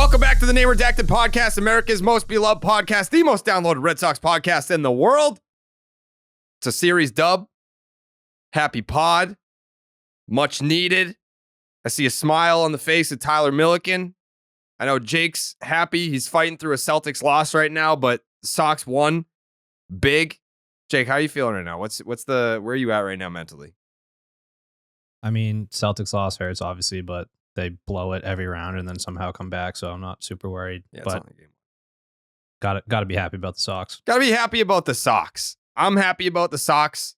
Welcome back to the Name Redacted podcast, America's most beloved podcast, the most downloaded Red Sox podcast in the world. It's a series dub. Happy pod. Much needed. I see a smile on the face of Tyler Milliken. I know Jake's happy. He's fighting through a Celtics loss right now, but the Sox won big. Jake, how are you feeling right now? Where are you at right now mentally? I mean, Celtics loss hurts, obviously, but they blow it every round and then somehow come back, so I'm not super worried. Yeah, but gotta be happy about the Sox. Gotta be happy about the Sox. I'm happy about the Sox.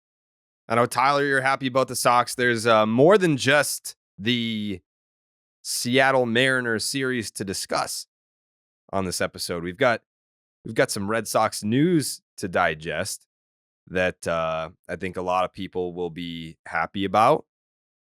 I know, Tyler, you're happy about the Sox. There's more than just the Seattle Mariners series to discuss on this episode. We've got some Red Sox news to digest that I think a lot of people will be happy about.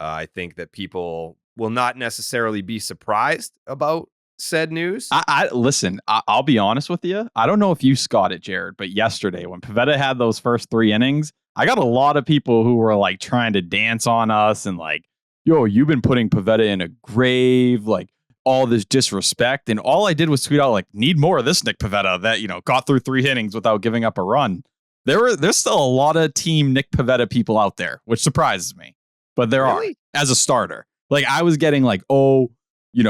I think that people will not necessarily be surprised about said news. Listen, I'll be honest with you. I don't know if you got it, Jared, but yesterday when Pivetta had those first 3 innings, I got a lot of people who were like trying to dance on us and like, yo, you've been putting Pivetta in a grave, like all this disrespect. And all I did was tweet out like, need more of this Nick Pivetta that, got through 3 innings without giving up a run. There's still a lot of team Nick Pivetta people out there, which surprises me. But there are, as a starter. Like I was getting like, oh, you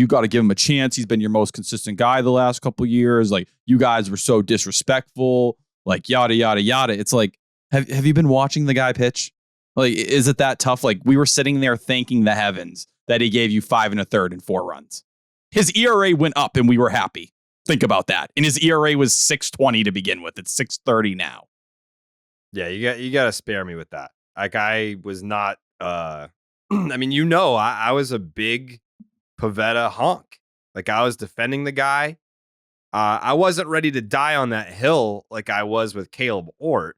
got to give him a chance. He's been your most consistent guy the last couple years. Like you guys were so disrespectful, like yada, yada, yada. It's like, have you been watching the guy pitch? Like, is it that tough? Like we were sitting there thanking the heavens that he gave you 5 1/3 and 4 runs. His ERA went up and we were happy. Think about that. And his ERA was 6.20 to begin with. It's 6.30 now. Yeah, you got to spare me with that. Like I was not, I mean, I was a big Pivetta honk. Like I was defending the guy. I wasn't ready to die on that hill like I was with Caleb Ort,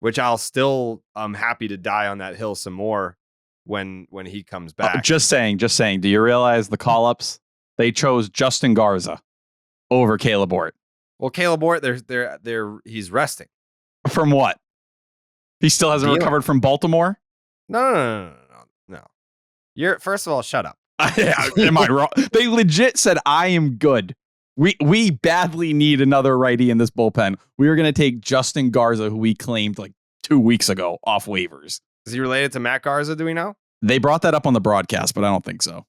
which I'm happy to die on that hill some more when he comes back. Just saying. Do you realize the call-ups? They chose Justin Garza over Caleb Ort. Well, Caleb Ort, he's resting. From what? He still hasn't recovered from Baltimore? No. First of all, shut up. Am I wrong? They legit said, I am good. We badly need another righty in this bullpen. We were going to take Justin Garza, who we claimed like 2 weeks ago, off waivers. Is he related to Matt Garza? Do we know? They brought that up on the broadcast, but I don't think so.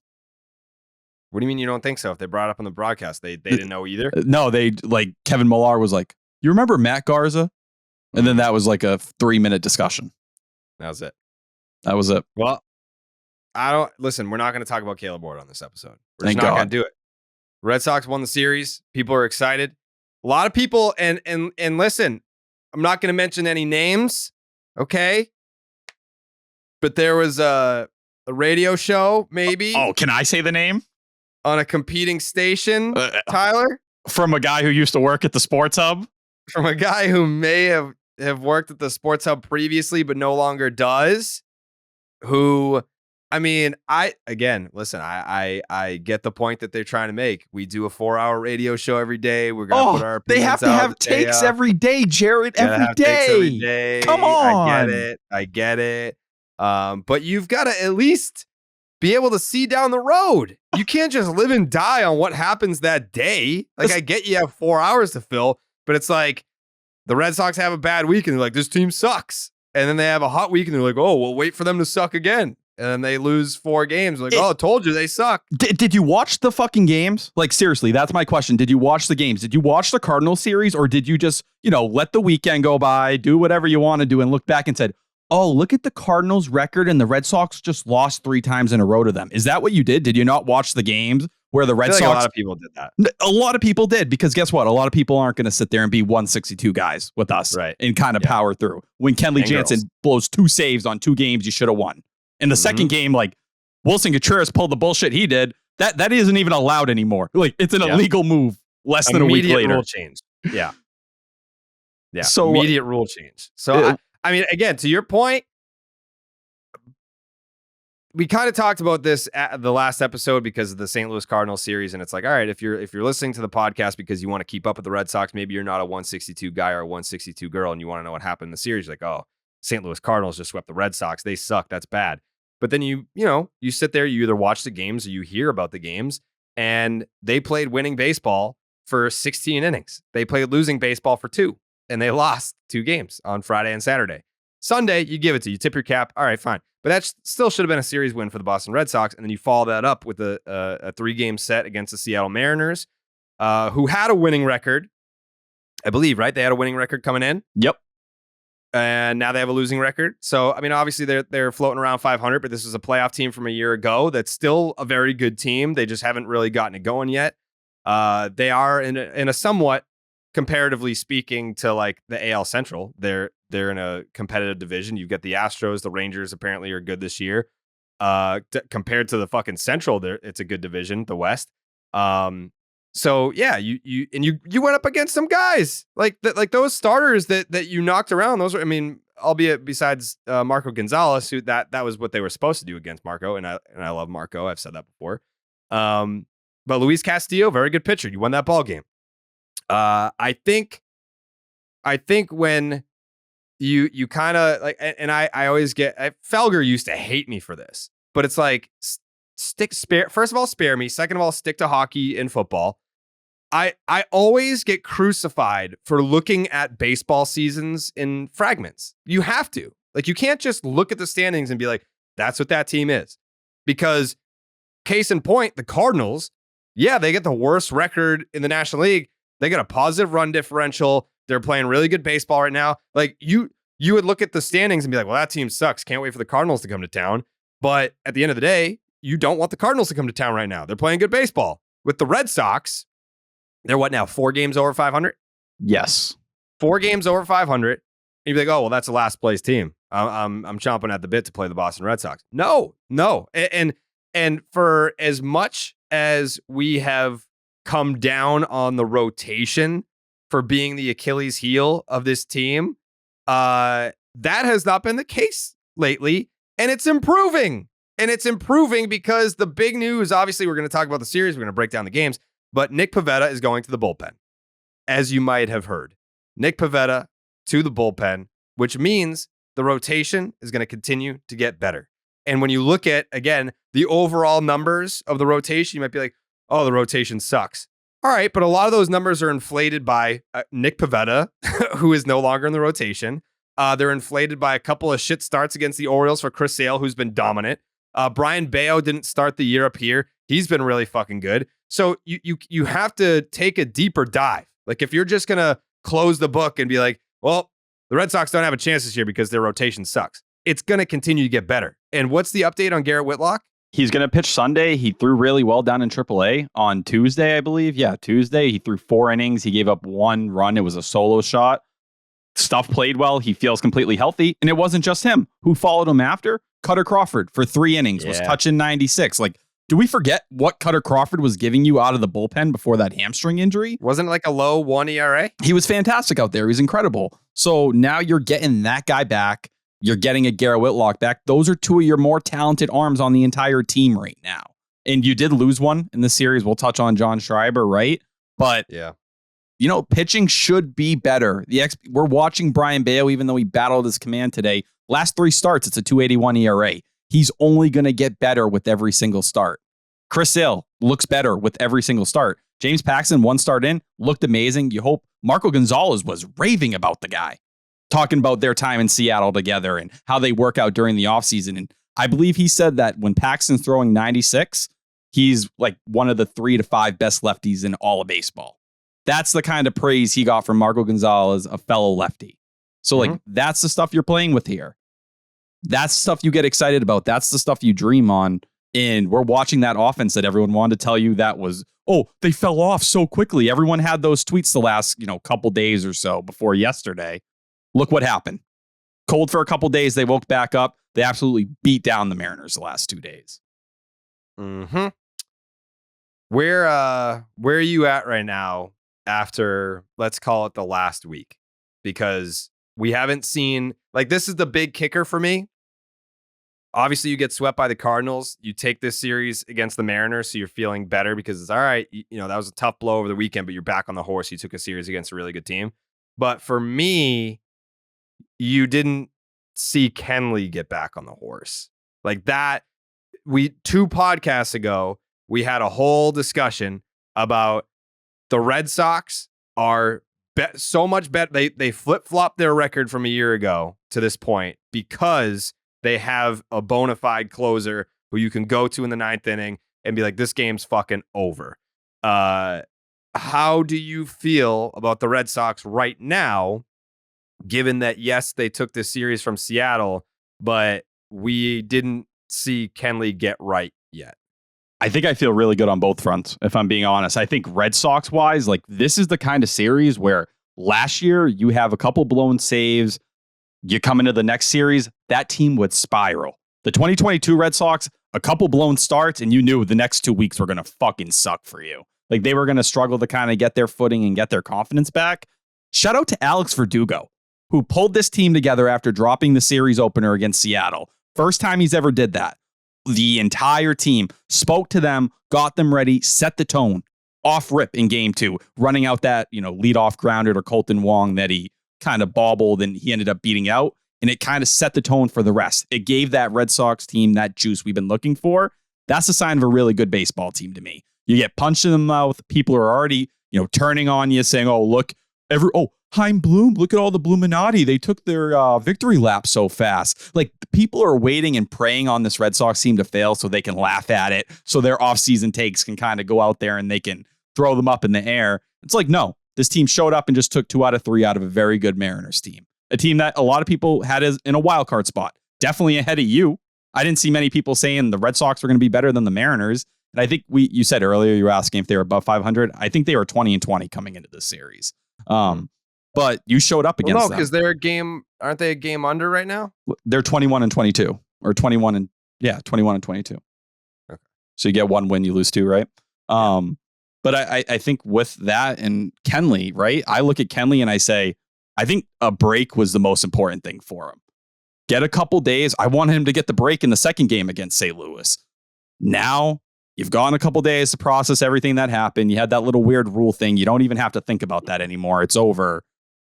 What do you mean you don't think so? If they brought it up on the broadcast, they didn't know either? No, Kevin Millar was like, you remember Matt Garza? And then that was like a 3-minute discussion. That was it. Well, we're not going to talk about Caleb Ort on this episode. We're just not going to do it. Red Sox won the series. People are excited. A lot of people, and listen, I'm not going to mention any names, okay? But there was a radio show, maybe. Oh, can I say the name? On a competing station, Tyler? From a guy who used to work at the Sports Hub? From a guy who may have worked at the Sports Hub previously, but no longer does. Who, I mean, I get the point that they're trying to make. We do a 4-hour radio show every day. We're going to put our they have to have takes every day, Jared. Every day. Come on. I get it. But you've got to at least be able to see down the road. You can't just live and die on what happens that day. Like, I get you have 4 hours to fill, but it's like the Red Sox have a bad week and they're like, this team sucks. And then they have a hot week and they're like, oh, we'll wait for them to suck again. And then they lose 4 games. Like, I told you they suck. Did you watch the fucking games? Like, seriously, that's my question. Did you watch the games? Did you watch the Cardinals series, or did you just, let the weekend go by, do whatever you want to do, and look back and said, oh, look at the Cardinals record and the Red Sox just lost 3 times in a row to them? Is that what you did? Did you not watch the games where the Red Sox? A lot of people did that. A lot of people did, because guess what? A lot of people aren't going to sit there and be 162 guys with us, right, and kind of power through. When Kenley Jansen blows 2 saves on 2 games, you should have won. In the second game, like, Wilson Contreras pulled the bullshit he did. That isn't even allowed anymore. Like, it's an illegal move less than a week later. Rule change. Yeah. So immediate rule change. So I mean, again, to your point, we kind of talked about this at the last episode because of the St. Louis Cardinals series, and it's like, all right, if you're listening to the podcast because you want to keep up with the Red Sox, maybe you're not a 162 guy or a 162 girl, and you want to know what happened in the series. You're like, oh, St. Louis Cardinals just swept the Red Sox. They suck. That's bad. But then you sit there, you either watch the games or you hear about the games, and they played winning baseball for 16 innings. They played losing baseball for 2, and they lost 2 games on Friday and Saturday. Sunday, you give it to you, tip your cap. All right, fine. But that still should have been a series win for the Boston Red Sox. And then you follow that up with a 3-game set against the Seattle Mariners, who had a winning record, I believe, right? They had a winning record coming in. Yep. And now they have a losing record. So, I mean, obviously they're floating around 500, but this is a playoff team from a year ago that's still a very good team. They just haven't really gotten it going yet. They are in a somewhat, comparatively speaking, to like the AL Central. They're in a competitive division. You've got the Astros. The Rangers apparently are good this year. Compared to the fucking Central, it's a good division, the West. So yeah, you went up against some guys like those starters that you knocked around. Those are, I mean, albeit besides Marco Gonzalez, who that was what they were supposed to do against Marco, and I love Marco. I've said that before. But Luis Castillo, very good pitcher. You won that ball game. I think when you kind of like, and I always get, Felger used to hate me for this, but it's like, first of all, spare me. Second of all, stick to hockey and football. I always get crucified for looking at baseball seasons in fragments. You have to. Like, you can't just look at the standings and be like, that's what that team is. Because case in point, the Cardinals, yeah, they get the worst record in the National League. They got a positive run differential. They're playing really good baseball right now. Like, you would look at the standings and be like, well, that team sucks. Can't wait for the Cardinals to come to town. But at the end of the day, you don't want the Cardinals to come to town right now. They're playing good baseball. With the Red Sox, they're what now? 4 games over 500? Yes. 4 games over 500. And you'd be like, oh, well, that's a last place team. I'm chomping at the bit to play the Boston Red Sox. No. And for as much as we have come down on the rotation for being the Achilles heel of this team, that has not been the case lately. And it's improving. And it's improving because the big news, obviously, we're going to talk about the series. We're going to break down the games. But Nick Pivetta is going to the bullpen, as you might have heard. Nick Pivetta to the bullpen, which means the rotation is going to continue to get better. And when you look at, again, the overall numbers of the rotation, you might be like, oh, the rotation sucks. All right, but a lot of those numbers are inflated by Nick Pivetta, who is no longer in the rotation. They're inflated by a couple of shit starts against the Orioles for Chris Sale, who's been dominant. Brian Bayo didn't start the year up here. He's been really fucking good. So you have to take a deeper dive. Like, if you're just going to close the book and be like, well, the Red Sox don't have a chance this year because their rotation sucks, it's going to continue to get better. And what's the update on Garrett Whitlock? He's going to pitch Sunday. He threw really well down in AAA on Tuesday, I believe. Yeah, Tuesday. He threw 4 innings. He gave up 1 run. It was a solo shot. Stuff played well. He feels completely healthy. And it wasn't just him. Who followed him after? Cutter Crawford for 3 innings, was touching 96. Like, do we forget what Cutter Crawford was giving you out of the bullpen before that hamstring injury? Wasn't it like a low 1 ERA? He was fantastic out there. He was incredible. So now you're getting that guy back. You're getting a Garrett Whitlock back. Those are 2 of your more talented arms on the entire team right now. And you did lose one in the series. We'll touch on John Schreiber, right? But yeah, you know, pitching should be better. We're watching Brian Bayo, even though he battled his command today. Last 3 starts, it's a 2.81 ERA. He's only going to get better with every single start. Chris Sale looks better with every single start. James Paxton, 1 start in, looked amazing. You hope. Marco Gonzalez was raving about the guy, talking about their time in Seattle together and how they work out during the offseason. And I believe he said that when Paxton's throwing 96, he's like one of the 3 to 5 best lefties in all of baseball. That's the kind of praise he got from Marco Gonzalez, a fellow lefty. So, like, that's the stuff you're playing with here. That's the stuff you get excited about. That's the stuff you dream on. And we're watching that offense that everyone wanted to tell you that was, oh, they fell off so quickly. Everyone had those tweets the last, couple days or so before yesterday. Look what happened. Cold for a couple days. They woke back up. They absolutely beat down the Mariners the last 2 days. Mm-hmm. Where are you at right now after, let's call it the last week? Because we haven't seen, like, this is the big kicker for me. Obviously, you get swept by the Cardinals. You take this series against the Mariners, so you're feeling better because it's all right. That was a tough blow over the weekend, but you're back on the horse. You took a series against a really good team. But for me, you didn't see Kenley get back on the horse like that. 2 podcasts ago, we had a whole discussion about the Red Sox are so much better. They flip-flopped their record from a year ago to this point because they have a bona fide closer who you can go to in the 9th inning and be like, this game's fucking over. How do you feel about the Red Sox right now, given that, yes, they took this series from Seattle, but we didn't see Kenley get right yet? I think I feel really good on both fronts, if I'm being honest. I think Red Sox wise, like this is the kind of series where last year you have a couple blown saves, you come into the next series, that team would spiral. The 2022 Red Sox, a couple blown starts, and you knew the next 2 weeks were going to fucking suck for you. Like they were going to struggle to kind of get their footing and get their confidence back. Shout out to Alex Verdugo, who pulled this team together after dropping the series opener against Seattle. First time he's ever did that. The entire team spoke to them, got them ready, set the tone off rip in game 2, running out that, leadoff grounder to Colton Wong that he kind of bobbled and he ended up beating out. And it kind of set the tone for the rest. It gave that Red Sox team that juice we've been looking for. That's a sign of a really good baseball team to me. You get punched in the mouth. People are already, turning on you saying, oh, look, Heim Bloom, look at all the Bluminati. They took their victory lap so fast. Like people are waiting and praying on this Red Sox team to fail so they can laugh at it. So their offseason takes can kind of go out there and they can throw them up in the air. It's like, no, this team showed up and just took 2 out of 3 out of a very good Mariners team. A team that a lot of people had as in a wild card spot. Definitely ahead of you. I didn't see many people saying the Red Sox were going to be better than the Mariners. And I think you said earlier, you were asking if they were above 500. I think they were 20-20 coming into this series. But you showed up against them. No, because aren't they a game under right now? They're 21-22 or 21 and 22. Okay. So you get 1 win, you lose 2, right? But I think with that and Kenley, right? I look at Kenley and I say, I think a break was the most important thing for him. Get a couple days. I wanted him to get the break in the second game against St. Louis. Now you've gone a couple days to process everything that happened. You had that little weird rule thing. You don't even have to think about that anymore. It's over.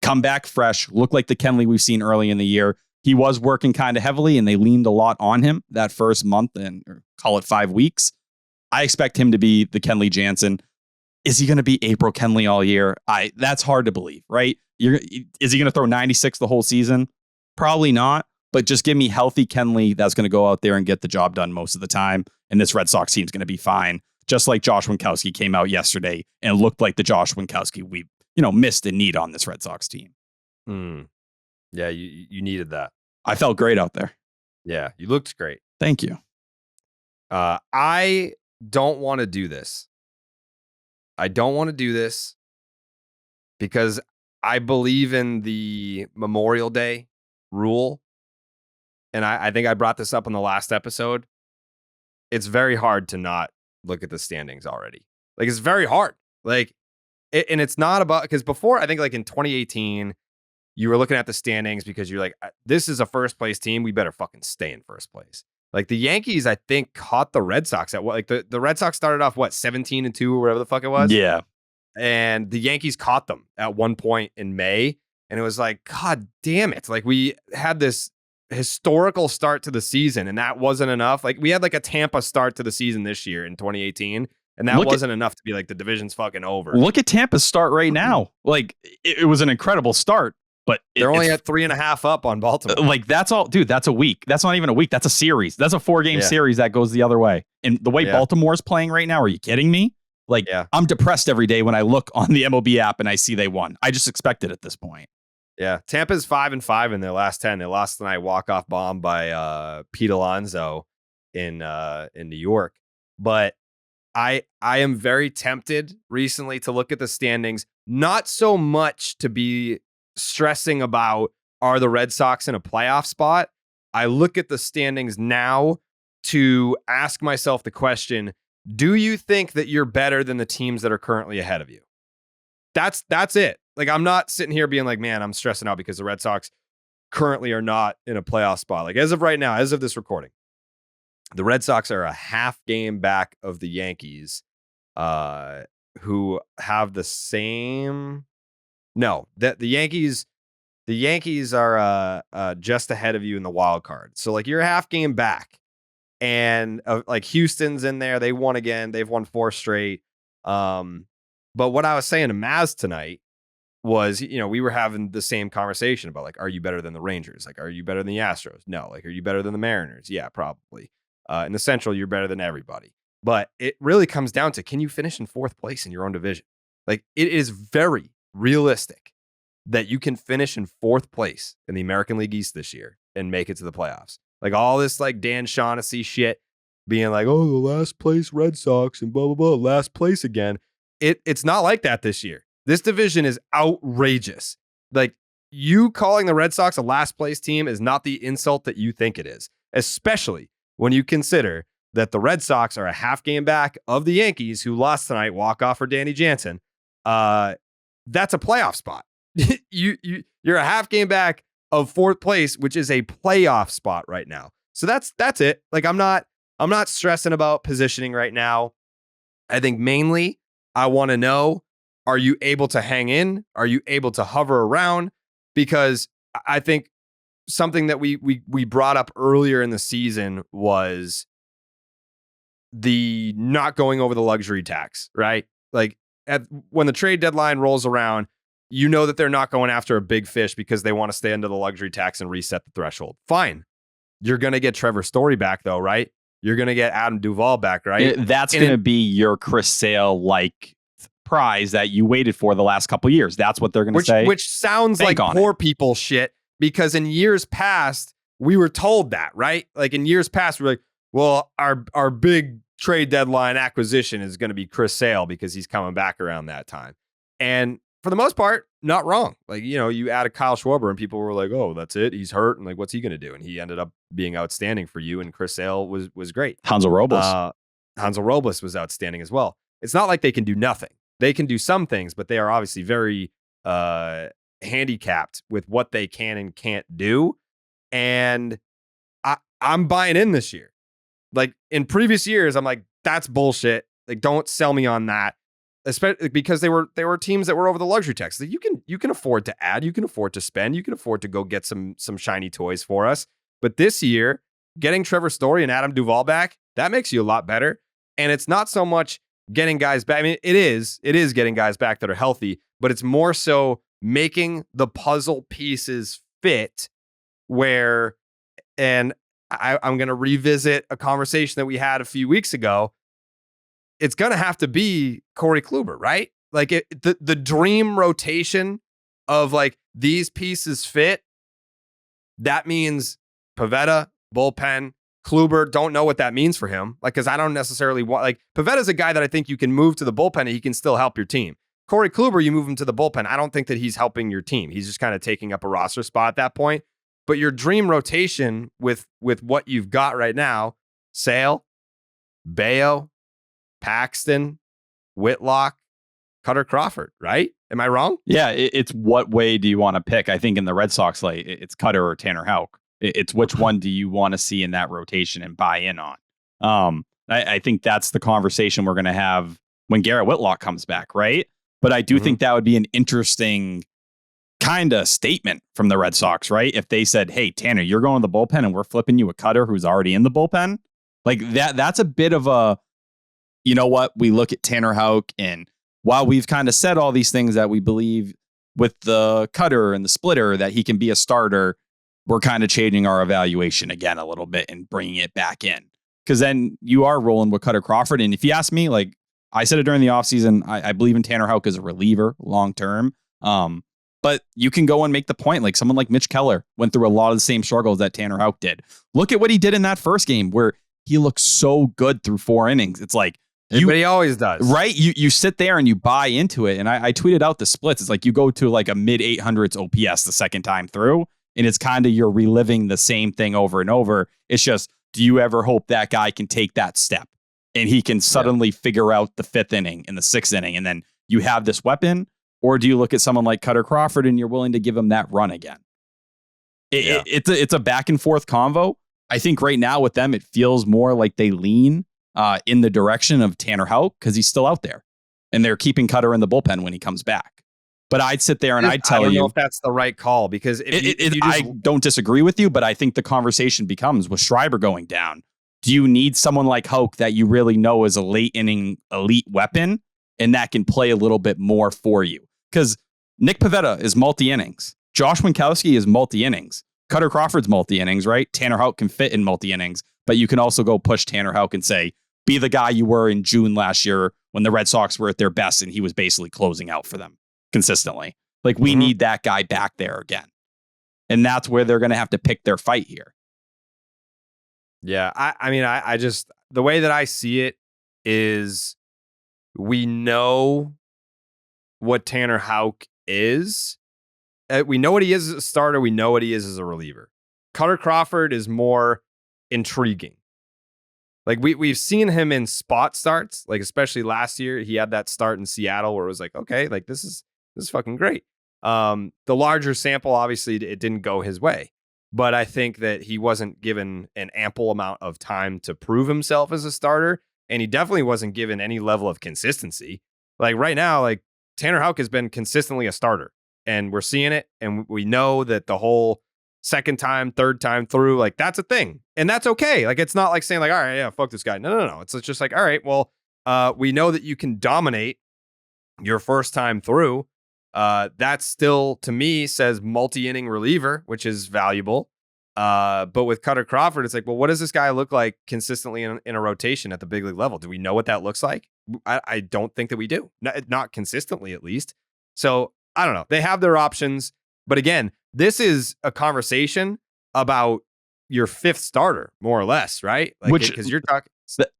Come back fresh. Look like the Kenley we've seen early in the year. He was working kind of heavily and they leaned a lot on him that first month or call it 5 weeks. I expect him to be the Kenley Jansen. Is he going to be April Kenley all year? That's hard to believe, right? Is he going to throw 96 the whole season? Probably not. But just give me healthy Kenley that's going to go out there and get the job done most of the time. And this Red Sox team's going to be fine. Just like Josh Winkowski came out yesterday and looked like the Josh Winkowski we missed and need on this Red Sox team. Yeah, you needed that. I felt great out there. Yeah, you looked great. Thank you. I don't want to do this. I don't want to do this because I believe in the Memorial Day rule. And I think I brought this up in the last episode. It's very hard to not look at the standings already. Like, it's very hard. Like, and it's not about, because before, I think like in 2018, you were looking at the standings because you're like, this is a first place team. We better fucking stay in first place. Like the Yankees, I think, caught the Red Sox at what? Like the Red Sox started off, 17-2 or whatever the fuck it was? Yeah. And the Yankees caught them at one point in May. And it was like, God damn it. Like we had this historical start to the season and that wasn't enough. Like we had like a Tampa start to the season this year in 2018. And that wasn't enough to be like the division's fucking over. Look at Tampa's start right now. Like it was an incredible start. But they're only at 3.5 up on Baltimore. Like that's all, dude. That's a week. That's not even a week. That's a series. That's a 4-game series that goes the other way. And the way Baltimore's playing right now, are you kidding me? Like I'm depressed every day when I look on the MLB app and I see they won. I just expect it at this point. Yeah, Tampa's 5-5 in their last 10. They lost tonight walk-off bomb by Pete Alonso in New York. But I am very tempted recently to look at the standings, not so much to be stressing about are the Red Sox in a playoff spot. I look at the standings now to ask myself the question, do you think that you're better than the teams that are currently ahead of you? That's it. Like, I'm not sitting here being like, man, I'm stressing out because the Red Sox currently are not in a playoff spot. Like, as of right now, as of this recording, the Red Sox are a half game back of the Yankees, who have the same. No, the Yankees are just ahead of you in the wild card. So like you're a half game back. And like Houston's in there. They won again. They've won 4 straight. But what I was saying to Maz tonight was, we were having the same conversation about, like, are you better than the Rangers? Like, are you better than the Astros? No. Like, are you better than the Mariners? Yeah, probably. In the Central, you're better than everybody. But it really comes down to, can you finish in 4th place in your own division? Like, it is very realistic that you can finish in 4th place in the American League East this year and make it to the playoffs. Like, all this like Dan Shaughnessy shit being like, oh, the last place Red Sox and blah, blah, blah, last place again. It's not like that this year. This division is outrageous. Like, you calling the Red Sox a last place team is not the insult that you think it is, especially when you consider that the Red Sox are a half game back of the Yankees, who lost tonight, walk off for Danny Jansen. That's a playoff spot. You're a half game back of 4th place, which is a playoff spot right now. So that's it. Like, I'm not stressing about positioning right now. I think mainly I want to know, are you able to hang in? Are you able to hover around? Because I think something that we brought up earlier in the season was the not going over the luxury tax, right? Like, when the trade deadline rolls around, you know that they're not going after a big fish because they want to stay under the luxury tax and reset the threshold. Fine. You're going to get Trevor Story back, though, right? You're going to get Adam Duvall back, right? That's going to be your Chris Sale-like prize that you waited for the last couple of years. That's what they're going to say. Which sounds like poor people shit, because in years past, we were told that, right? Like, in years past, we were like, well, our big trade deadline acquisition is going to be Chris Sale because he's coming back around that time. And for the most part, not wrong. Like, you added Kyle Schwarber and people were like, oh, that's it. He's hurt. And like, what's he going to do? And he ended up being outstanding for you. And Chris Sale was great. Hansel Robles was outstanding as well. It's not like they can do nothing. They can do some things, but they are obviously very handicapped with what they can and can't do. And I'm buying in this year. Like, in previous years, I'm like, that's bullshit. Like, don't sell me on that. Especially because they were teams that were over the luxury tax. Like, you can afford to add, you can afford to spend, you can afford to go get some shiny toys for us. But this year, getting Trevor Story and Adam Duvall back, that makes you a lot better. And it's not so much getting guys back. I mean, it is getting guys back that are healthy, but it's more so making the puzzle pieces fit where, and I'm going to revisit a conversation that we had a few weeks ago. It's going to have to be Corey Kluber, right? Like, the dream rotation of, like, these pieces fit. That means Pivetta, bullpen, Kluber. Don't know what that means for him. Like, because I don't necessarily want, like, Pivetta's a guy that I think you can move to the bullpen and he can still help your team. Corey Kluber, you move him to the bullpen. I don't think that he's helping your team. He's just kind of taking up a roster spot at that point. But your dream rotation with what you've got right now, Sale, Bayo, Paxton, Whitlock, Cutter Crawford, right? Am I wrong? Yeah, it's what way do you want to pick? I think in the Red Sox, like, it's Cutter or Tanner Houck. It's which one do you want to see in that rotation and buy in on? I think that's the conversation we're going to have when Garrett Whitlock comes back, right? But I do think that would be an interesting kind of statement from the Red Sox, right? If they said, hey, Tanner, you're going to the bullpen and we're flipping you a Cutter who's already in the bullpen. Like, that's a bit of a, you know what? We look at Tanner Houck, and while we've kind of said all these things that we believe with the Cutter and the splitter that he can be a starter, we're kind of changing our evaluation again a little bit and bringing it back in. Because then you are rolling with Cutter Crawford. And if you ask me, like I said it during the offseason, I believe in Tanner Houck as a reliever long term. But you can go and make the point, like someone like Mitch Keller went through a lot of the same struggles that Tanner Houck did. Look at what he did in that first game where he looked so good through 4 innings. It's like, but he always does. Right? You sit there and you buy into it. And I tweeted out the splits. It's like you go to like a mid 800s OPS the second time through. And it's kind of you're reliving the same thing over and over. It's just, do you ever hope that guy can take that step and he can suddenly figure out the 5th inning and the 6th inning and then you have this weapon? Or do you look at someone like Cutter Crawford and you're willing to give him that run again? It's a back and forth convo. I think right now with them, it feels more like they lean in the direction of Tanner Houck because he's still out there and they're keeping Cutter in the bullpen when he comes back. But I'd sit there and I'd tell you, I don't know if that's the right call because I don't disagree with you, but I think the conversation becomes with Schreiber going down. Do you need someone like Houck that you really know is a late inning elite weapon and that can play a little bit more for you? Because Nick Pivetta is multi-innings. Josh Winkowski is multi-innings. Cutter Crawford's multi-innings, right? Tanner Houck can fit in multi-innings, but you can also go push Tanner Houck and say, be the guy you were in June last year when the Red Sox were at their best and he was basically closing out for them consistently. Like, we need that guy back there again. And that's where they're going to have to pick their fight here. Yeah, I mean, I just, the way that I see it is we know what Tanner Houck is. We know what he is as a starter. We know what he is as a reliever. Cutter Crawford is more intriguing. Like, we've seen him in spot starts, like especially last year. He had that start in Seattle where it was like, okay, like this is fucking great. The larger sample, obviously, it didn't go his way. But I think that he wasn't given an ample amount of time to prove himself as a starter. And he definitely wasn't given any level of consistency. Like right now, like Tanner Houck has been consistently a starter. And we're seeing it. And we know that the whole second time, third time through, like that's a thing. And that's okay. Like, it's not like saying like, all right, yeah, fuck this guy. No. It's just like, all right, well, we know that you can dominate your first time through. That still, to me, says multi-inning reliever, which is valuable. But with Cutter Crawford, it's like, well, what does this guy look like consistently in a rotation at the big league level? Do we know what that looks like? I don't think that we do. Not consistently, at least. So I don't know. They have their options. But again, this is a conversation about your fifth starter, more or less, right? Like, because you're talking.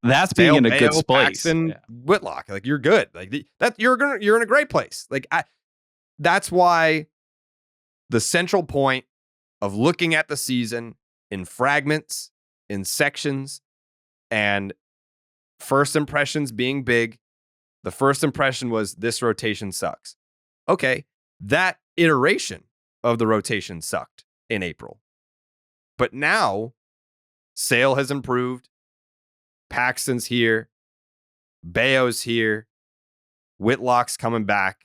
That's being in a good place. Paxton, Whitlock, like you're good. Like that, you're in a great place. Like that's why the central point of looking at the season in fragments, in sections, and first impressions being big. The first impression was this rotation sucks. Okay, that iteration of the rotation sucked in April. But now, Sale has improved. Paxton's here. Bayo's here. Whitlock's coming back.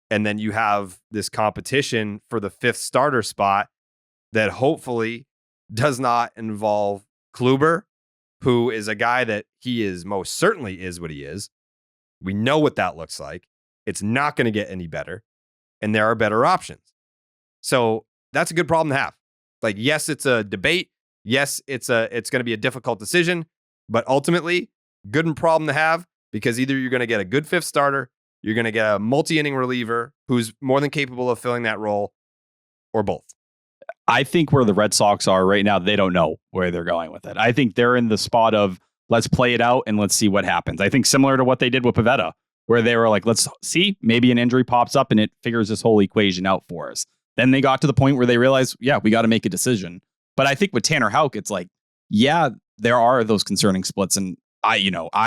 And then you have this competition for the fifth starter spot that hopefully does not involve Kluber, who is a guy that he is most certainly is what he is. We know what that looks like. It's not going to get any better. And there are better options. So that's a good problem to have. Like, yes, it's a debate. Yes, it's going to be a difficult decision. But ultimately, good problem to have, because either you're going to get a good fifth starter, you're going to get a multi-inning reliever who's more than capable of filling that role, or both. I think where the Red Sox are right now, they don't know where they're going with it. I think they're in the spot of let's play it out and let's see what happens. I think similar to what they did with Pivetta, where they were like, let's see, maybe an injury pops up and it figures this whole equation out for us. Then they got to the point where they realized, yeah, we got to make a decision. But I think with Tanner Houck, it's like, yeah, there are those concerning splits. And I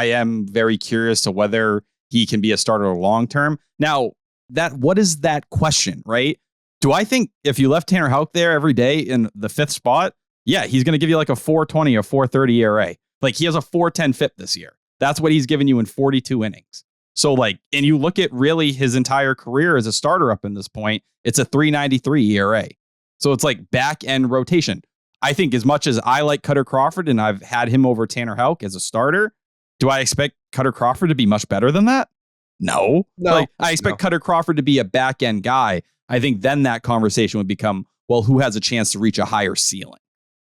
am very curious to whether he can be a starter long term. Now, what is that question, right? Do I think if you left Tanner Houck there every day in the fifth spot, yeah, he's going to give you like a 4.20 or 4.30 ERA. Like, he has a 4.10 FIP this year. That's what he's given you in 42 innings. So like, and you look at really his entire career as a starter up in this point, it's a 3.93 ERA. So it's like back end rotation. I think as much as I like Cutter Crawford and I've had him over Tanner Houck as a starter, do I expect Cutter Crawford to be much better than that? No. Like, I expect Cutter Crawford to be a back end guy. I think then that conversation would become, well, who has a chance to reach a higher ceiling?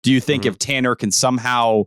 Do you think if Tanner can somehow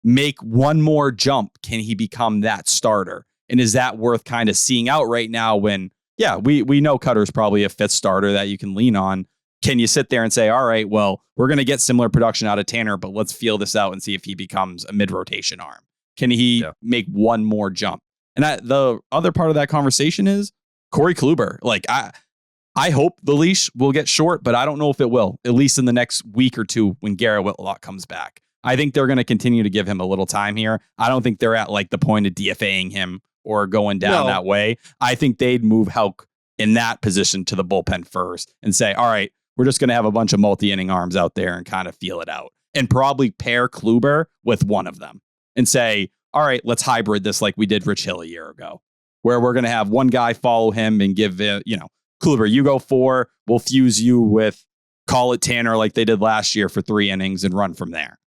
make one more jump, can he become that starter? And is that worth kind of seeing out right now when, yeah, we know Cutter's probably a fifth starter that you can lean on. Can you sit there and say, all right, well, we're going to get similar production out of Tanner, but let's feel this out and see if he becomes a mid-rotation arm? Can he make one more jump? And the other part of that conversation is Corey Kluber. Like, I hope the leash will get short, but I don't know if it will, at least in the next week or two when Garrett Whitlock comes back. I think they're going to continue to give him a little time here. I don't think they're at like the point of DFAing him or going down that way. I think they'd move Houck in that position to the bullpen first and say, all right, we're just going to have a bunch of multi-inning arms out there and kind of feel it out, and probably pair Kluber with one of them and say, all right, let's hybrid this like we did Rich Hill a year ago, where we're going to have one guy follow him and give, Kluber, you go 4, we'll fuse you with, call it Tanner like they did last year for 3 innings and run from there.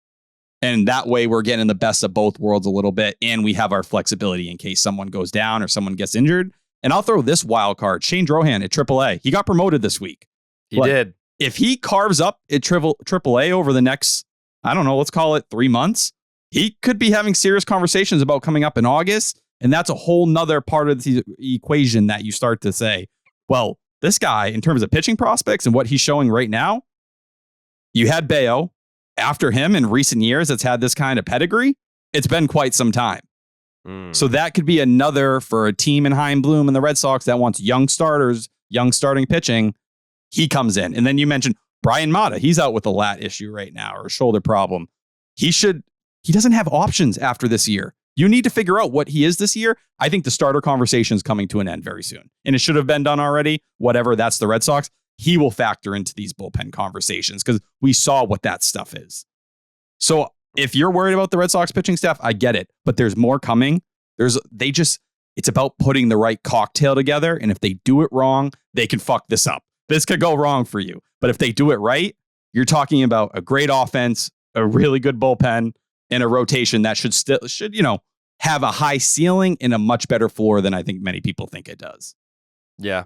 And that way we're getting the best of both worlds a little bit. And we have our flexibility in case someone goes down or someone gets injured. And I'll throw this wild card, Shane Drohan at AAA. He got promoted this week. He did. If he carves up at AAA over the next, I don't know, let's call it 3 months, he could be having serious conversations about coming up in August. And that's a whole nother part of the equation that you start to say, well, this guy, in terms of pitching prospects and what he's showing right now, you had Bayo. After him in recent years that's had this kind of pedigree, it's been quite some time. So that could be another for a team in Chaim Bloom and the Red Sox that wants young starters, young starting pitching. He comes in. And then you mentioned Brian Mata. He's out with a lat issue right now or a shoulder problem. He doesn't have options after this year. You need to figure out what he is this year. I think the starter conversation is coming to an end very soon. And it should have been done already. Whatever, that's the Red Sox. He will factor into these bullpen conversations because we saw what that stuff is. So if you're worried about the Red Sox pitching staff, I get it, but there's more coming. It's about putting the right cocktail together. And if they do it wrong, they can fuck this up. This could go wrong for you. But if they do it right, you're talking about a great offense, a really good bullpen, and a rotation that should have a high ceiling and a much better floor than I think many people think it does. Yeah.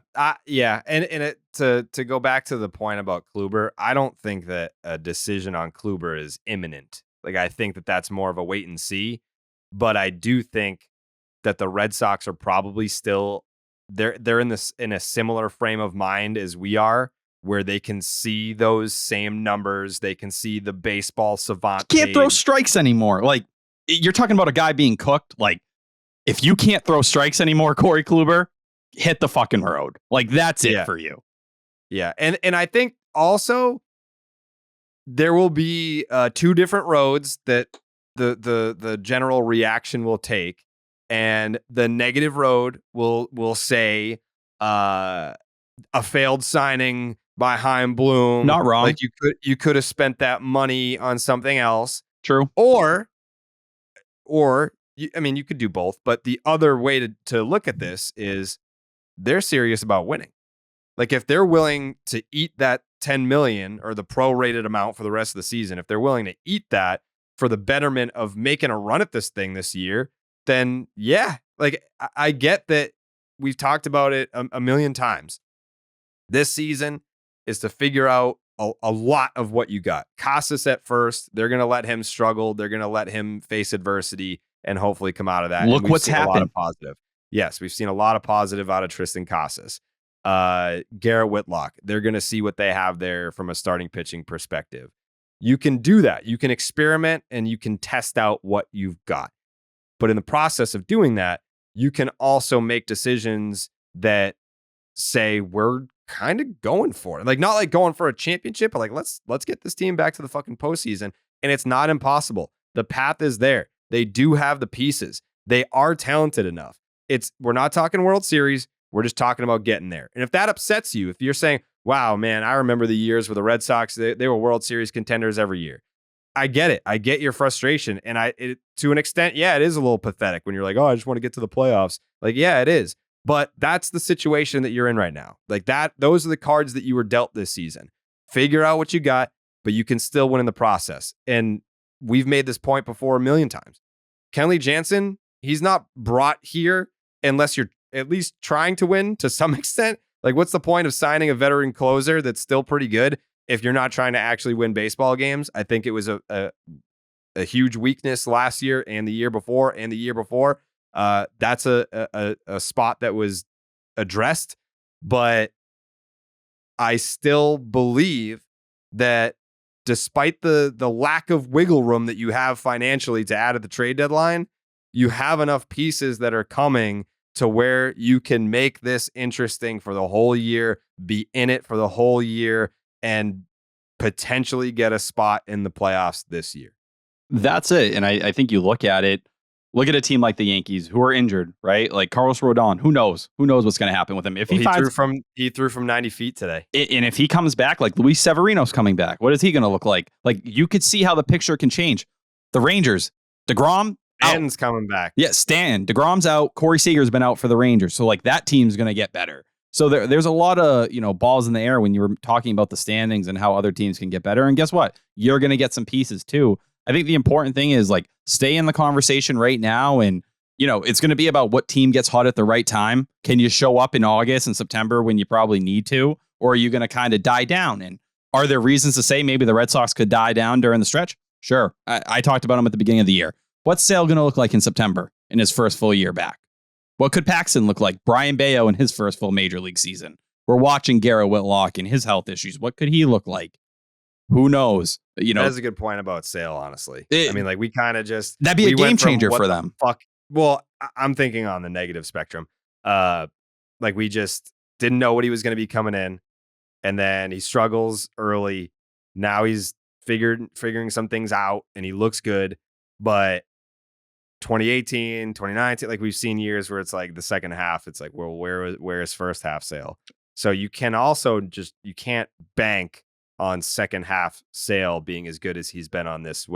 And to go back to the point about Kluber, I don't think that a decision on Kluber is imminent. Like, I think that that's more of a wait and see. But I do think that the Red Sox are probably still they're in a similar frame of mind as we are, where they can see those same numbers. They can see the baseball savant. You can't throw strikes anymore. Like, you're talking about a guy being cooked. Like, if you can't throw strikes anymore, Corey Kluber, hit the fucking road. Like, that's it for you. Yeah. And I think also there will be 2 different roads that the general reaction will take. And the negative road will say a failed signing by Chaim Bloom. Not wrong. Like, you could have spent that money on something else. True. Or you could do both. But the other way to look at this is they're serious about winning. Like, if they're willing to eat that $10 million or the prorated amount for the rest of the season, if they're willing to eat that for the betterment of making a run at this thing this year, then yeah, like, I get that. We've talked about it a million times. This season is to figure out a lot of what you got. Casas at first, they're going to let him struggle. They're going to let him face adversity and hopefully come out of that. Look what's happened. A lot of positive. Yes, we've seen a lot of positive out of Tristan Casas. Garrett Whitlock, they're going to see what they have there from a starting pitching perspective. You can do that. You can experiment and you can test out what you've got. But in the process of doing that, you can also make decisions that say, we're kind of going for it. Like, not like going for a championship, but like, let's get this team back to the fucking postseason. And it's not impossible. The path is there. They do have the pieces. They are talented enough. We're not talking World Series. We're just talking about getting there. And if that upsets you, if you're saying, wow, man, I remember the years where the Red Sox, they were World Series contenders every year. I get it. I get your frustration. And to an extent, yeah, it is a little pathetic when you're like, oh, I just want to get to the playoffs. Like, yeah, it is. But that's the situation that you're in right now. Like, those are the cards that you were dealt this season. Figure out what you got, but you can still win in the process. And we've made this point before a million times. Kenley Jansen, he's not brought here unless you're at least trying to win to some extent. Like, what's the point of signing a veteran closer that's still pretty good if you're not trying to actually win baseball games? I think it was a huge weakness last year and the year before and the year before. That's a spot that was addressed, but I still believe that despite the lack of wiggle room that you have financially to add at the trade deadline, you have enough pieces that are coming to where you can make this interesting for the whole year, be in it for the whole year, and potentially get a spot in the playoffs this year. That's it. And I think you look at it, look at a team like the Yankees who are injured, right? Like Carlos Rodon, who knows? Who knows what's going to happen with him? If he threw from 90 feet today. And if he comes back, like Luis Severino's coming back, what is he going to look like? Like, you could see how the picture can change. The Rangers, DeGrom, Stanton's coming back. Yeah, Stan. DeGrom's out. Corey Seager's been out for the Rangers. So, like, that team's going to get better. So there's a lot of, balls in the air when you were talking about the standings and how other teams can get better. And guess what? You're going to get some pieces too I think the important thing is like stay in the conversation right now. And, it's going to be about what team gets hot at the right time. Can you show up in August and September when you probably need to? Or are you going to kind of die down? And are there reasons to say maybe the Red Sox could die down during the stretch? Sure. I talked about them at the beginning of the year. What's Sale going to look like in September in his first full year back? What could Paxton look like? Brian Bayo in his first full major league season. We're watching Garrett Whitlock and his health issues. What could he look like? Who knows? That's a good point about Sale, honestly. We kind of just... That'd be a game changer for them. Fuck. Well, I'm thinking on the negative spectrum. We just didn't know what he was going to be coming in. And then he struggles early. Now he's figuring some things out and he looks good. But 2018, 2019, we've seen years where it's like the second half, it's like, well, where is first half Sale? So you can also you can't bank on second half Sale being as good as he's been on this,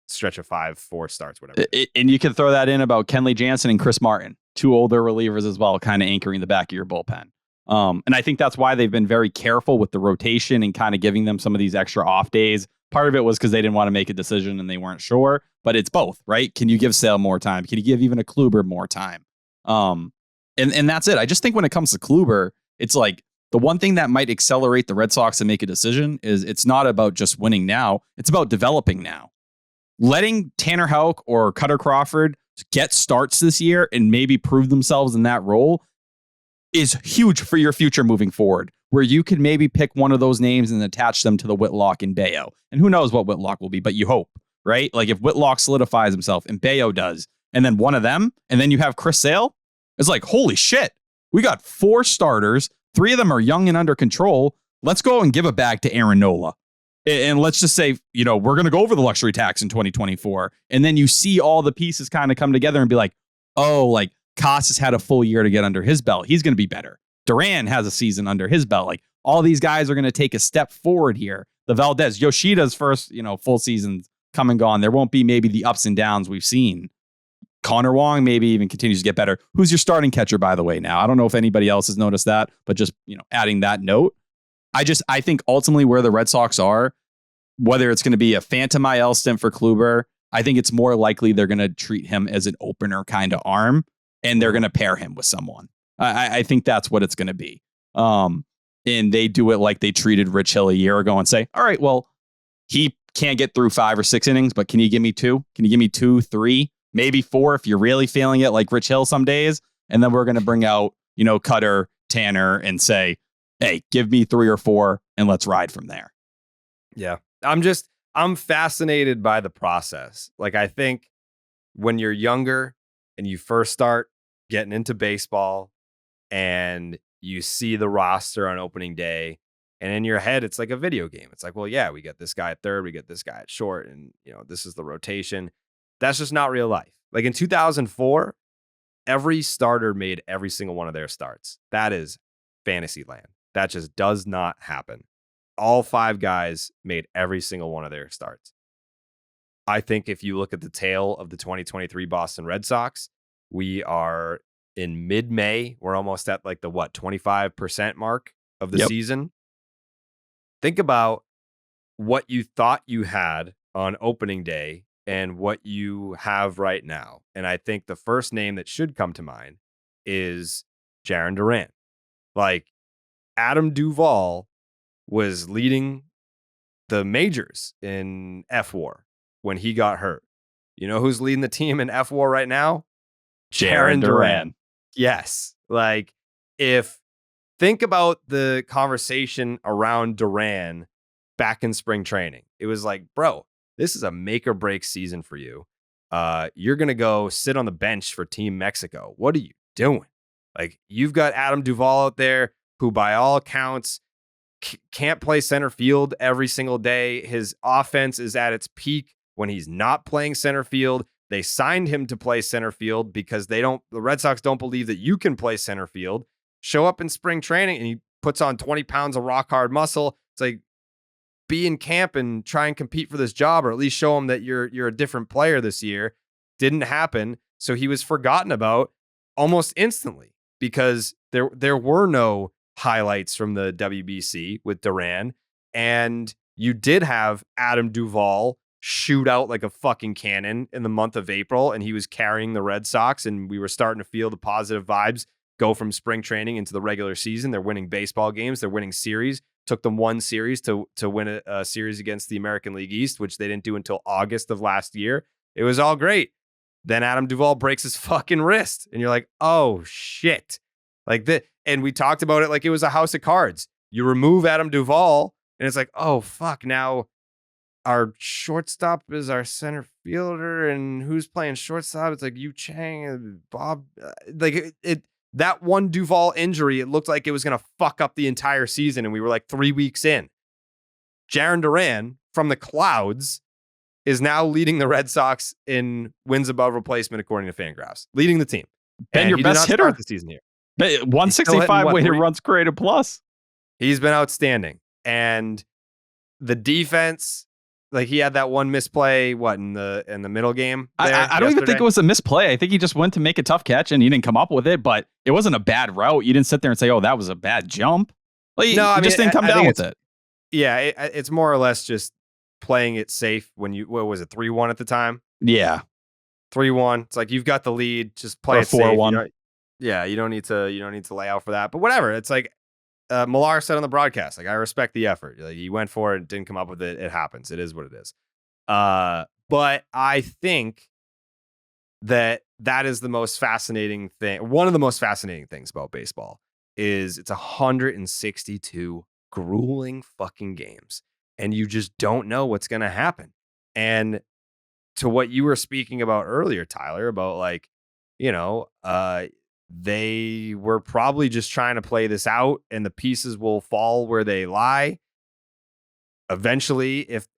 stretch of 4 starts, whatever. And you can throw that in about Kenley Jansen and Chris Martin, 2 older relievers as well, kind of anchoring the back of your bullpen. And I think that's why they've been very careful with the rotation and kind of giving them some of these extra off days. Part of it was because they didn't want to make a decision and they weren't sure, but it's both, right? Can you give Sale more time? Can you give even a Kluber more time? And that's it. I just think when it comes to Kluber, it's like the one thing that might accelerate the Red Sox to make a decision is it's not about just winning now. It's about developing now. Letting Tanner Houck or Cutter Crawford get starts this year and maybe prove themselves in that role is huge for your future moving forward, where you could maybe pick one of those names and attach them to the Whitlock and Bayo. And who knows what Whitlock will be, but you hope, right? Like if Whitlock solidifies himself and Bayo does, and then one of them, and then you have Chris Sale, it's like, holy shit, we got 4 starters. 3 of them are young and under control. Let's go and give it back to Aaron Nola. And let's just say, we're going to go over the luxury tax in 2024. And then you see all the pieces kind of come together and be like, oh, like Costas had a full year to get under his belt. He's going to be better. Duran has a season under his belt. Like all these guys are going to take a step forward here. The Valdez, Yoshida's first, full season's come and gone. There won't be maybe the ups and downs we've seen. Connor Wong maybe even continues to get better. Who's your starting catcher, by the way, now? I don't know if anybody else has noticed that, but just, adding that note. I think ultimately where the Red Sox are, whether it's going to be a phantom IL stint for Kluber, I think it's more likely they're going to treat him as an opener kind of arm, and they're going to pair him with someone. I think that's what it's going to be. And they do it like they treated Rich Hill a year ago and say, all right, well, he can't get through 5 or 6 innings, but can you give me 2? Can you give me 2, 3, maybe 4 if you're really feeling it like Rich Hill some days? And then we're going to bring out, Cutter, Tanner, and say, hey, give me 3 or 4 and let's ride from there. Yeah. I'm fascinated by the process. Like, I think when you're younger and you first start getting into baseball and you see the roster on opening day, and in your head, it's like a video game. It's like, well, yeah, we got this guy at third, we got this guy at short, and this is the rotation. That's just not real life. Like in 2004, every starter made every single one of their starts. That is fantasy land. That just does not happen. All 5 guys made every single one of their starts. I think if you look at the tail of the 2023 Boston Red Sox, we are in mid-May. We're almost at like the 25% mark of the season. Think about what you thought you had on opening day and what you have right now. And I think the first name that should come to mind is Jarren Duran. Like, Adam Duvall was leading the majors in F-WAR when he got hurt. You know who's leading the team in F-WAR right now? Jarren Duran. Yes. Like, think about the conversation around Duran back in spring training. It was like, bro, this is a make or break season for you. You're going to go sit on the bench for Team Mexico. What are you doing? Like, you've got Adam Duvall out there who, by all accounts, can't play center field every single day. His offense is at its peak when he's not playing center field. They signed him to play center field because the Red Sox don't believe that you can play center field. Show up in spring training and he puts on 20 pounds of rock hard muscle. It's like, be in camp and try and compete for this job, or at least show him that you're a different player this year. Didn't happen. So he was forgotten about almost instantly because there were no highlights from the WBC with Duran. And you did have Adam Duvall shoot out like a fucking cannon in the month of April, and he was carrying the Red Sox, and we were starting to feel the positive vibes go from spring training into the regular season. They're winning baseball games. They're winning series. Took them one series to win a series against the American League East, which they didn't do until August of last year. It was all great. Then Adam Duvall breaks his fucking wrist, and you're like, oh shit. Like that. And we talked about it like it was a house of cards. You remove Adam Duvall, and it's like, oh fuck, now our shortstop is our center fielder, and who's playing shortstop? It's like Yu Chang and Bob. Like it that one Duvall injury, it looked like it was going to fuck up the entire season, and we were like 3 weeks in. Jarren Duran from the clouds is now leading the Red Sox in wins above replacement according to Fangraphs, leading the team. And your best hitter the season here. 165 weighted runs created plus. He's been outstanding, and the defense. Like he had that one misplay, in the middle game? I don't even think it was a misplay. I think he just went to make a tough catch and he didn't come up with it, but it wasn't a bad route. You didn't sit there and say, oh, that was a bad jump. Like, no, you just didn't come down with it. Yeah, it's more or less just playing it safe when you, what was it, 3-1 at the time? Yeah. 3-1. It's like you've got the lead, just play it 4-1. safe. You don't need to lay out for that. But whatever. It's like Millar said on the broadcast, like, I respect the effort. Like, he went for it, didn't come up with it. It happens. It is what it is. But I think that is the most fascinating thing. One of the most fascinating things about baseball is it's 162 grueling fucking games, and you just don't know what's going to happen. And to what you were speaking about earlier, Tyler, about like, they were probably just trying to play this out, and the pieces will fall where they lie. Eventually, if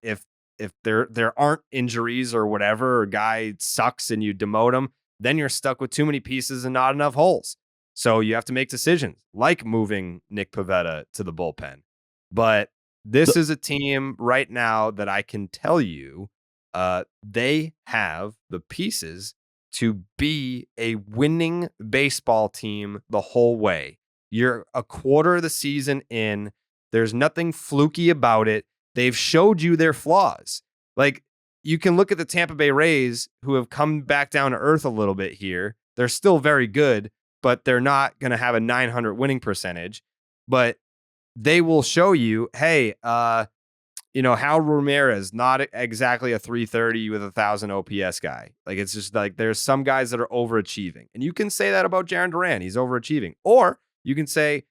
there aren't injuries or whatever, or guy sucks and you demote him, then you're stuck with too many pieces and not enough holes. So you have to make decisions, like moving Nick Pivetta to the bullpen. But this is a team right now that I can tell you, they have the pieces to be a winning baseball team the whole way. You're a quarter of the season in. There's nothing fluky about it. They've showed you their flaws. Like, you can look at the Tampa Bay Rays, who have come back down to earth a little bit here. They're still very good, but they're not going to have a 900 winning percentage. But they will show you, hey, Hal Ramirez, not exactly a 330 with 1,000 OPS guy. Like, it's just like there's some guys that are overachieving. And you can say that about Jarren Duran. He's overachieving. Or you can say,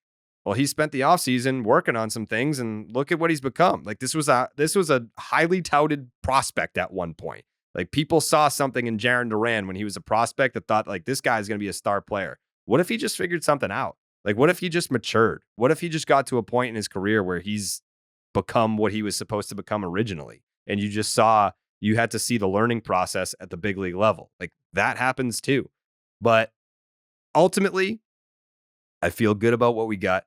well, he spent the offseason working on some things, and look at what he's become. Like, this was a highly touted prospect at one point. Like, people saw something in Jarren Duran when he was a prospect that thought, like, this guy's going to be a star player. What if he just figured something out? Like, what if he just matured? What if he just got to a point in his career where he's become what he was supposed to become originally? And you had to see the learning process at the big league level. Like, that happens too. But ultimately, I feel good about what we got.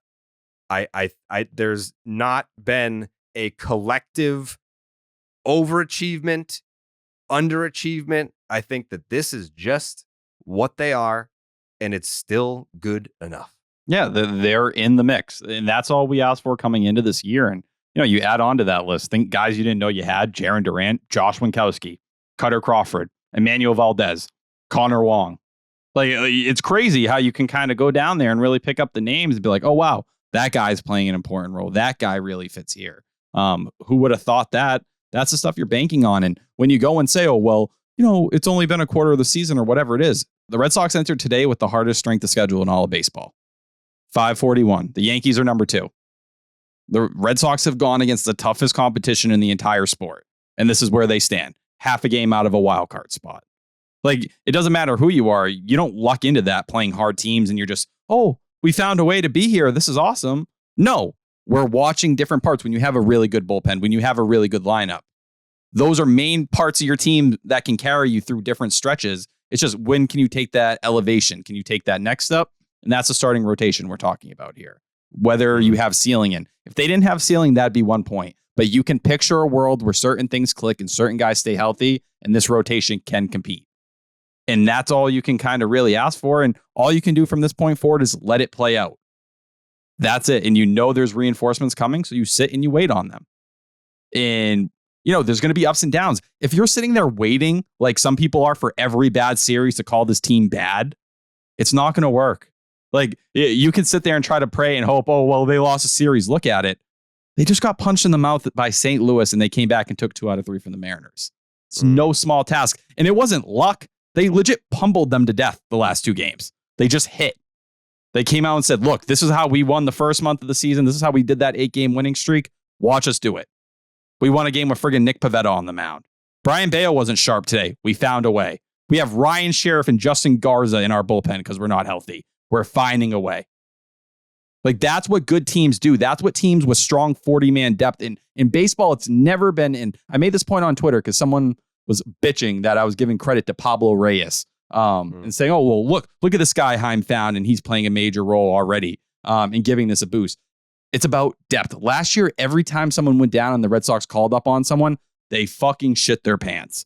There's not been a collective overachievement, underachievement. I think that this is just what they are, and it's still good enough. Yeah, they're in the mix, and that's all we asked for coming into this year. And you add on to that list, think guys you didn't know you had: Jarren Duran, Josh Winkowski, Cutter Crawford, Emmanuel Valdez, Connor Wong. Like, it's crazy how you can kind of go down there and really pick up the names and be like, oh, wow, that guy's playing an important role. That guy really fits here. Who would have thought that? That's the stuff you're banking on. And when you go and say, oh, well, it's only been a quarter of the season or whatever it is, the Red Sox entered today with the hardest strength of schedule in all of baseball. 541. The Yankees are number 2. The Red Sox have gone against the toughest competition in the entire sport. And this is where they stand. Half a game out of a wild card spot. Like, it doesn't matter who you are. You don't luck into that playing hard teams and you're just, oh, we found a way to be here. This is awesome. No, we're watching different parts. When you have a really good bullpen, when you have a really good lineup, those are main parts of your team that can carry you through different stretches. It's just, when can you take that elevation? Can you take that next step? And that's the starting rotation we're talking about here. Whether you have ceiling in. If they didn't have ceiling, that'd be 1 point. But you can picture a world where certain things click and certain guys stay healthy, and this rotation can compete. And that's all you can kind of really ask for. And all you can do from this point forward is let it play out. That's it. And there's reinforcements coming, so you sit and you wait on them. And there's going to be ups and downs. If you're sitting there waiting, like some people are, for every bad series to call this team bad, it's not going to work. Like, you can sit there and try to pray and hope, oh, well, they lost a series. Look at it. They just got punched in the mouth by St. Louis, and they came back and took 2 out of 3 from the Mariners. It's no small task. And it wasn't luck. They legit pummeled them to death the last 2 games. They just hit. They came out and said, look, this is how we won the first month of the season. This is how we did that 8-game winning streak. Watch us do it. We won a game with friggin' Nick Pivetta on the mound. Brian Bayo wasn't sharp today. We found a way. We have Ryan Sheriff and Justin Garza in our bullpen because we're not healthy. We're finding a way. Like, that's what good teams do. That's what teams with strong 40-man depth. In baseball, it's never been in. I made this point on Twitter because someone was bitching that I was giving credit to Pablo Reyes and saying, oh, well, look at this guy Heim found, and he's playing a major role already and giving this a boost. It's about depth. Last year, every time someone went down and the Red Sox called up on someone, they fucking shit their pants.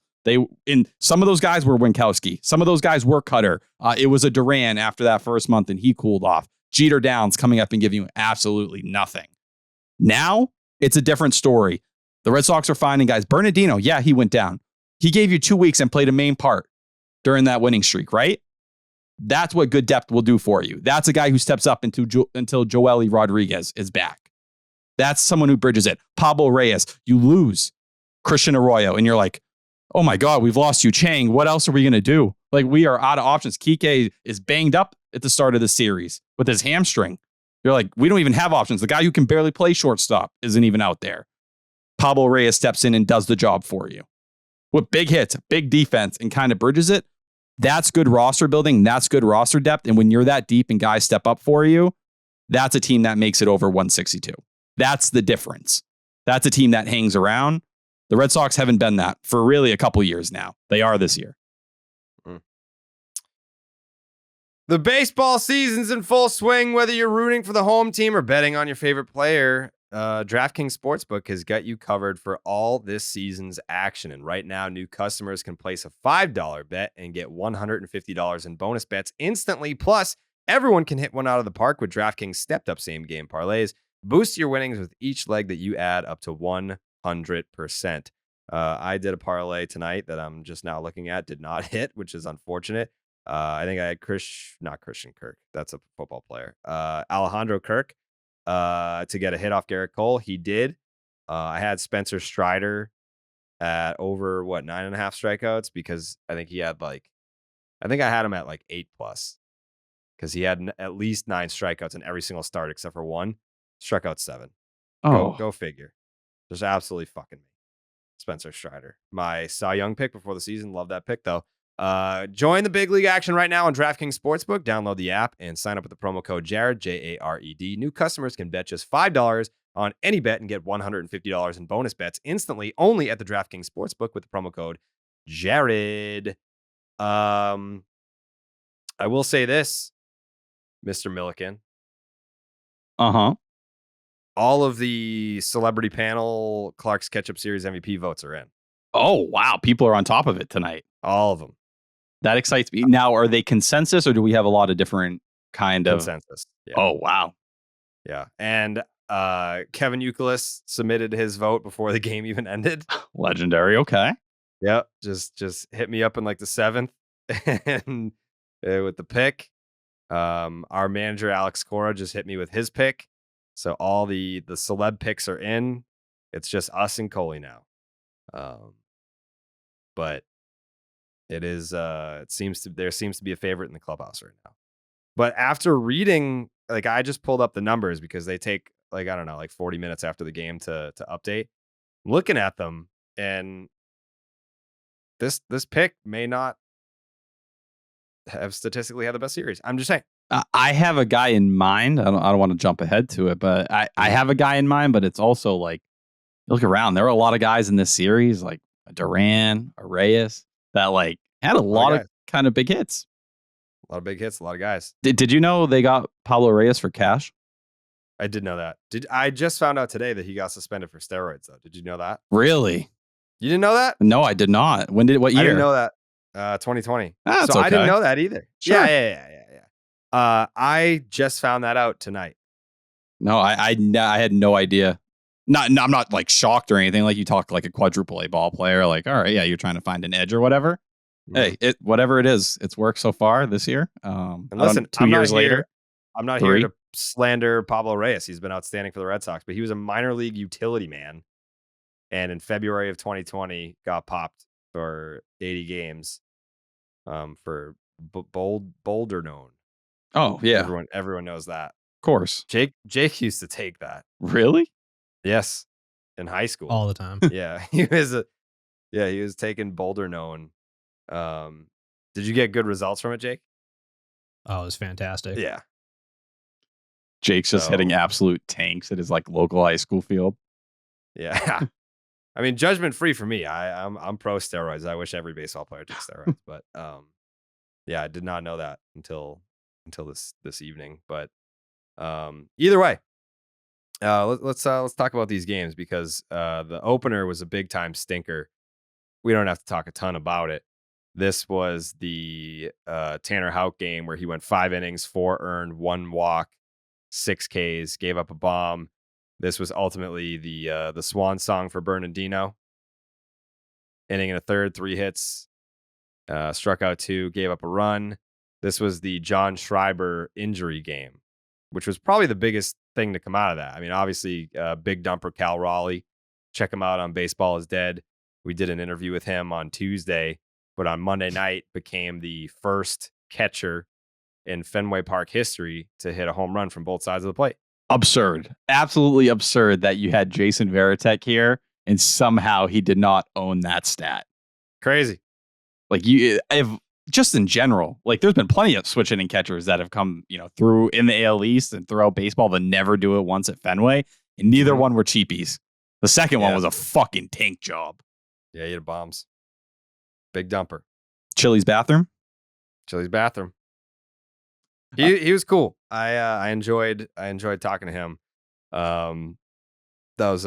Some of those guys were Winkowski. Some of those guys were Cutter. It was a Duran after that first month, and he cooled off. Jeter Downs coming up and giving you absolutely nothing. Now, it's a different story. The Red Sox are finding guys. Bernardino, yeah, he went down. He gave you 2 weeks and played a main part during that winning streak, right? That's what good depth will do for you. That's a guy who steps up until Joely Rodriguez is back. That's someone who bridges it. Pablo Reyes, you lose Christian Arroyo, and you're like, oh my God, we've lost Yu Chang. What else are we going to do? Like, we are out of options. Kike is banged up at the start of the series with his hamstring. You're like, we don't even have options. The guy who can barely play shortstop isn't even out there. Pablo Reyes steps in and does the job for you. With big hits, big defense, and kind of bridges it. That's good roster building. That's good roster depth. And when you're that deep and guys step up for you, that's a team that makes it over 162. That's the difference. That's a team that hangs around. The Red Sox haven't been that for really a couple years now. They are this year. The baseball season's in full swing, whether you're rooting for the home team or betting on your favorite player. DraftKings Sportsbook has got you covered for all this season's action. And right now, new customers can place a $5 bet and get $150 in bonus bets instantly. Plus, everyone can hit one out of the park with DraftKings stepped-up same-game parlays. Boost your winnings with each leg that you add up to 100%. I did a parlay tonight that I'm just now looking at. Did not hit, which is unfortunate. I think I had not Christian Kirk. That's a football player. Alejandro Kirk to get a hit off Garrett Cole. He did. I had Spencer Strider at over 9.5 strikeouts because I think he had I had him at 8+ because he had at least 9 strikeouts in every single start except for one. Struck out 7. Go figure. Just absolutely fucking me. Spencer Strider. My Cy Young pick before the season. Love that pick though. Join the big league action right now on DraftKings Sportsbook. Download the app and sign up with the promo code Jared, Jared. New customers can bet just $5 on any bet and get $150 in bonus bets instantly only at the DraftKings Sportsbook with the promo code Jared. I will say this, Mr. Milliken. Uh-huh. All of the celebrity panel Clark's Ketchup Series MVP votes are in. Oh, wow. People are on top of it tonight. All of them. That excites me. Now, are they consensus or do we have a lot of different kind of consensus? Yeah. Oh, wow. Yeah. And Kevin Youkilis submitted his vote before the game even ended. Legendary. Okay. Yep. Just hit me up in the 7th and with the pick. Our manager, Alex Cora, just hit me with his pick. So all the celeb picks are in. It's just us and Coley now. But it is there seems to be a favorite in the clubhouse right now. But after reading, I just pulled up the numbers because they take 40 minutes after the game to update. I'm looking at them, and this pick may not have statistically had the best series. I'm just saying. I have a guy in mind. I don't want to jump ahead to it, but I have a guy in mind, but it's also you look around, there are a lot of guys in this series, like a Duran, a Reyes, that had a lot of kind of big hits. A lot of big hits, a lot of guys. Did you know they got Pablo Reyes for cash? I did know that. I just found out today that he got suspended for steroids, though. Did you know that? Really? You didn't know that? No, I did not. What year? I didn't know that. 2020. That's so okay. I didn't know that either. Sure. Yeah. I just found that out tonight. No, I had no idea. I'm not like shocked or anything. Like you talk like a quadruple A ball player, like, all right, yeah, you're trying to find an edge or whatever. Hey, whatever it is, it's worked so far this year. And listen, 2 years later, I'm not here to slander Pablo Reyes. He's been outstanding for the Red Sox, but he was a minor league utility man. And in February of 2020, got popped for 80 games for Boulder known. Oh, yeah. Everyone knows that. Of course. Jake used to take that. Really? Yes. In high school. All the time. Yeah. He was taking Boulder known. Did you get good results from it, Jake? Oh, it was fantastic. Yeah. Jake's just hitting absolute tanks at his like local high school field. Yeah. I mean, judgment free for me. I'm pro steroids. I wish every baseball player took steroids, but yeah, I did not know that until this evening. But either way, let's talk about these games because the opener was a big time stinker. We don't have to talk a ton about it. This was the Tanner Houck game where he went 5 innings, 4 earned, 1 walk, 6 Ks, gave up a bomb. This was ultimately the swan song for Bernardino. Inning and a third, 3 hits, struck out 2, gave up a run. This was the John Schreiber injury game, which was probably the biggest thing to come out of that. I mean, obviously, big dumper Cal Raleigh. Check him out on Baseball is Dead. We did an interview with him on Tuesday, but on Monday night became the first catcher in Fenway Park history to hit a home run from both sides of the plate. Absurd. Absolutely absurd that you had Jason Varitek here and somehow he did not own that stat. Crazy. Like just in general, like there's been plenty of switch hitting catchers that have come, through in the AL East and throughout baseball that never do it once at Fenway, and neither one were cheapies. The second one was a fucking tank job. Yeah, he hit bombs. Big dumper. Chili's bathroom. He was cool. I enjoyed talking to him. Those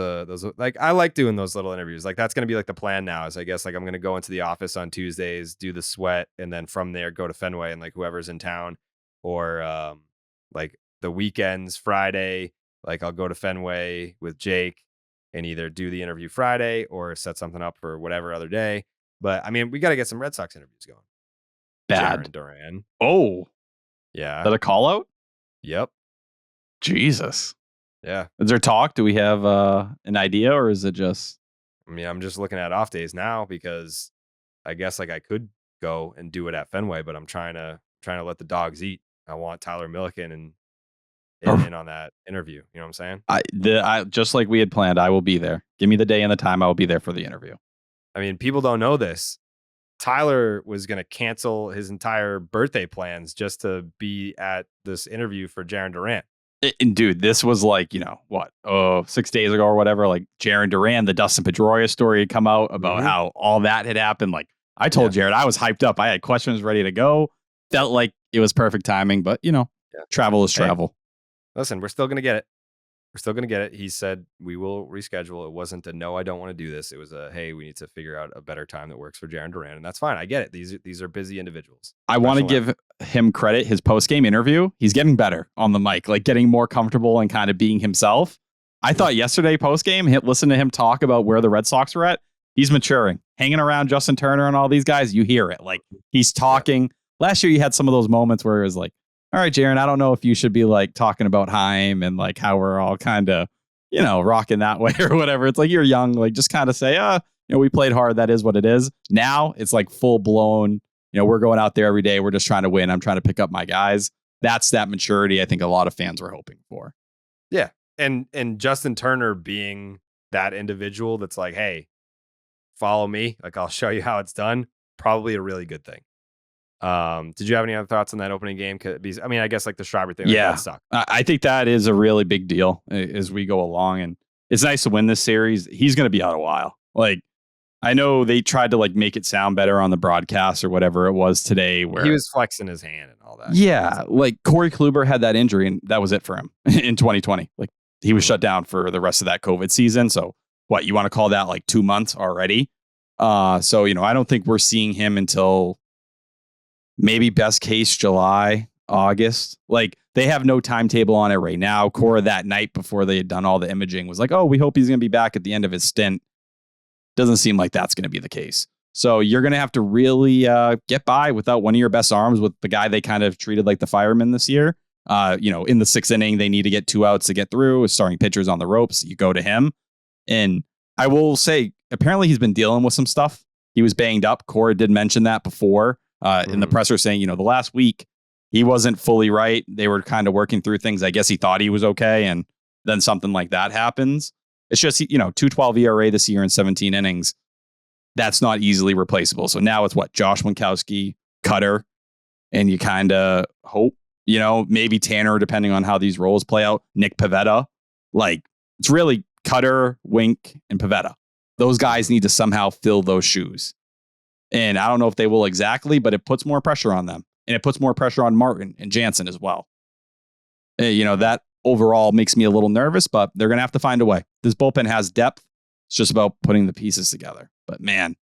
like I like doing those little interviews. Like that's gonna be like the plan now. Is I guess like I'm gonna go into the office on Tuesdays, do the sweat, and then from there go to Fenway and like whoever's in town, or like the weekends Friday, like I'll go to Fenway with Jake and either do the interview Friday or set something up for whatever other day. But I mean, we got to get some Red Sox interviews going. Bad. Duran. Oh. Yeah. Is that a call out? Yep. Jesus. Yeah. Is there talk? Do we have an idea, or is it just? I mean, I'm just looking at off days now because I guess like I could go and do it at Fenway, but I'm trying to let the dogs eat. I want Tyler Milliken and in on that interview. You know what I'm saying? I just like we had planned. I will be there. Give me the day and the time. I will be there for the interview. I mean, people don't know this. Tyler was going to cancel his entire birthday plans just to be at this interview for Jarren Duran. And dude, this was like, 6 days ago or whatever, like Jarren Duran, the Dustin Pedroia story had come out about how all that had happened. Like I told Jared, I was hyped up. I had questions ready to go. Felt like it was perfect timing, but travel is travel. Listen, we're still going to get it. He said we will reschedule. It wasn't a no, I don't want to do this. It was a hey, we need to figure out a better time that works for Jarren Duran, and that's fine. I get it. These are busy individuals. I want to give him credit. His post-game interview, he's getting better on the mic, like getting more comfortable and kind of being himself. I thought yesterday post-game, listen to him talk about where the Red Sox were at. He's maturing, hanging around Justin Turner and all these guys. You hear it, like he's talking. Last year, you had some of those moments where it was like, all right, Jarren, I don't know if you should be like talking about Heim and like how we're all kind of, rocking that way or whatever. It's like you're young, like just kind of say, we played hard. That is what it is. Now it's like full blown, we're going out there every day. We're just trying to win. I'm trying to pick up my guys. That's that maturity I think a lot of fans were hoping for. Yeah. And Justin Turner being that individual that's like, hey, follow me. Like I'll show you how it's done. Probably a really good thing. Did you have any other thoughts on that opening game? I mean, I guess like the Schreiber thing. Yeah, that sucked. I think that is a really big deal as we go along, and it's nice to win this series. He's going to be out a while. Like, I know they tried to like make it sound better on the broadcast or whatever it was today, where he was flexing his hand and all that. Yeah, like Corey Kluber had that injury, and that was it for him in 2020. Like he was shut down for the rest of that COVID season. So what you want to call that like 2 months already? So I don't think we're seeing him until maybe best case July. August. Like, they have no timetable on it right now. Cora that night before they had done all the imaging was like, oh, we hope he's going to be back at the end of his stint. Doesn't seem like that's going to be the case. So you're going to have to really get by without one of your best arms with the guy they kind of treated like the fireman this year. In the 6th inning, they need to get 2 outs to get through with starting pitchers on the ropes. You go to him. And I will say, apparently he's been dealing with some stuff. He was banged up. Cora did mention that before in the presser, saying, the last week he wasn't fully right. They were kind of working through things. I guess he thought he was okay. And then something like that happens. It's just, 2.12 ERA this year in 17 innings. That's not easily replaceable. So now it's Josh Winkowski, Cutter, and you kind of hope, maybe Tanner, depending on how these roles play out, Nick Pivetta. Like, it's really Cutter, Wink, and Pivetta. Those guys need to somehow fill those shoes. And I don't know if they will exactly, but it puts more pressure on them. And it puts more pressure on Martin and Jansen as well. That overall makes me a little nervous, but they're going to have to find a way. This bullpen has depth. It's just about putting the pieces together. But man,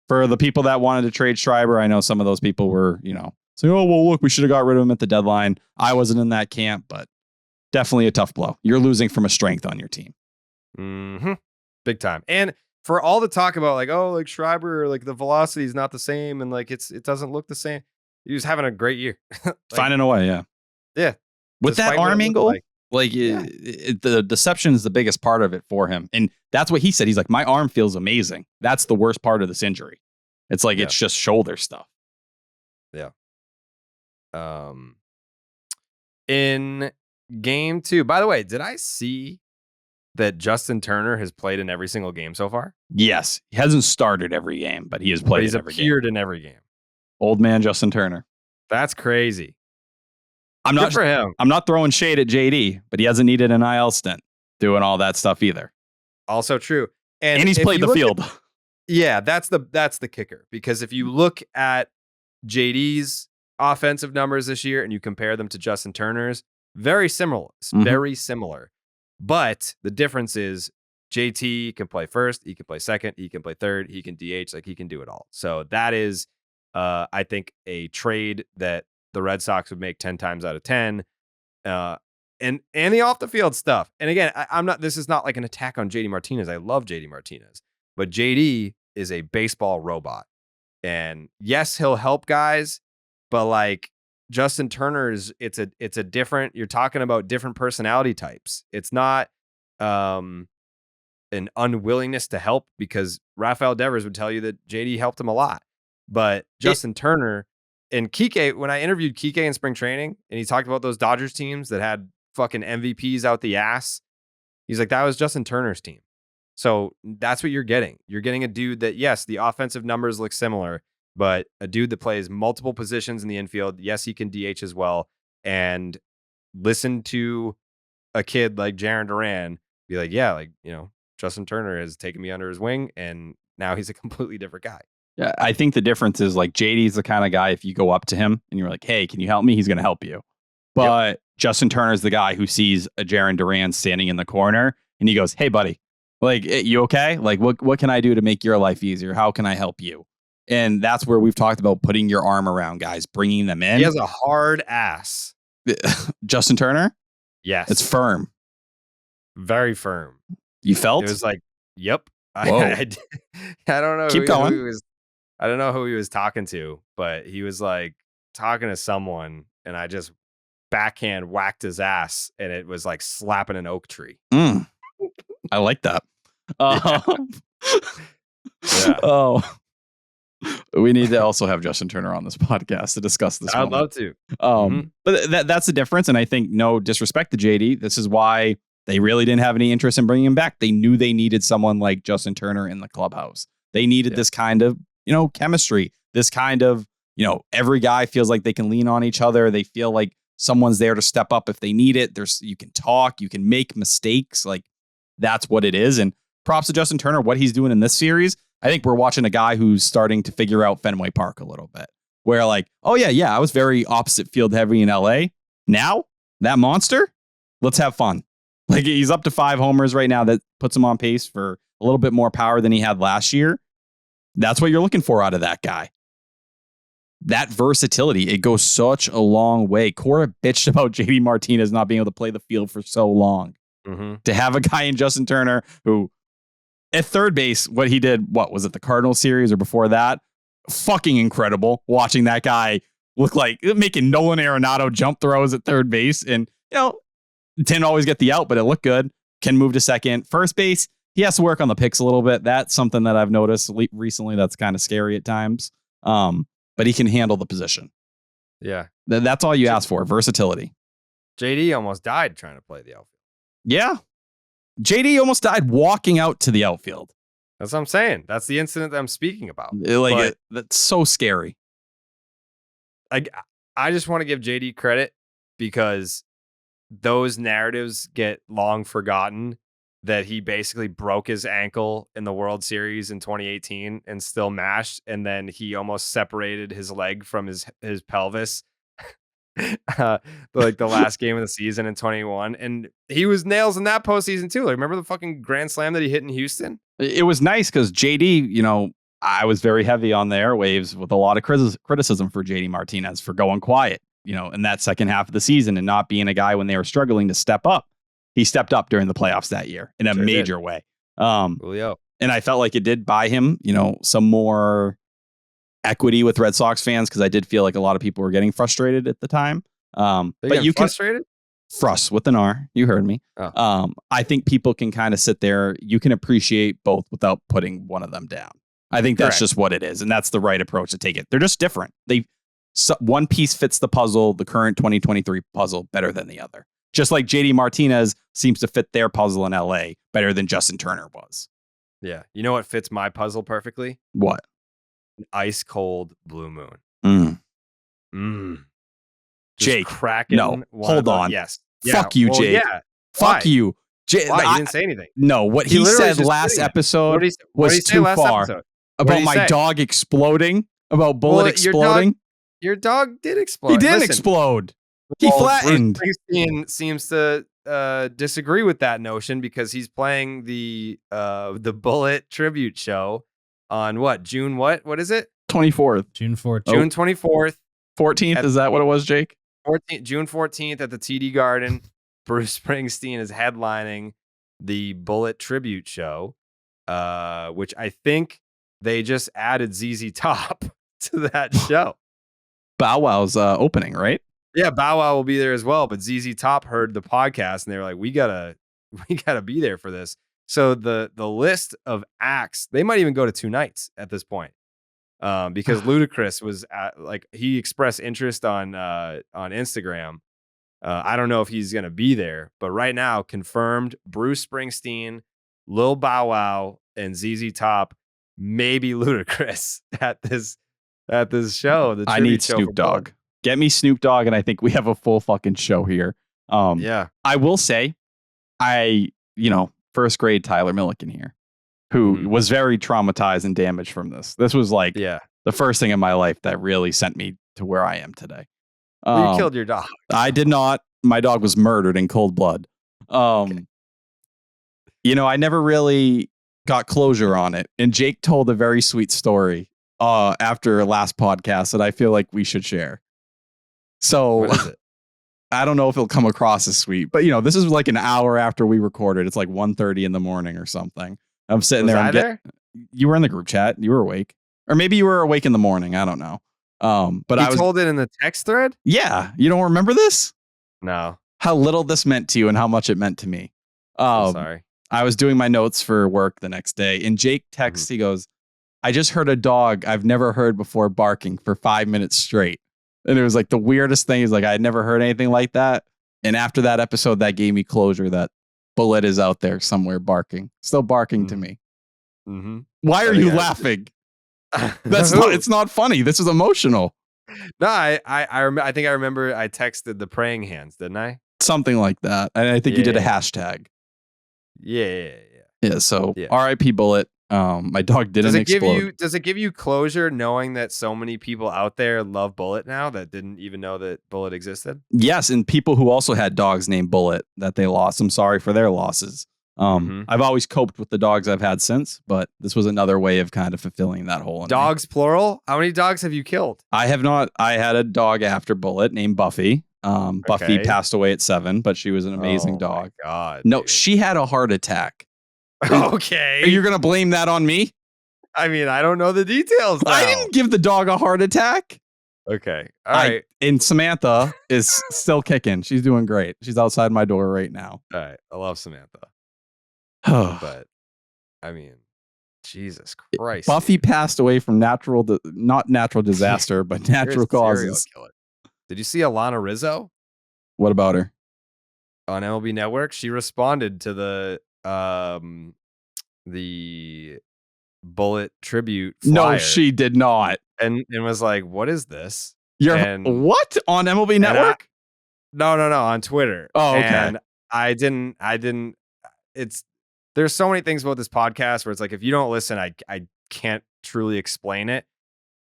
for the people that wanted to trade Schreiber, I know some of those people were, saying, oh, well, look, we should have got rid of him at the deadline. I wasn't in that camp, but definitely a tough blow. You're losing from a strength on your team. Mm-hmm. Big time. And for all the talk about Schreiber, the velocity is not the same and it doesn't look the same. He was having a great year. Finding a way, yeah. Yeah. With that arm angle, the deception is the biggest part of it for him. And that's what he said. He's like, my arm feels amazing. That's the worst part of this injury. It's it's just shoulder stuff. Yeah. In game 2, by the way, did I see that Justin Turner has played in every single game so far? Yes. He hasn't started every game, but he has played in every game. He's appeared in every game. Old man Justin Turner. That's crazy. Good for him. I'm not throwing shade at JD, but he hasn't needed an IL stint doing all that stuff either. Also true. And he's played the field. That's the kicker. Because if you look at JD's offensive numbers this year and you compare them to Justin Turner's, very similar. Very similar. But the difference is JT can play first, he can play second, he can play third, he can DH, he can do it all. So that is, I think, a trade that the Red Sox would make 10 times out of 10. And the off the field stuff. And again, this is not like an attack on JD Martinez. I love JD Martinez, but JD is a baseball robot. And yes, he'll help guys, but Justin Turner it's a different, you're talking about different personality types. It's not an unwillingness to help, because Rafael Devers would tell you that JD helped him a lot. But Justin Turner and Kike, when I interviewed Kike in spring training and he talked about those Dodgers teams that had fucking MVPs out the ass, he's like, that was Justin Turner's team. So that's what you're getting. You're getting a dude that, yes, the offensive numbers look similar, but a dude that plays multiple positions in the infield. Yes, he can DH as well. And listen to a kid like Jaron Duran be like, yeah, Justin Turner has taken me under his wing, and now he's a completely different guy. Yeah, I think the difference is JD's the kind of guy, if you go up to him and you're like, hey, can you help me? He's going to help you. But Justin Turner's the guy who sees a Jaron Duran standing in the corner and he goes, hey, buddy, you okay? What can I do to make your life easier? How can I help you? And that's where we've talked about putting your arm around guys, bringing them in. He has a hard ass. Justin Turner? Yes. It's firm. Very firm. You felt? It was yep. Whoa. I don't know. Keep going. I don't know who he was talking to, but he was talking to someone, and I just backhand whacked his ass, and it was like slapping an oak tree. I like that. Yeah. Oh, we need to also have Justin Turner on this podcast to discuss this. I'd love to. But that's the difference. And I think, no disrespect to JD, this is why they really didn't have any interest in bringing him back. They knew they needed someone like Justin Turner in the clubhouse. They needed this kind of, chemistry, this kind of, every guy feels like they can lean on each other. They feel like someone's there to step up if they need it. You can talk, you can make mistakes. That's what it is. And props to Justin Turner, what he's doing in this series. I think we're watching a guy who's starting to figure out Fenway Park a little bit, where oh yeah, I was very opposite field heavy in LA. Now that monster, let's have fun. He's up to 5 homers right now. That puts him on pace for a little bit more power than he had last year. That's what you're looking for out of that guy. that versatility, it goes such a long way. Cora bitched about JD Martinez not being able to play the field for so long. Mm-hmm. To have a guy in Justin Turner who, at third base, what he did, what was it, the Cardinal series or before that? Fucking incredible. Watching that guy look like making Nolan Arenado jump throws at third base. And, didn't always get the out, but it looked good. Can move to second. First base, he has to work on the picks a little bit. That's something that I've noticed recently that's kind of scary at times. But he can handle the position. Yeah. That's all you ask for, versatility. JD almost died trying to play the outfield. Yeah. JD almost died walking out to the outfield. That's what I'm saying. That's the incident that I'm speaking about. That's so scary. I just want to give JD credit because those narratives get long forgotten that he basically broke his ankle in the World Series in 2018 and still mashed. And then he almost separated his leg from his pelvis. Like the last game of the season in 21. And he was nails in that postseason too. Like, remember the fucking grand slam that he hit in Houston? It was nice because JD, I was very heavy on the airwaves with a lot of criticism for JD Martinez for going quiet, in that second half of the season and not being a guy when they were struggling to step up. He stepped up during the playoffs that year in a major way. Julio. And I felt like it did buy him, some more equity with Red Sox fans because I did feel like a lot of people were getting frustrated at the time. But you frustrated? Frust with an R. You heard me. Oh. I think people can kind of sit there. You can appreciate both without putting one of them down. I think that's just what it is. And that's the right approach to take it. They're just different. One piece fits the puzzle, the current 2023 puzzle, better than the other. Just like JD Martinez seems to fit their puzzle in LA better than Justin Turner was. Yeah. You know what fits my puzzle perfectly? What? An ice cold blue moon. Jake, cracking. no, hold on. Yes. Fuck you, Jake. Yeah. Fuck you. Why? He didn't say anything. No, what he said last episode was too far. About my dog exploding? About Bullet exploding? Your dog did explode. He didn't explode. He flattened. Bruce Springsteen seems to disagree with that notion because he's playing the Bullet tribute show on what? June what? What is it? 24th. June 4th. June 24th. 14th. Is that what it was, Jake? June 14th at the TD Garden. Bruce Springsteen is headlining the Bullet tribute show, which I think they just added ZZ Top to that show. Bow Wow's opening, right? Yeah, Bow Wow will be there as well. But ZZ Top heard the podcast and they were like, we gotta be there for this. So the list of acts, they might even go to 2 nights at this point. Because Ludacris was he expressed interest on Instagram. I don't know if he's gonna be there, but right now confirmed Bruce Springsteen, Lil Bow Wow, and ZZ Top, maybe Ludacris at this show. I need Snoop Dogg. Get me Snoop Dogg, and I think we have a full fucking show here. Yeah. I will say, first grade Tyler Milliken here, who was very traumatized and damaged from this. This was the first thing in my life that really sent me to where I am today. You killed your dog. I did not. My dog was murdered in cold blood. I never really got closure on it. And Jake told a very sweet story after last podcast that I feel like we should share. So what is it? I don't know if it'll come across as sweet, but this is like an hour after we recorded. It's like 1:30 in the morning or something. I'm sitting there. You were in the group chat. You were awake, or maybe you were awake in the morning. I don't know. But I was told it in the text thread. Yeah, you don't remember this? No. How little this meant to you and how much it meant to me. Sorry. I was doing my notes for work the next day, and Jake texts. He goes, "I just heard a dog I've never heard before barking for 5 minutes straight." And it was like the weirdest thing. He's like, I had never heard anything like that. And after that episode, that gave me closure that Bullet is out there somewhere barking, still barking to me. Mm-hmm. Why are you laughing? It's not funny. This is emotional. No, I think I remember I texted the praying hands, didn't I? Something like that. And I think you did a hashtag. Yeah. So RIP Bullet. My dog didn't explode. Does it give you closure knowing that so many people out there love Bullet now that didn't even know that Bullet existed? Yes, and people who also had dogs named Bullet that they lost. I'm sorry for their losses. I've always coped with the dogs I've had since, but this was another way of kind of fulfilling that hole. Dogs plural? How many dogs have you killed? I have not. I had a dog after Bullet named Buffy. Buffy passed away at 7, but she was an amazing dog. My God, no, dude. she had a heart attack. Okay. Are you going to blame that on me? I mean, I don't know the details now. I didn't give the dog a heart attack. Okay. All right. And Samantha is still kicking. She's doing great. She's outside my door right now. All right. I love Samantha. But, I mean, Jesus Christ. Buffy passed away from not natural disaster, but natural causes. Did you see Alana Rizzo? What about her? On MLB Network, she responded to the Bullet tribute flyer. No, she did not. And was like, what is this? What? On MLB Network? No, on Twitter. Oh, okay. And I didn't there's so many things about this podcast where it's like, if you don't listen, I can't truly explain it.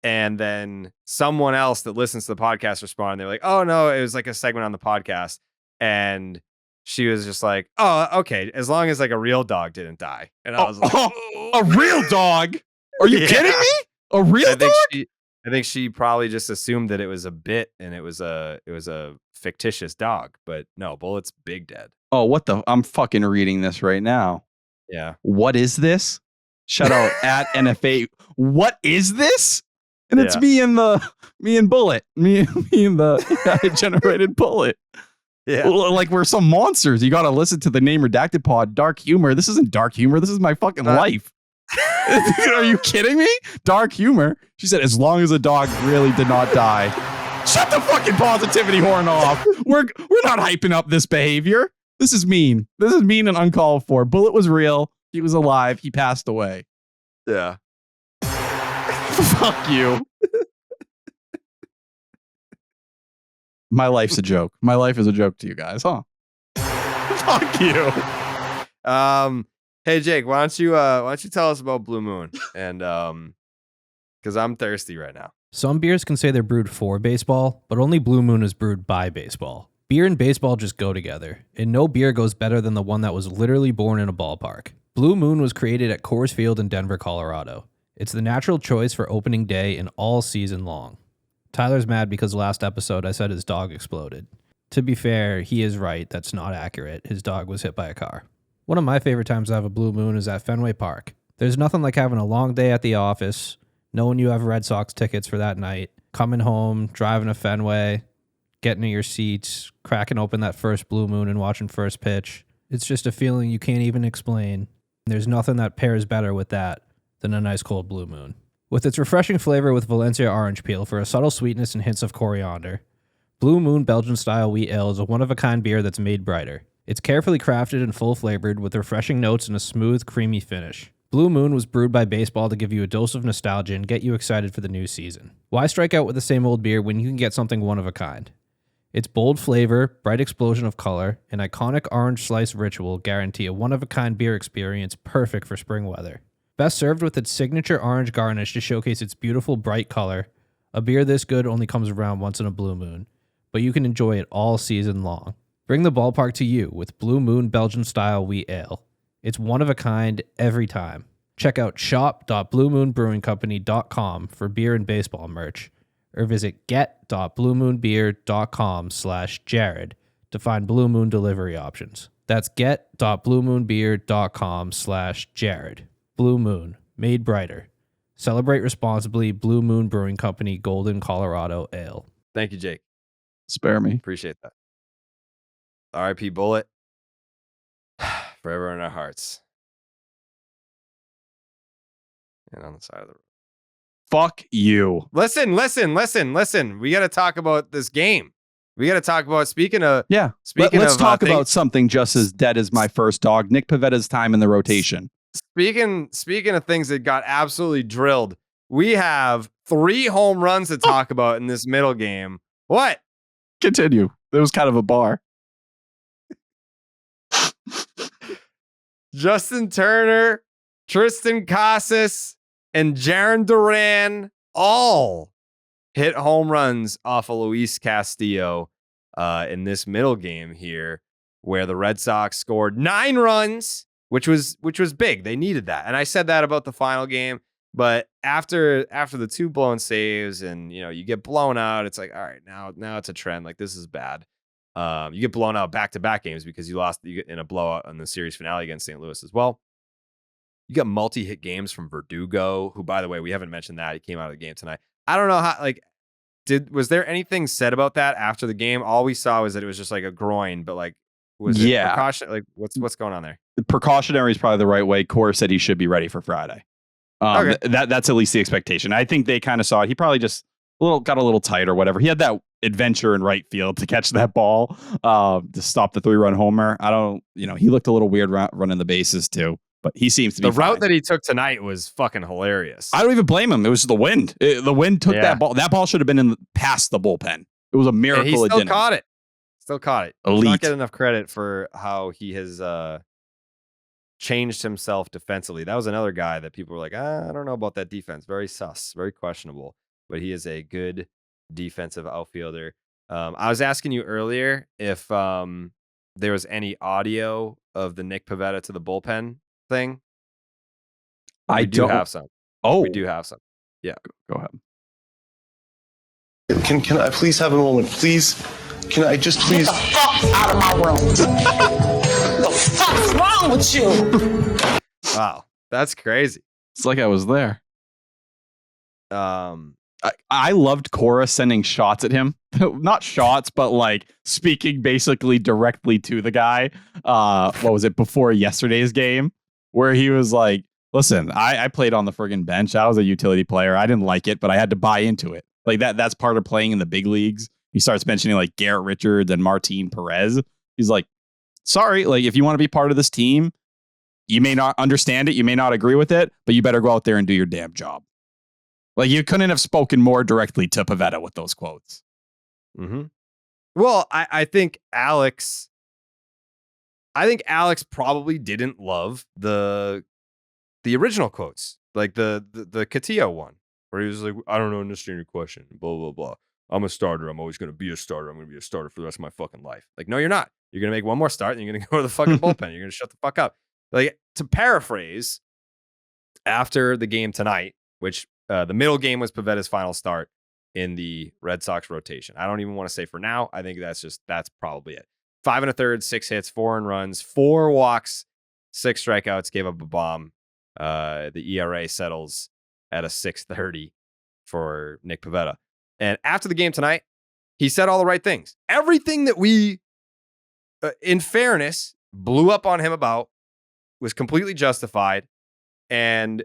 And then someone else that listens to the podcast responded. They're like, oh no, it was like a segment on the podcast. And she was just like, oh, okay, as long as like a real dog didn't die. And I was like, a real dog? Are you kidding me? A real dog? I think she probably just assumed that it was a bit and it was a fictitious dog. But no, Bullet's big dead. Oh, what the? I'm fucking reading this right now. Yeah. What is this? Shout out at NFA. What is this? And it's me and Bullet. Me and the generated Bullet. Yeah. Like we're some monsters. You got to listen to the name Redacted Pod. Dark humor. This isn't dark humor. This is my fucking life. Are you kidding me? Dark humor. She said, as long as a dog really did not die. Shut the fucking positivity horn off. We're not hyping up this behavior. This is mean. This is mean and uncalled for. Bullet was real. He was alive. He passed away. Yeah. Fuck you. My life's a joke. My life is a joke to you guys, huh? Fuck you. Hey Jake, why don't you tell us about Blue Moon? And because I'm thirsty right now. Some beers can say they're brewed for baseball, but only Blue Moon is brewed by baseball. Beer and baseball just go together, and no beer goes better than the one that was literally born in a ballpark. Blue Moon was created at Coors Field in Denver, Colorado. It's the natural choice for opening day and all season long. Tyler's mad because last episode I said his dog exploded. To be fair, he is right. That's not accurate. His dog was hit by a car. One of my favorite times to have a Blue Moon is at Fenway Park. There's nothing like having a long day at the office, knowing you have Red Sox tickets for that night, coming home, driving to Fenway, getting to your seats, cracking open that first Blue Moon and watching first pitch. It's just a feeling you can't even explain. There's nothing that pairs better with that than a nice cold Blue Moon. With its refreshing flavor with Valencia orange peel for a subtle sweetness and hints of coriander, Blue Moon Belgian-style wheat ale is a one-of-a-kind beer that's made brighter. It's carefully crafted and full-flavored with refreshing notes and a smooth, creamy finish. Blue Moon was brewed by baseball to give you a dose of nostalgia and get you excited for the new season. Why strike out with the same old beer when you can get something one-of-a-kind? Its bold flavor, bright explosion of color, and iconic orange slice ritual guarantee a one-of-a-kind beer experience perfect for spring weather. Best served with its signature orange garnish to showcase its beautiful bright color, a beer this good only comes around once in a Blue Moon, but you can enjoy it all season long. Bring the ballpark to you with Blue Moon Belgian-style wheat ale. It's one of a kind every time. Check out shop.bluemoonbrewingcompany.com for beer and baseball merch, or visit get.bluemoonbeer.com/Jared to find Blue Moon delivery options. That's get.bluemoonbeer.com/Jared. Blue Moon, made brighter. Celebrate responsibly. Blue Moon Brewing Company, Golden, Colorado Ale. Thank you, Jake. Spare me. Appreciate that. R.I.P. Bullet. Forever in our hearts. And on the side of the road. Fuck you. Listen. We got to talk about this game. We got to talk about, let's talk about something just as dead as my first dog, Nick Pivetta's time in the rotation. Speaking of things that got absolutely drilled, we have 3 home runs to talk about in this middle game. What? Continue. It was kind of a bar. Justin Turner, Tristan Casas, and Jaron Duran all hit home runs off of Luis Castillo in this middle game here, where the Red Sox scored 9 runs which was big. They needed that. And I said that about the final game. But after the 2 blown saves and, you get blown out, it's like, all right, now it's a trend. Like, this is bad. You get blown out back-to-back games because you lost in a blowout in the series finale against St. Louis as well. You got multi-hit games from Verdugo, who, by the way, we haven't mentioned that. He came out of the game tonight. I don't know how, like, was there anything said about that after the game? All we saw was that it was just like a groin, but like, was it precaution? Like, what's going on there? Precautionary is probably the right way. Core said he should be ready for Friday. Okay. That's at least the expectation. I think they kind of saw it. He probably just got a little tight or whatever. He had that adventure in right field to catch that ball, to stop the 3-run homer. He looked a little weird running the bases too, but he seems to be the route that he took tonight was fucking hilarious. I don't even blame him. It was the wind. The wind took that ball. That ball should have been past the bullpen. It was a miracle. And he still caught it. Still caught it. Elite. Not get enough credit for how he has changed himself defensively. That was another guy that people were like, I don't know about that defense. Very sus, very questionable. But he is a good defensive outfielder. I was asking you earlier if there was any audio of the Nick Pivetta to the bullpen thing. We do have some. Oh, we do have some. Yeah, go ahead. Can I please have a moment, please? Can I just please get the fuck out of my room? What the fuck's wrong with you? Wow, that's crazy. It's like I was there. I loved Cora sending shots at him. Not shots, but like speaking basically directly to the guy. What was it, before yesterday's game? Where he was like, listen, I played on the friggin' bench. I was a utility player. I didn't like it, but I had to buy into it. Like that's part of playing in the big leagues. He starts mentioning like Garrett Richards and Martin Perez. He's like, sorry, like if you want to be part of this team, you may not understand it. You may not agree with it, but you better go out there and do your damn job. Like, you couldn't have spoken more directly to Pivetta with those quotes. Mm-hmm. Well, I think Alex probably didn't love the original quotes, like the Catillo one, where he was like, I don't understand your question, blah, blah, blah. I'm a starter. I'm always going to be a starter. I'm going to be a starter for the rest of my fucking life. Like, no, you're not. You're going to make one more start and you're going to go to the fucking bullpen. You're going to shut the fuck up. Like, to paraphrase, after the game tonight, which the middle game was Pivetta's final start in the Red Sox rotation. I don't even want to say for now. I think that's probably it. 5 1/3, 6 hits, 4 earned runs, 4 walks, 6 strikeouts, gave up a bomb. The ERA settles at a 6.30 for Nick Pivetta. And after the game tonight, he said all the right things. Everything that we, in fairness, blew up on him about was completely justified. And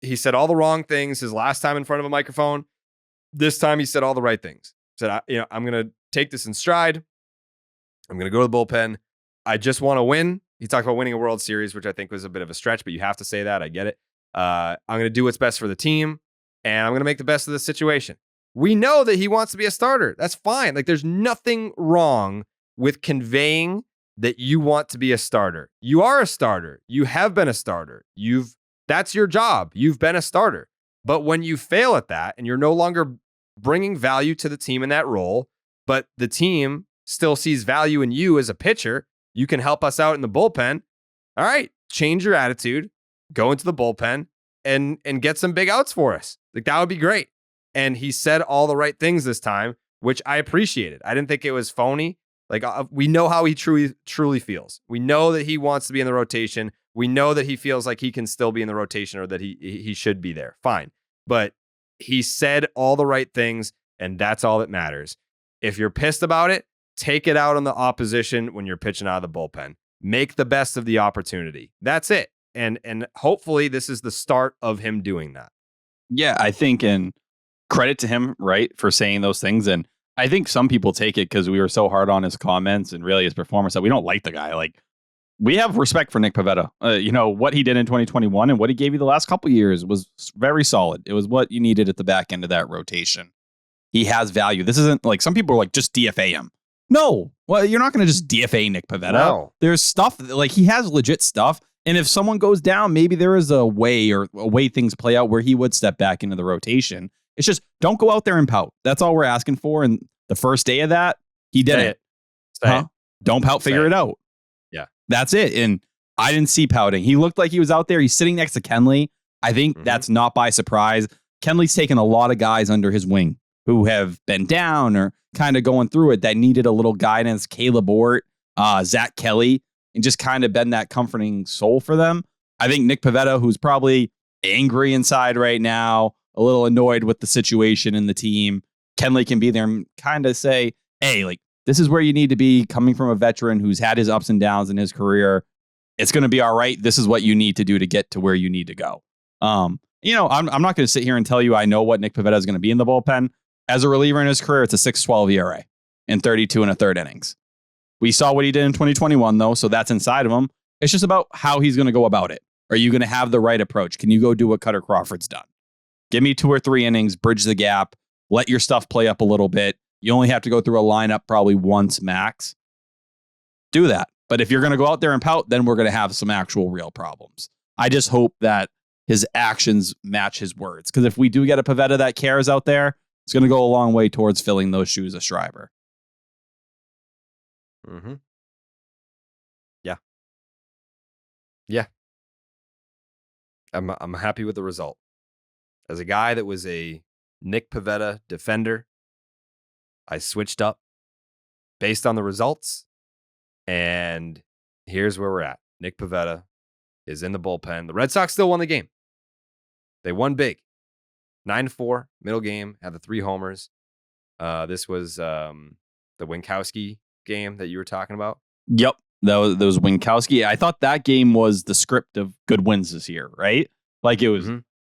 he said all the wrong things his last time in front of a microphone. This time he said all the right things. He said, I'm going to take this in stride. I'm going to go to the bullpen. I just want to win. He talked about winning a World Series, which I think was a bit of a stretch, but you have to say that. I get it. I'm going to do what's best for the team, and I'm going to make the best of the situation. We know that he wants to be a starter. That's fine. Like, there's nothing wrong with conveying that you want to be a starter. You are a starter. You have been a starter. That's your job. You've been a starter. But when you fail at that and you're no longer bringing value to the team in that role, but the team still sees value in you as a pitcher, you can help us out in the bullpen. All right, change your attitude, go into the bullpen and get some big outs for us. Like, that would be great. And he said all the right things this time, which I appreciated. I didn't think it was phony. Like, we know how he truly feels. We know that he wants to be in the rotation. We know that he feels like he can still be in the rotation or that he should be there. Fine. But he said all the right things, and that's all that matters. If you're pissed about it, take it out on the opposition when you're pitching out of the bullpen. Make the best of the opportunity. That's it. And hopefully this is the start of him doing that. Yeah, I think, and credit to him, right, for saying those things. And I think some people take it because we were so hard on his comments and really his performance that we don't like the guy. Like, we have respect for Nick Pivetta. What he did in 2021 and what he gave you the last couple of years was very solid. It was what you needed at the back end of that rotation. He has value. This isn't like some people are like, just DFA him. No, well, you're not going to just DFA Nick Pivetta. No. There's stuff like he has legit stuff. And if someone goes down, maybe there is a way things play out where he would step back into the rotation. It's just don't go out there and pout. That's all we're asking for. And the first day of that, he did it. Don't pout, figure it out. Yeah. That's it. And I didn't see pouting. He looked like he was out there. He's sitting next to Kenley. I think that's not by surprise. Kenley's taken a lot of guys under his wing who have been down or kind of going through it that needed a little guidance. Caleb Ort, Zach Kelly, and just kind of been that comforting soul for them. I think Nick Pivetta, who's probably angry inside right now, a little annoyed with the situation in the team, Kenley can be there and kind of say, hey, like, this is where you need to be coming from a veteran who's had his ups and downs in his career. It's going to be all right. This is what you need to do to get to where you need to go. I'm not going to sit here and tell you I know what Nick Pivetta is going to be in the bullpen. As a reliever in his career, it's a 6.12 ERA in 32 and a third innings. We saw what he did in 2021, though, so that's inside of him. It's just about how he's going to go about it. Are you going to have the right approach? Can you go do what Cutter Crawford's done? Give me 2 or 3 innings, bridge the gap, let your stuff play up a little bit. You only have to go through a lineup probably once max. Do that. But if you're going to go out there and pout, then we're going to have some actual real problems. I just hope that his actions match his words. Because if we do get a Pivetta that cares out there, it's going to go a long way towards filling those shoes of Schreiber. Mm-hmm. Yeah. I'm happy with the result. As a guy that was a Nick Pivetta defender, I switched up based on the results. And here's where we're at. Nick Pivetta is in the bullpen. The Red Sox still won the game. They won big. 9-4, middle game, had the 3 homers. This was the Winkowski game that you were talking about. Yep, that was Winkowski. I thought that game was the script of good wins this year, right? Like it was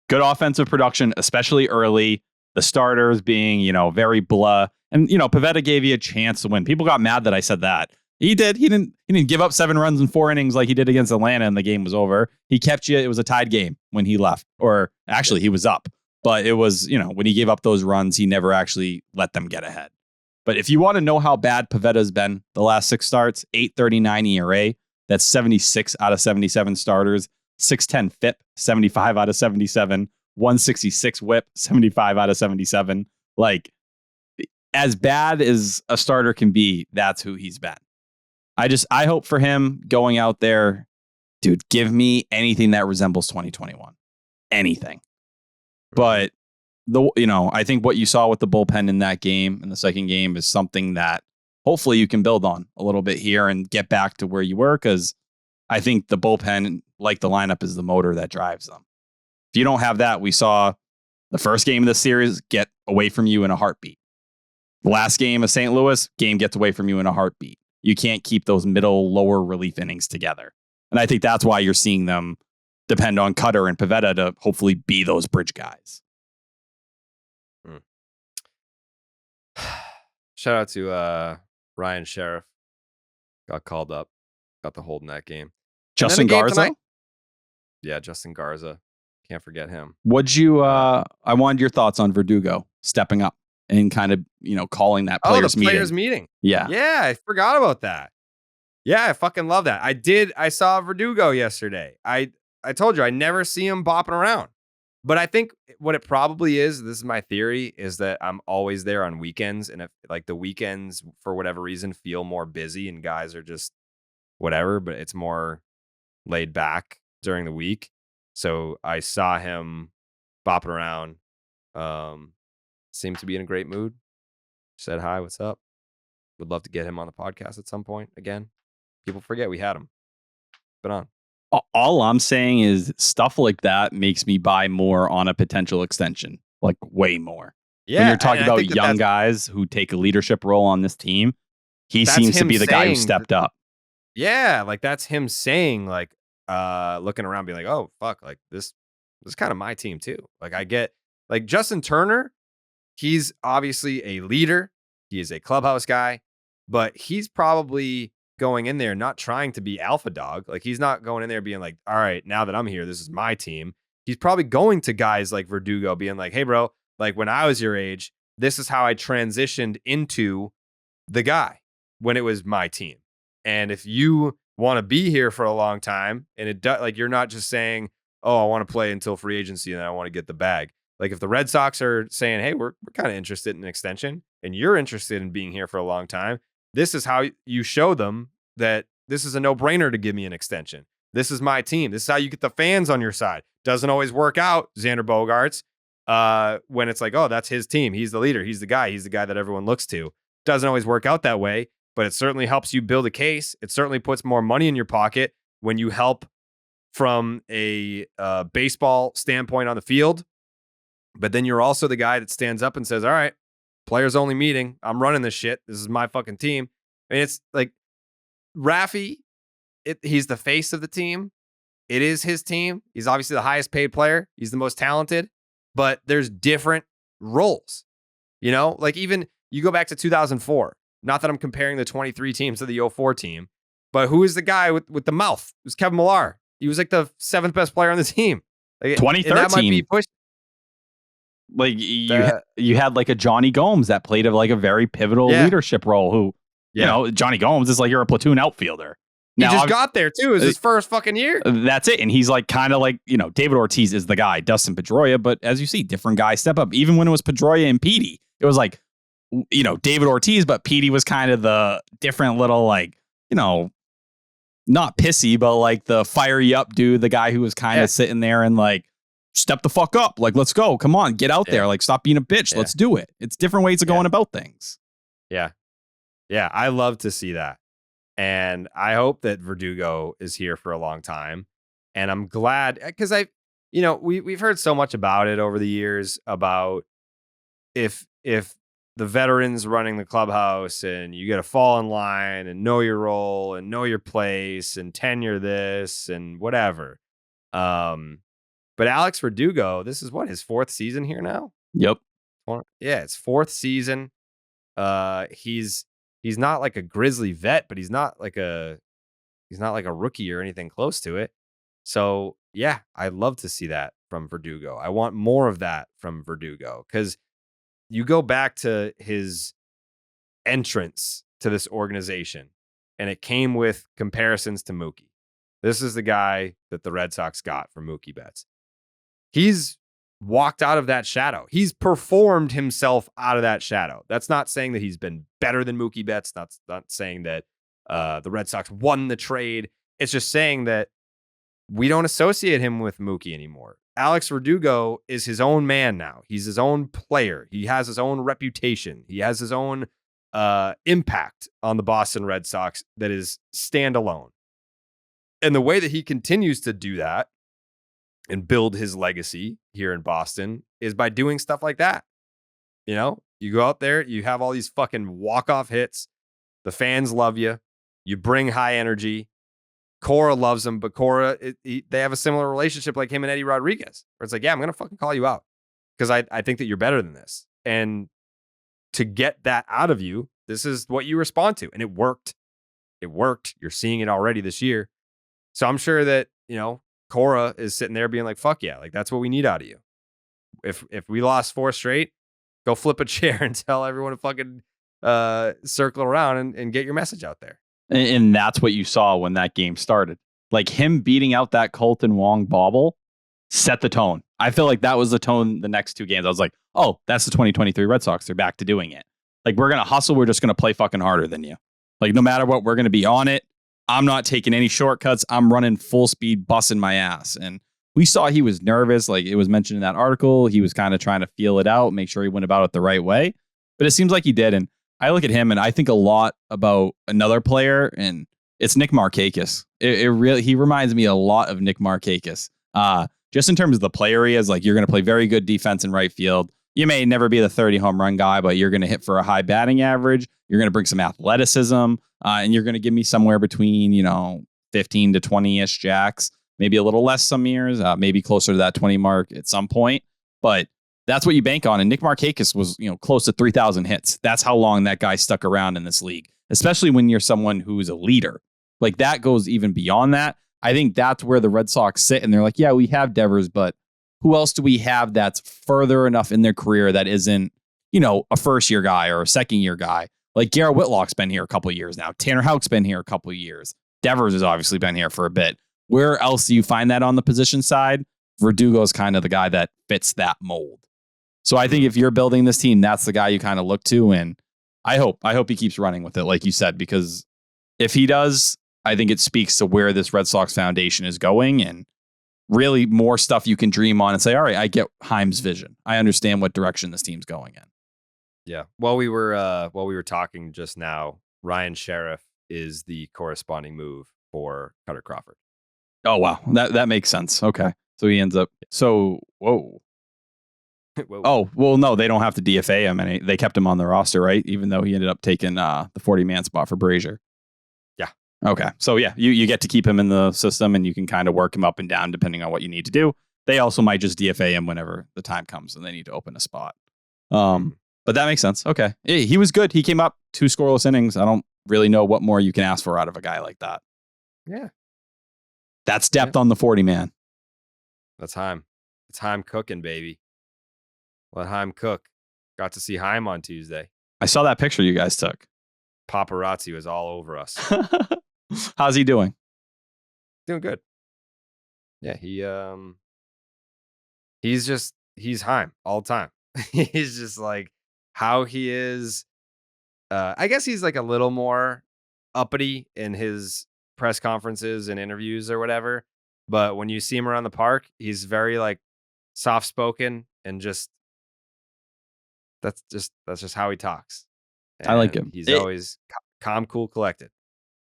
good offensive production, especially early. The starters being, very blah. And, Pivetta gave you a chance to win. People got mad that I said that. He did. He didn't give up 7 runs in 4 innings like he did against Atlanta and the game was over. He kept you. It was a tied game when he left. Or actually, he was up. But it was, when he gave up those runs, he never actually let them get ahead. But if you want to know how bad Pivetta's been the last 6 starts, 8.39 ERA. That's 76 out of 77 starters. 6.10 FIP, 75 out of 77. 166 WHIP, 75 out of 77. Like, as bad as a starter can be, that's who he's been. I hope for him going out there, dude, give me anything that resembles 2021. Anything. But I think what you saw with the bullpen in that game, in the second game, is something that hopefully you can build on a little bit here and get back to where you were, because I think the bullpen, like the lineup, is the motor that drives them. If you don't have that, we saw the first game of the series get away from you in a heartbeat. The last game of St. Louis, game gets away from you in a heartbeat. You can't keep those middle, lower relief innings together. And I think that's why you're seeing them depend on Cutter and Pivetta to hopefully be those bridge guys. Shout out to Ryan Sheriff. Got called up. Got the hold in that game. Justin Garza? Yeah, Justin Garza. Can't forget him. I wanted your thoughts on Verdugo stepping up and kind of, calling that players meeting. Yeah. Yeah, I forgot about that. Yeah, I fucking love that. I saw Verdugo yesterday. I told you I never see him bopping around. But I think what it probably is, this is my theory, is that I'm always there on weekends. And if like the weekends, for whatever reason, feel more busy and guys are just whatever, but it's more laid back during the week. So I saw him bopping around. Seemed to be in a great mood. Said hi, what's up? Would love to get him on the podcast at some point again. People forget we had him. Been on. All I'm saying is stuff like that makes me buy more on a potential extension, like way more. Yeah, when you're talking about young guys who take a leadership role on this team, he seems to be the guy who stepped up. Yeah, like that's him saying, like, looking around, being like, "Oh fuck, like this is kind of my team too." Like I get, like Justin Turner, he's obviously a leader. He is a clubhouse guy, but he's probably going in there not trying to be alpha dog. Like he's not going in there being like, all right, now that I'm here, this is my team. He's probably going to guys like Verdugo being like, hey bro, like when I was your age, this is how I transitioned into the guy when it was my team. And if you want to be here for a long time and it does, like, you're not just saying, oh, I want to play until free agency and I want to get the bag. Like if the Red Sox are saying, hey, we're kind of interested in an extension and you're interested in being here for a long time, this is how you show them that this is a no-brainer to give me an extension. This is my team. This is how you get the fans on your side. Doesn't always work out, Xander Bogaerts, when it's like, oh, that's his team. He's the leader. He's the guy. He's the guy that everyone looks to. Doesn't always work out that way, but it certainly helps you build a case. It certainly puts more money in your pocket when you help from a baseball standpoint on the field. But then you're also the guy that stands up and says, all right, players only meeting. I'm running this shit. This is my fucking team. I mean, it's like Rafi, he's the face of the team. It is his team. He's obviously the highest paid player. He's the most talented, but there's different roles. You know, like even you go back to 2004. Not that I'm comparing the 23 teams to the 04 team, but who is the guy with the mouth? It was Kevin Millar. He was like the 7th best player on the team. Like, 2013. that might be pushed. Like you had like a Johnny Gomes that played like a very pivotal leadership role. Who, you know, Johnny Gomes is like you're a platoon outfielder. He just got there too. It was his first fucking year. That's it. And he's like kind of like, you know, David Ortiz is the guy, Dustin Pedroia. But as you see, different guys step up. Even when it was Pedroia and Petey, it was like, you know, David Ortiz, but Petey was kind of the different little like, you know, not pissy, but like the fire you up dude, the guy who was kind of sitting there and like, step the fuck up. Like, let's go. Come on, get out there. Like, stop being a bitch. Let's do it. It's different ways of going about things. Yeah. Yeah. I love to see that. And I hope that Verdugo is here for a long time. And I'm glad because we've heard so much about it over the years about if the veterans running the clubhouse and you got to fall in line and know your role and know your place and tenure this and whatever. But Alex Verdugo, this is his 4th season here now? Yep. Yeah, it's 4th season. He's not like a grizzly vet, but he's not like a rookie or anything close to it. So yeah, I'd love to see that from Verdugo. I want more of that from Verdugo because you go back to his entrance to this organization, and it came with comparisons to Mookie. This is the guy that the Red Sox got from Mookie Betts. He's walked out of that shadow. He's performed himself out of that shadow. That's not saying that he's been better than Mookie Betts. That's not saying that the Red Sox won the trade. It's just saying that we don't associate him with Mookie anymore. Alex Verdugo is his own man now. He's his own player. He has his own reputation. He has his own impact on the Boston Red Sox that is standalone. And the way that he continues to do that and build his legacy here in Boston is by doing stuff like that. You know, you go out there, you have all these fucking walk-off hits. The fans love you. You bring high energy. Cora loves him, but Cora, they have a similar relationship like him and Eddie Rodriguez, where it's like, yeah, I'm going to fucking call you out because I think that you're better than this. And to get that out of you, this is what you respond to. And it worked. It worked. You're seeing it already this year. So I'm sure that, you know, Cora is sitting there being like, fuck yeah, like that's what we need out of you. If we lost 4 straight, go flip a chair and tell everyone to fucking circle around and get your message out there. And that's what you saw when that game started. Like him beating out that Colton Wong bobble set the tone. I feel like that was the tone the next 2 games. I was like, oh, that's the 2023 Red Sox. They're back to doing it. Like, we're going to hustle. We're just going to play fucking harder than you. Like, no matter what, we're going to be on it. I'm not taking any shortcuts. I'm running full speed, busting my ass. And we saw he was nervous. Like it was mentioned in that article. He was kind of trying to feel it out, make sure he went about it the right way. But it seems like he did. And I look at him and I think a lot about another player, and it's Nick Markakis. He reminds me a lot of Nick Markakis. Just in terms of the player he is, like you're going to play very good defense in right field. You may never be the 30 home run guy, but you're going to hit for a high batting average. You're going to bring some athleticism, and you're going to give me somewhere between, 15 to 20-ish jacks, maybe a little less some years, maybe closer to that 20 mark at some point. But that's what you bank on. And Nick Markakis was, close to 3,000 hits. That's how long that guy stuck around in this league, especially when you're someone who's a leader. Like that goes even beyond that. I think that's where the Red Sox sit, and they're like, yeah, we have Devers, but who else do we have that's further enough in their career that isn't, a first-year guy or a second-year guy? Like Garrett Whitlock's been here a couple of years now. Tanner Houck's been here a couple of years. Devers has obviously been here for a bit. Where else do you find that on the position side? Verdugo's kind of the guy that fits that mold. So I think if you're building this team, that's the guy you kind of look to. And I hope he keeps running with it, like you said, because if he does, I think it speaks to where this Red Sox foundation is going, and really more stuff you can dream on and say, all right, I get Heim's vision. I understand what direction this team's going in. Yeah. While we were talking just now, Ryan Sheriff is the corresponding move for Cutter Crawford. Oh, wow. That makes sense. Okay. So he ends up. So, whoa. Whoa. Oh, well, no, they don't have to DFA him. And they kept him on the roster, right? Even though he ended up taking the 40-man spot for Brazier. Yeah. Okay. So, yeah, you get to keep him in the system and you can kind of work him up and down depending on what you need to do. They also might just DFA him whenever the time comes and they need to open a spot. But that makes sense. Okay. He was good. He came up 2 scoreless innings. I don't really know what more you can ask for out of a guy like that. Yeah. That's depth on the 40-man. That's Heim. It's Heim cooking, baby. Let Heim cook. Got to see Heim on Tuesday. I saw that picture you guys took. Paparazzi was all over us. How's he doing? Doing good. Yeah, he's Heim all the time. He's just like how he is. I guess he's like a little more uppity in his press conferences and interviews or whatever. But when you see him around the park, he's very like soft spoken and that's just how he talks. And I like him. He's always calm, cool, collected.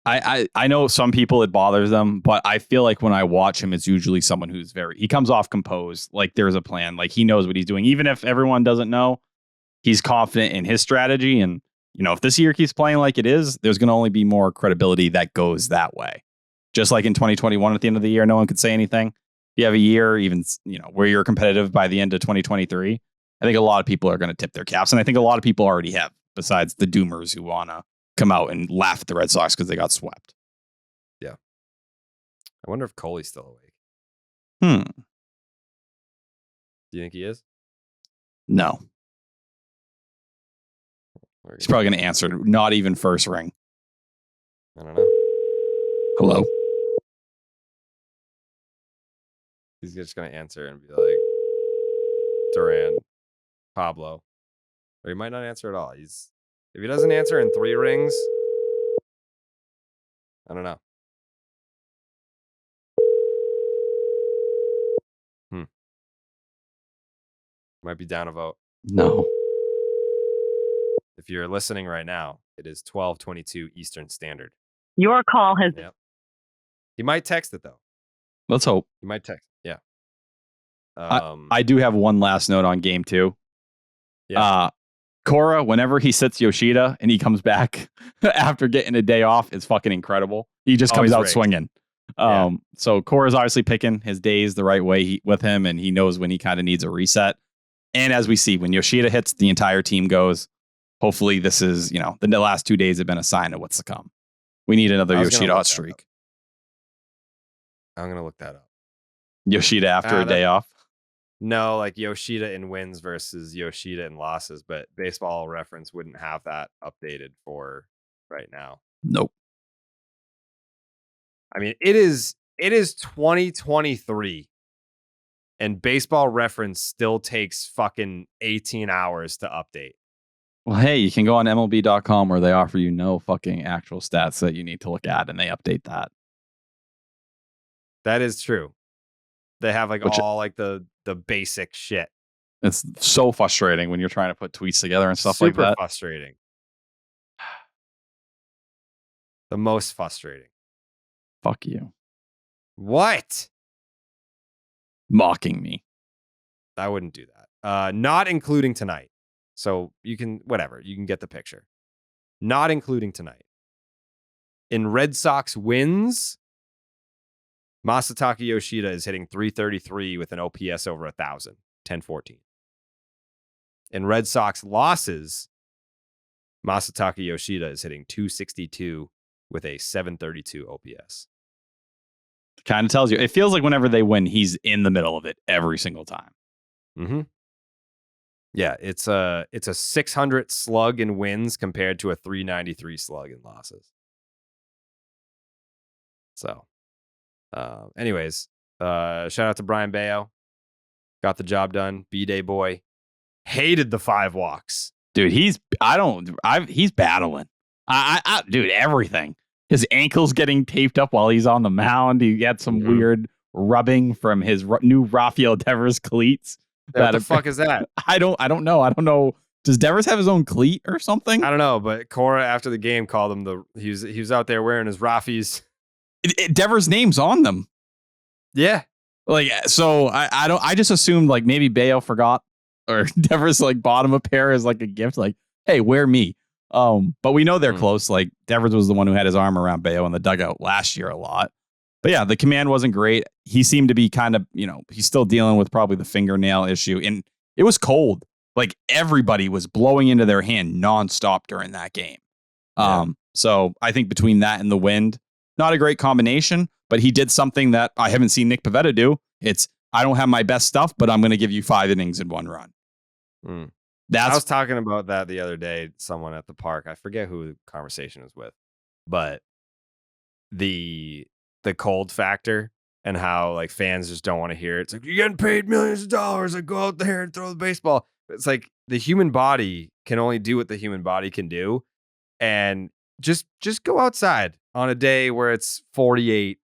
I know some people it bothers them, but I feel like when I watch him, it's usually someone who's he comes off composed, like there's a plan, like he knows what he's doing. Even if everyone doesn't know, he's confident in his strategy. And, if this year keeps playing like it is, there's going to only be more credibility that goes that way. Just like in 2021 at the end of the year, no one could say anything. If you have a year, even, where you're competitive by the end of 2023, I think a lot of people are going to tip their caps. And I think a lot of people already have, besides the doomers who want to come out and laugh at the Red Sox because they got swept. Yeah. I wonder if Coley's still awake. Do you think he is? No. He's probably going to answer. Not even first ring. I don't know. Hello? He's just going to answer and be like, Duran, Pablo. Or he might not answer at all. If he doesn't answer in 3 rings, I don't know. Might be down a vote. No. If you're listening right now, it is 12:22 Eastern Standard. Your call has... Yep. He might text it, though. Let's hope. He might text. Yeah. I do have one last note on game 2. Yeah. Cora, whenever he sits Yoshida and he comes back after getting a day off, it's fucking incredible. He just comes out swinging. So Cora's obviously picking his days the right way with him, and he knows when he kind of needs a reset. And as we see, when Yoshida hits, the entire team goes. Hopefully this is, the last 2 days have been a sign of what's to come. We need another Yoshida hot streak. I'm going to look that up. Yoshida after a day off? No, like Yoshida in wins versus Yoshida in losses, but Baseball Reference wouldn't have that updated for right now. Nope. I mean, it is 2023 and Baseball Reference still takes fucking 18 hours to update. Well, hey, you can go on MLB.com where they offer you no fucking actual stats that you need to look at, and they update that. That is true. They have all like the basic shit. It's so frustrating when you're trying to put tweets together and stuff like that. Super frustrating. The most frustrating. Fuck you. What? Mocking me. I wouldn't do that. Not including tonight. So you can get the picture. Not including tonight. In Red Sox wins, Masataka Yoshida is hitting 333 with an OPS over 1,000, 10-14. In Red Sox losses, Masataka Yoshida is hitting 262 with a 732 OPS. Kind of tells you. It feels like whenever they win, he's in the middle of it every single time. Mm-hmm. Yeah, it's a 600 slug in wins compared to a 393 slug in losses. So, anyways, shout out to Brian Bayo. Got the job done. B-Day boy. Hated the 5 walks. Dude, he's battling. Dude, everything. His ankle's getting taped up while he's on the mound. He had some weird rubbing from his new Rafael Devers cleats. Yeah, what the fuck is that? I don't know. Does Devers have his own cleat or something? I don't know, but Cora after the game called him he was out there wearing his Raffies. Devers' name's on them. Yeah. Like, so I just assumed like maybe Bayo forgot or Devers like bought him a pair as like a gift, like, hey, wear me. But we know they're close. Like Devers was the one who had his arm around Bayo in the dugout last year a lot. But yeah, the command wasn't great. He seemed to be kind of, he's still dealing with probably the fingernail issue. And it was cold. Like everybody was blowing into their hand nonstop during that game. Yeah. So I think between that and the wind, not a great combination, but he did something that I haven't seen Nick Pivetta do. It's, I don't have my best stuff, but I'm going to give you 5 innings in 1 run. I was talking about that the other day, someone at the park. I forget who the conversation was with, but the cold factor and how like fans just don't want to hear it. It's like, you're getting paid millions of dollars. Like, go out there and throw the baseball. It's like the human body can only do what the human body can do. And just go outside on a day where it's 48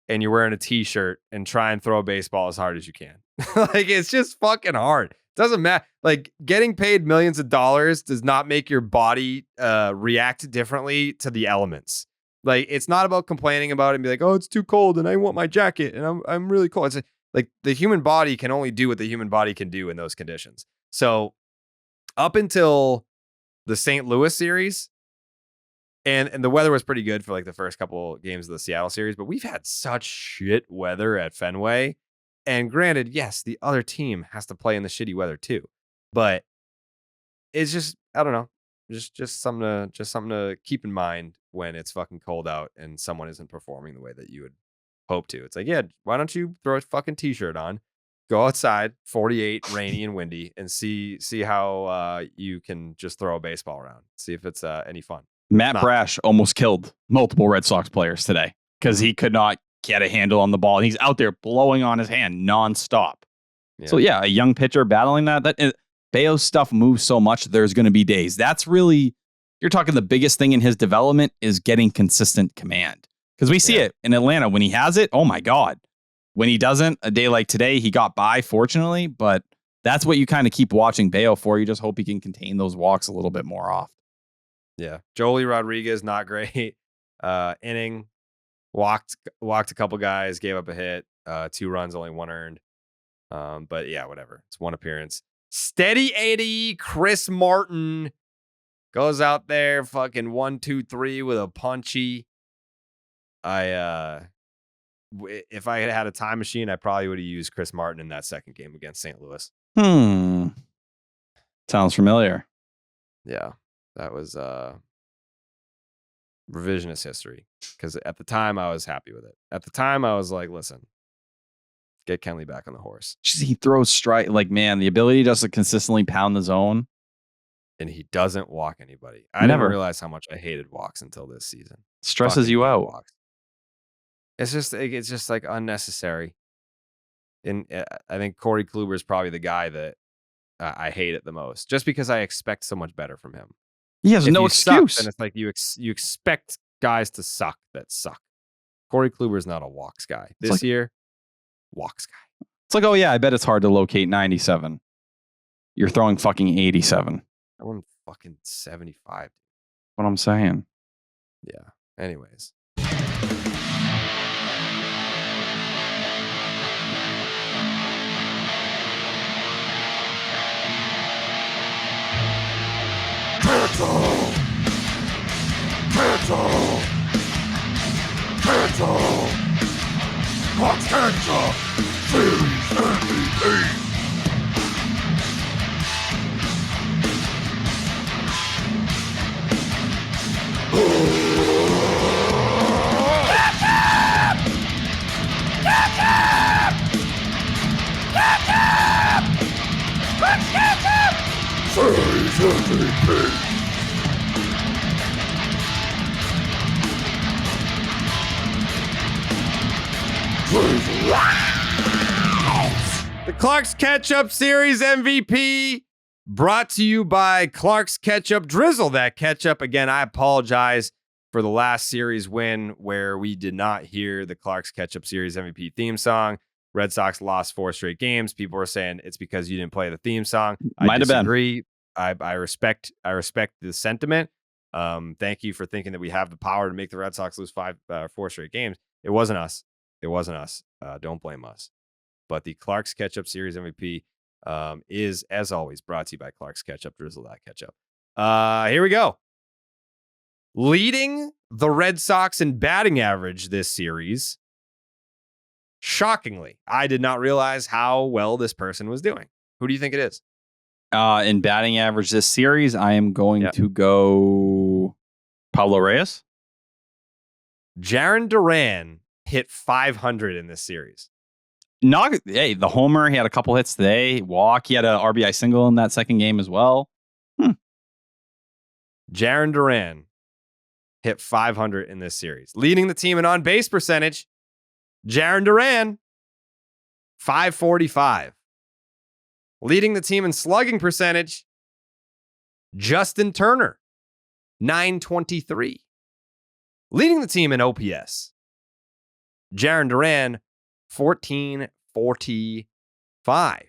and you're wearing a t-shirt and try and throw a baseball as hard as you can. Like, it's just fucking hard. Doesn't matter. Like, getting paid millions of dollars does not make your body react differently to the elements. Like, it's not about complaining about it and be like, oh, it's too cold and I want my jacket and I'm really cold. It's like the human body can only do what the human body can do in those conditions. So up until the St. Louis series, and the weather was pretty good for like the first couple games of the Seattle series, but we've had such shit weather at Fenway. And granted, yes, the other team has to play in the shitty weather too, but it's just, I don't know, just something to keep in mind when it's fucking cold out and someone isn't performing the way that you would hope to. It's like, yeah, why don't you throw a fucking t-shirt on, go outside, 48, rainy and windy, and see how you can just throw a baseball around. See if it's any fun. Matt Brash almost killed multiple Red Sox players today because he could not get a handle on the ball. And he's out there blowing on his hand nonstop. Yeah. So yeah, a young pitcher battling that Bayo's stuff moves so much. There's going to be days. That's really, you're talking the biggest thing in his development is getting consistent command. Because we see it in Atlanta when he has it. Oh my God. When he doesn't, a day like today, he got by, fortunately. But that's what you kind of keep watching Bayo for. You just hope he can contain those walks a little bit more often. Yeah. Joely Rodriguez, not great. Inning, walked a couple guys, gave up a hit, 2 runs, only 1 earned. But yeah, whatever. It's 1 appearance. Steady 80, Chris Martin goes out there, fucking 1, 2, 3 with a punchy. If I had a time machine, I probably would have used Chris Martin in that second game against St. Louis. Sounds familiar. Yeah. That was revisionist history, because at the time I was happy with it. At the time I was like, listen, get Kenley back on the horse. He throws strike, like, man, the ability just to consistently pound the zone. And he doesn't walk anybody. I never realized how much I hated walks until this season. Stresses you out. Walks. It's just like unnecessary. And I think Corey Kluber is probably the guy that I hate it the most, just because I expect so much better from him. He has no excuse. And it's like you expect guys to suck that suck. Corey Kluber is not a walks guy. This year, walks guy. It's like, oh yeah, I bet it's hard to locate 97. You're throwing fucking 87. I want fucking 75. What I'm saying. Yeah. Anyways. Potential Series MVP. Series MVP. The Clark's Ketchup Series MVP brought to you by Clark's Ketchup. Drizzle that ketchup. Again, I apologize for the last series win where we did not hear the Clark's Ketchup Series MVP theme song. Red Sox lost 4 straight games. People were saying it's because you didn't play the theme song. Might have been. I disagree. I respect the sentiment. Thank you for thinking that we have the power to make the Red Sox lose 4 straight games. It wasn't us. Don't blame us. But the Clark's Ketchup Series MVP is, as always, brought to you by Clark's Ketchup. Drizzle that ketchup. Here we go. Leading the Red Sox in batting average this series. Shockingly, I did not realize how well this person was doing. Who do you think it is? In batting average this series, I am going to go Pablo Reyes. Jarren Duran hit 500 in this series. The homer, he had a couple hits today. Walk, he had an RBI single in that second game as well. Jarren Duran hit 500 in this series. Leading the team in on-base percentage, Jarren Duran, 545. Leading the team in slugging percentage, Justin Turner, 923. Leading the team in OPS, Jarren Duran, 1445.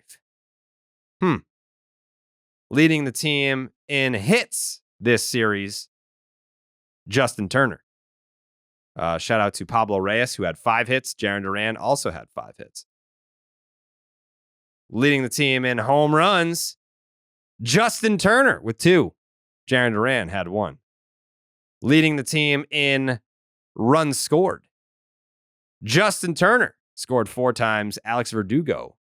Leading the team in hits this series, Justin Turner. Shout out to Pablo Reyes, who had 5 hits. Jarren Duran also had 5 hits. Leading the team in home runs, Justin Turner with 2. Jarren Duran had 1. Leading the team in runs scored, Justin Turner scored 4 times. Alex Verdugo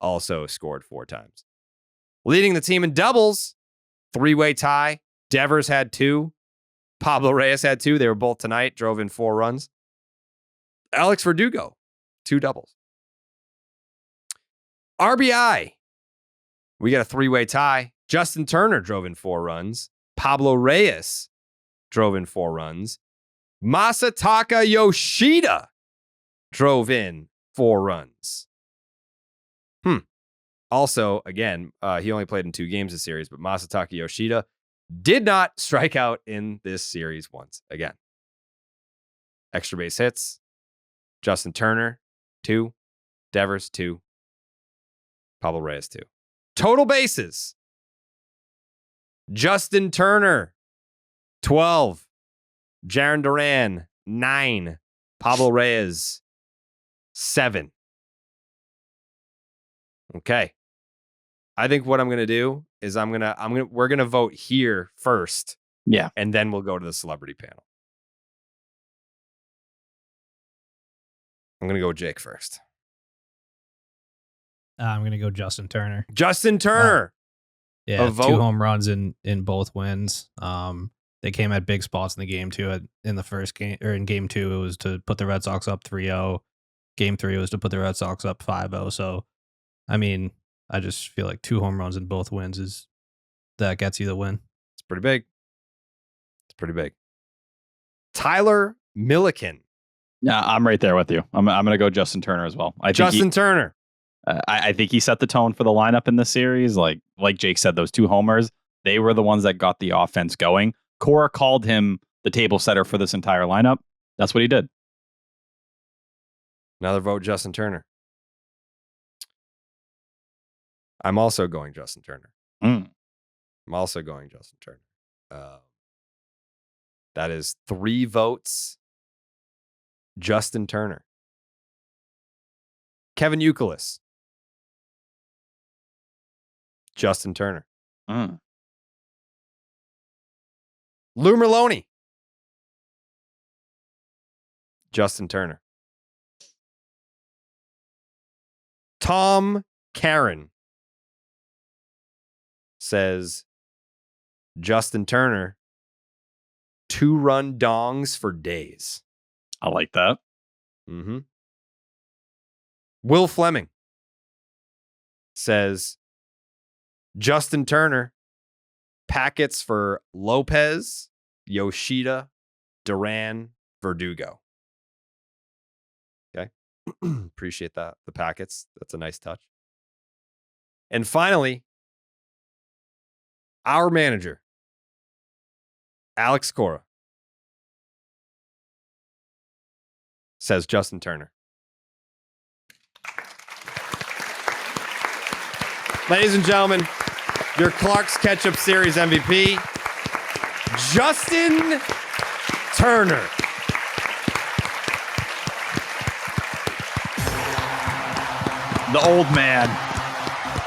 also scored 4 times. Leading the team in doubles, 3-way tie. Devers had 2. Pablo Reyes had 2. They were both tonight, drove in 4 runs. Alex Verdugo, 2 doubles. RBI, we got a 3-way tie. Justin Turner drove in 4 runs. Pablo Reyes drove in 4 runs. Masataka Yoshida drove in 4 runs. Also, again, he only played in 2 games this series, but Masataka Yoshida did not strike out in this series once again. Extra base hits, Justin Turner, 2. Devers, 2. Pablo Reyes, 2. Total bases, Justin Turner, 12. Jarren Duran, 9. Pablo Reyes, 7. Okay. I think what I'm going to do is we're going to vote here first. Yeah. And then we'll go to the celebrity panel. I'm going to go with Jake first. I'm going to go Justin Turner. Justin Turner. Yeah, 2 home runs in both wins. They came at big spots in the game too. In the first game, or in game 2, it was to put the Red Sox up 3-0. Game 3 was to put the Red Sox up 5-0. So, I mean, I just feel like 2 home runs in both wins that gets you the win. It's pretty big. Tyler Milliken. Yeah, I'm right there with you. I'm going to go Justin Turner as well. Turner. I think he set the tone for the lineup in the series. Like Jake said, those 2 homers, they were the ones that got the offense going. Cora called him the table setter for this entire lineup. That's what he did. Another vote, Justin Turner. I'm also going Justin Turner. That is 3 votes, Justin Turner. Kevin Youkilis. Justin Turner. Lou Merlone. Justin Turner. Tom Karen says Justin Turner, 2-run dongs for days. I like that. Will Fleming says Justin Turner, packets for Lopez, Yoshida, Duran, Verdugo. Okay. Appreciate that. The packets. That's a nice touch. And finally, our manager, Alex Cora, says Justin Turner. Ladies and gentlemen, your Clark's Ketchup Series MVP, Justin Turner. The old man.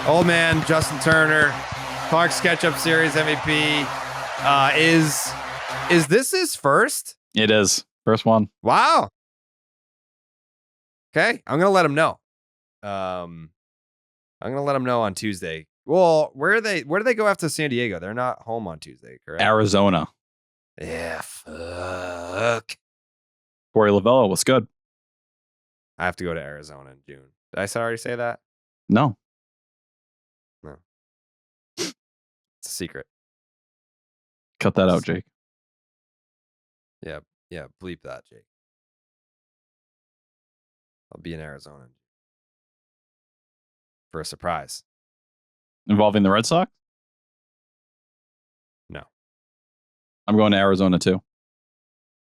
Old man, Justin Turner, Clark's Ketchup Series MVP. Is this his first? It is. First one. Wow. Okay, I'm gonna let him know. I'm gonna let him know on Tuesday. Well, where do they go after San Diego? They're not home on Tuesday, correct? Arizona. Yeah, fuck. Corey Lavella was good. I have to go to Arizona in June. Did I already say that? No. It's a secret. Cut that out, Jake. Yeah, bleep that, Jake. I'll be in Arizona for a surprise. Involving the Red Sox? No. I'm going to Arizona too.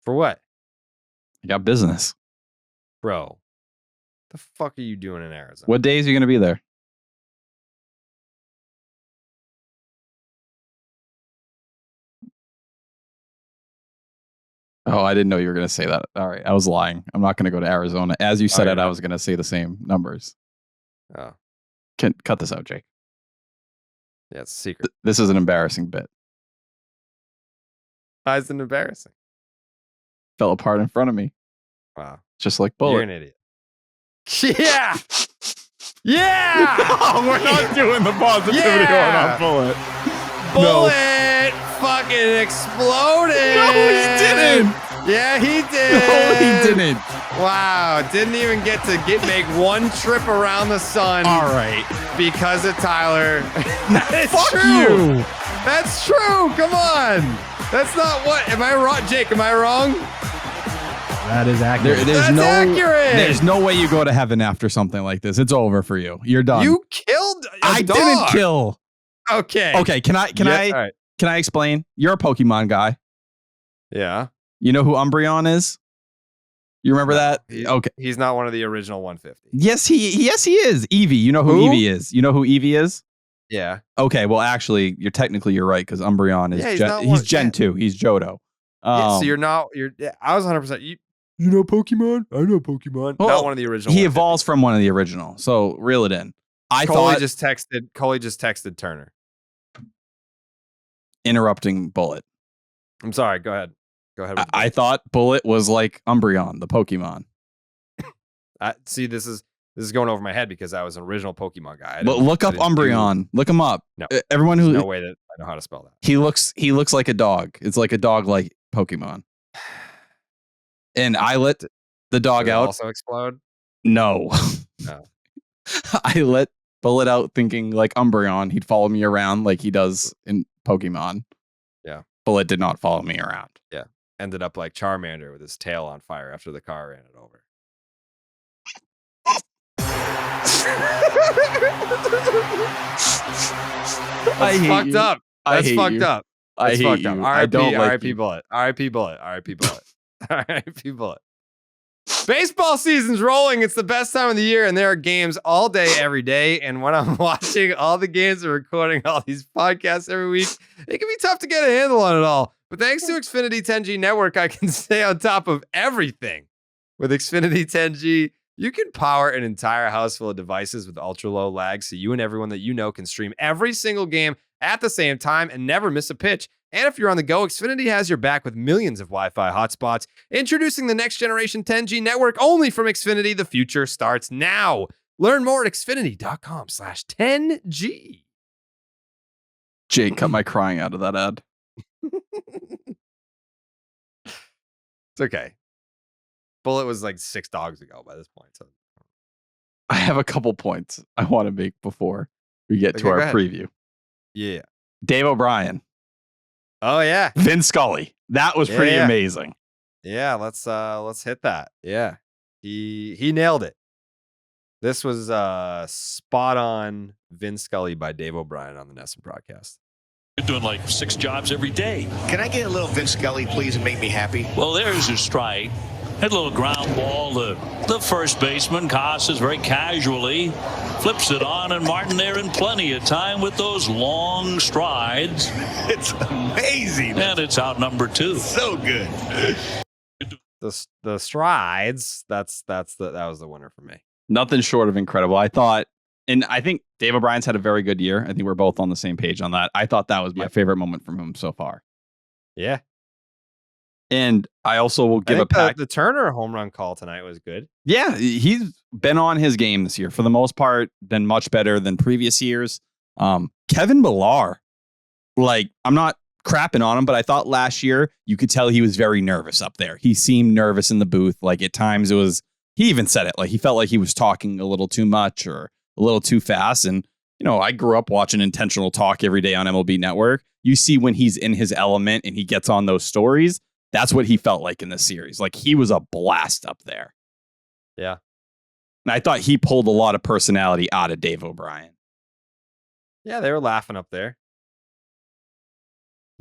For what? I got business. Bro, the fuck are you doing in Arizona? What days are you going to be there? Oh, I didn't know you were going to say that. All right. I was lying. I'm not going to go to Arizona. As you said it, I was going to say the same numbers. Oh. Cut this out, Jake. Yeah, it's a secret. This is an embarrassing bit. Why is it embarrassing? Fell apart in front of me. Wow. Just like Bullet. You're an idiot. Yeah! Yeah! No, we're not doing the positivity on Bullet. Bullet fucking exploded. No, he didn't. Yeah, he did. No, he didn't. Wow, didn't even get to make one trip around the sun. All right. Because of Tyler. That's Fuck true. you. That's true. Come on. That's not what. Am I wrong? Jake, am I wrong? That is accurate. That's accurate. There's no way you go to heaven after something like this. It's over for you. You're done. You killed a I dog. didn't kill. Okay. Okay. Can I explain? You're a Pokemon guy. Yeah. You know who Umbreon is? You remember that? Okay. He's not one of the original 150. Yes, he is. Eevee. You know who Eevee is? You know who Eevee is? Yeah. Okay. Well, actually, you're right because Umbreon is he's Gen 2. He's Johto. So I was 100%. You know Pokemon? I know Pokemon. Well, not one of the original. He evolves from one of the original. So reel it in. Coley just texted Turner. Interrupting Bullet. I'm sorry. Go ahead. I thought Bullet was like Umbreon, the Pokemon. See, this is going over my head because I was an original Pokemon guy. But look up Umbreon. Look him up. No, everyone who no way that I know how to spell that. He looks like a dog. It's like a dog like Pokemon. And I let the dog out. Also explode? No. No. I let Bullet out thinking like Umbreon. He'd follow me around like he does in Pokemon. Yeah. Bullet did not follow me around. Yeah. Ended up like Charmander with his tail on fire after the car ran it over. That's fucked up. That's fucked up. I hate you. R.I.P. Bullet. R.I.P. Bullet. R.I.P. Bullet. R.I.P. Bullet. Baseball season's rolling. It's the best time of the year, and there are games all day, every day. And when I'm watching all the games and recording all these podcasts every week, it can be tough to get a handle on it all. But thanks to Xfinity 10G Network, I can stay on top of everything. With Xfinity 10G, you can power an entire house full of devices with ultra-low lag, so you and everyone that you know can stream every single game at the same time and never miss a pitch. And if you're on the go, Xfinity has your back with millions of Wi-Fi hotspots. Introducing the next generation 10G network only from Xfinity. The future starts now. Learn more at xfinity.com/10G. Jake, cut my crying out of that ad. It's okay. Bullet was like 6 dogs ago by this point. So I have a couple points I want to make before we get to our preview. Yeah. Dave O'Brien. Oh yeah. Vin Scully. That was pretty amazing. Yeah, let's hit that. Yeah. He nailed it. This was spot on Vin Scully by Dave O'Brien on the Nesson broadcast. You're doing like 6 jobs every day. Can I get a little Vince Scully, please, and make me happy? Well, there's your strike. Hit a little ground ball to the first baseman. Casas very casually flips it on, and Martin there in plenty of time with those long strides. It's amazing. And it's out number 2. So good. The strides. That was the winner for me. Nothing short of incredible. I thought, and I think Dave O'Brien's had a very good year. I think we're both on the same page on that. I thought that was my favorite moment from him so far. Yeah. And I also will give a pack. The Turner home run call tonight was good. Yeah, he's been on his game this year. For the most part, been much better than previous years. Kevin Millar, like, I'm not crapping on him, but I thought last year you could tell he was very nervous up there. He seemed nervous in the booth. Like, at times he even said it, like he felt like he was talking a little too much or a little too fast. And, you know, I grew up watching intentional talk every day on MLB Network. You see when he's in his element and he gets on those stories, that's what he felt like in this series. Like, he was a blast up there. Yeah. And I thought he pulled a lot of personality out of Dave O'Brien. Yeah, they were laughing up there.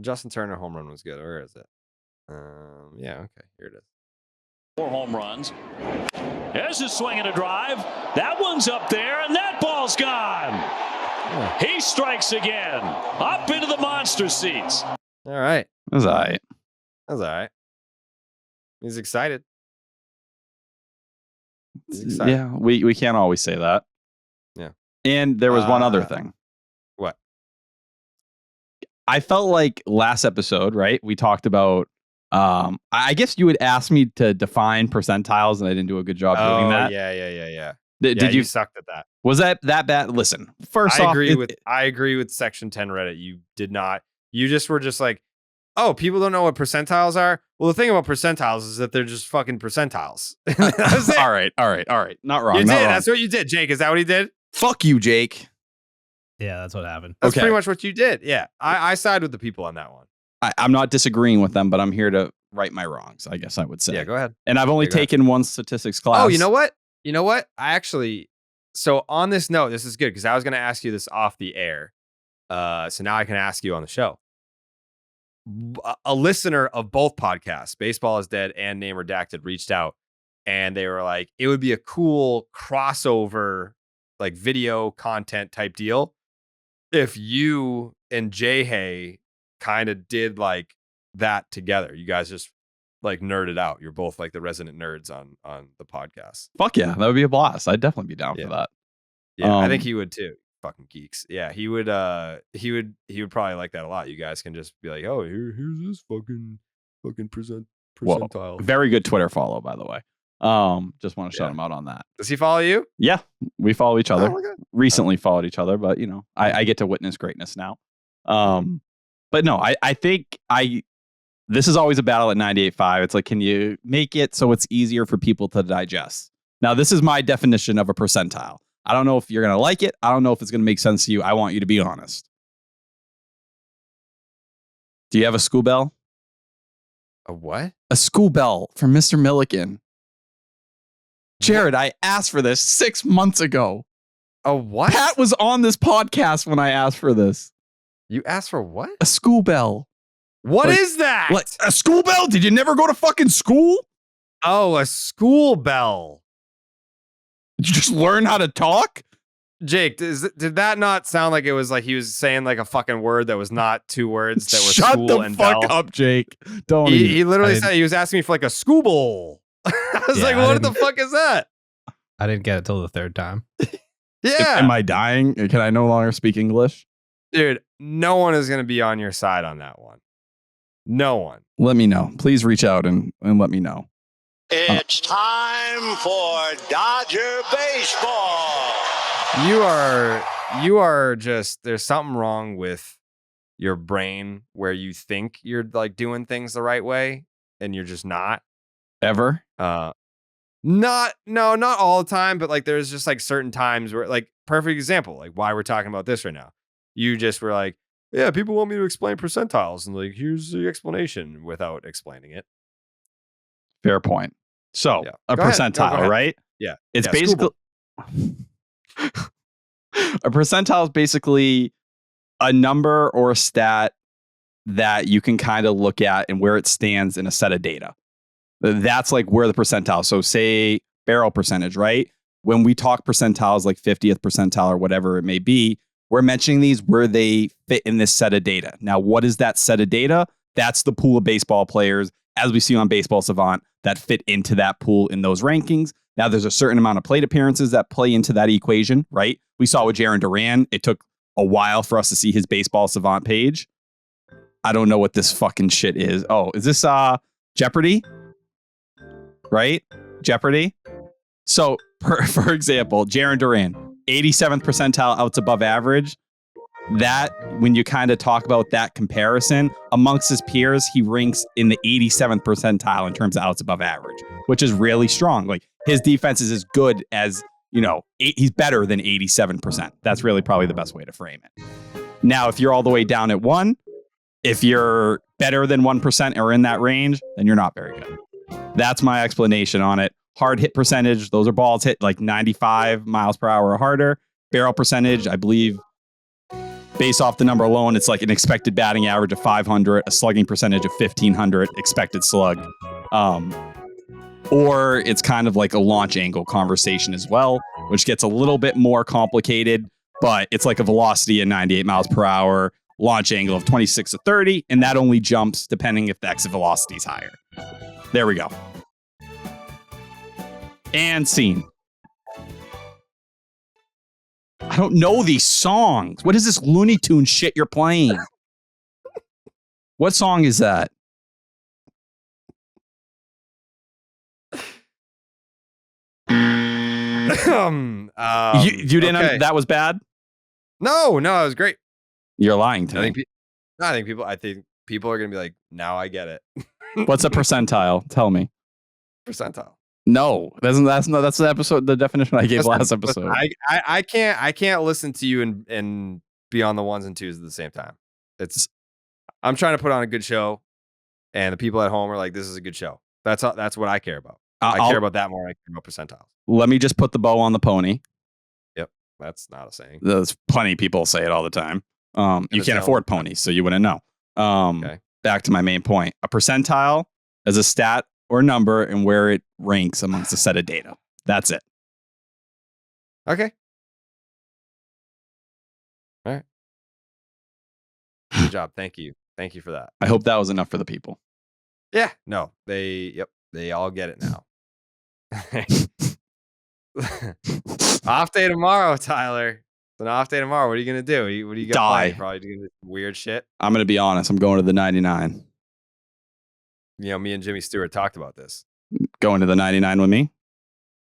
Justin Turner home run was good. Where is it? Yeah, okay. Here it is. 4 home runs. There's a swing and a drive. That one's up there, and that ball's gone. Yeah. He strikes again. Up into the monster seats. All right. That was all right. That's all right. He's excited. Yeah, we can't always say that. Yeah. And there was one other thing. What? I felt like last episode, right? We talked about, I guess you would ask me to define percentiles, and I didn't do a good job doing that. Yeah. Did you sucked at that? Was that bad? Listen, first off, I agree with Section 10 Reddit. You did not. You just were just like, oh, people don't know what percentiles are. Well, the thing about percentiles is that they're just fucking percentiles. That's it. All right. Not wrong. You not did. wrong. That's what you did, Jake. Is that what he did? Fuck you, Jake. Yeah, that's what happened. That's Okay. pretty much what you did. Yeah. I side with the people on that one. I'm not disagreeing with them, but I'm here to right my wrongs, I guess I would say. Yeah, go ahead. And I've only taken one statistics class. Oh, you know what? I actually, so on this note, this is good because I was going to ask you this off the air. So now I can ask you on the show. A listener of both podcasts, Baseball is Dead and Name Redacted, reached out and they were like, it would be a cool crossover, like video content type deal if you and Jay Hay kind of did like that together. You guys just like nerded out. You're both like the resident nerds on the podcast. Fuck yeah, that would be a blast. I'd definitely be down for that. Yeah, I think he would too. Fucking geeks. Yeah, he would probably like that a lot. You guys can just be like, oh, here's this fucking percentile. Whoa. Very good Twitter follow, by the way. Just want to shout him out on that. Does he follow you? Yeah, we follow each other. Oh, Recently followed each other, but you know, I get to witness greatness now. But no, I think this is always a battle at 98.5. It's like, can you make it so it's easier for people to digest? Now, this is my definition of a percentile. I don't know if you're going to like it. I don't know if it's going to make sense to you. I want you to be honest. Do you have a school bell? A what? A school bell from Mr. Milliken. Jared, I asked for this 6 months ago. A what? Pat was on this podcast when I asked for this. You asked for what? A school bell. What is that? Like, a school bell? Did you never go to fucking school? Oh, a school bell. Did you just learn how to talk? Jake, did that not sound like it was like he was saying like a fucking word that was not 2 words that were Shut school the and fuck bell? up, Jake. Don't. He literally said he was asking me for like a school bowl. I was like, what the fuck is that? I didn't get it till the 3rd time. Yeah. Am I dying? Can I no longer speak English? Dude, no one is going to be on your side on that one. No one. Let me know. Please reach out and let me know. It's time for Dodger baseball. You are just, there's something wrong with your brain where you think you're like doing things the right way and you're just not. Ever? Not all the time, but like there's just like certain times where, like, perfect example, like why we're talking about this right now. You just were like, yeah, people want me to explain percentiles and like, here's the explanation without explaining it. Fair point. So a Go ahead. percentile, right? Yeah. It's Yeah, basically a percentile is basically a number or a stat that you can kind of look at and where it stands in a set of data. That's like where the percentile. So say barrel percentage, right? When we talk percentiles like 50th percentile or whatever it may be, we're mentioning these where they fit in this set of data. Now, what is that set of data? That's the pool of baseball players, as we see on Baseball Savant, that fit into that pool in those rankings. Now, there's a certain amount of plate appearances that play into that equation, right? We saw with Jaron Duran, it took a while for us to see his Baseball Savant page. I don't know what this fucking shit is. Oh, is this Jeopardy? Right? Jeopardy? So, for example, Jaron Duran, 87th percentile outs above average. That, when you kind of talk about that comparison, amongst his peers, he ranks in the 87th percentile in terms of outs above average, which is really strong. Like, his defense is as good as, he's better than 87%. That's really probably the best way to frame it. Now, if you're all the way down at 1, if you're better than 1% or in that range, then you're not very good. That's my explanation on it. Hard hit percentage, those are balls hit like 95 miles per hour or harder. Barrel percentage, I believe, based off the number alone, it's like an expected batting average of 500, a slugging percentage of 1,500, expected slug. Or it's kind of like a launch angle conversation as well, which gets a little bit more complicated, but it's like a velocity of 98 miles per hour, launch angle of 26 to 30, and that only jumps depending if the exit velocity is higher. There we go. And scene. I don't know these songs. What is this Looney Tune shit you're playing? What song is that? You didn't okay. That was bad? No, it was great. You're lying to me. I think people are going to be like, now I get it. What's a percentile? Tell me. Percentile. No, that's the episode, the definition I gave last episode. I can't listen to you and be on the ones and twos at the same time. I'm trying to put on a good show, and the people at home are like, this is a good show. That's what I care about. I care about that more than I care about percentiles. Let me just put the bow on the pony. Yep, that's not a saying. There's plenty of people say it all the time. You can't afford ponies, so you wouldn't know. Okay. Back to my main point. A percentile is a stat or number and where it ranks amongst a set of data. That's it. Okay. All right. Good job. Thank you for that. I hope that was enough for the people. Yeah. No, they all get it now. Off day tomorrow, Tyler. It's an off day tomorrow. What are you going to do? What are you going to play? Probably doing this weird shit. I'm going to be honest. I'm going to the 99. Me and Jimmy Stewart talked about this. Going to the 99 with me?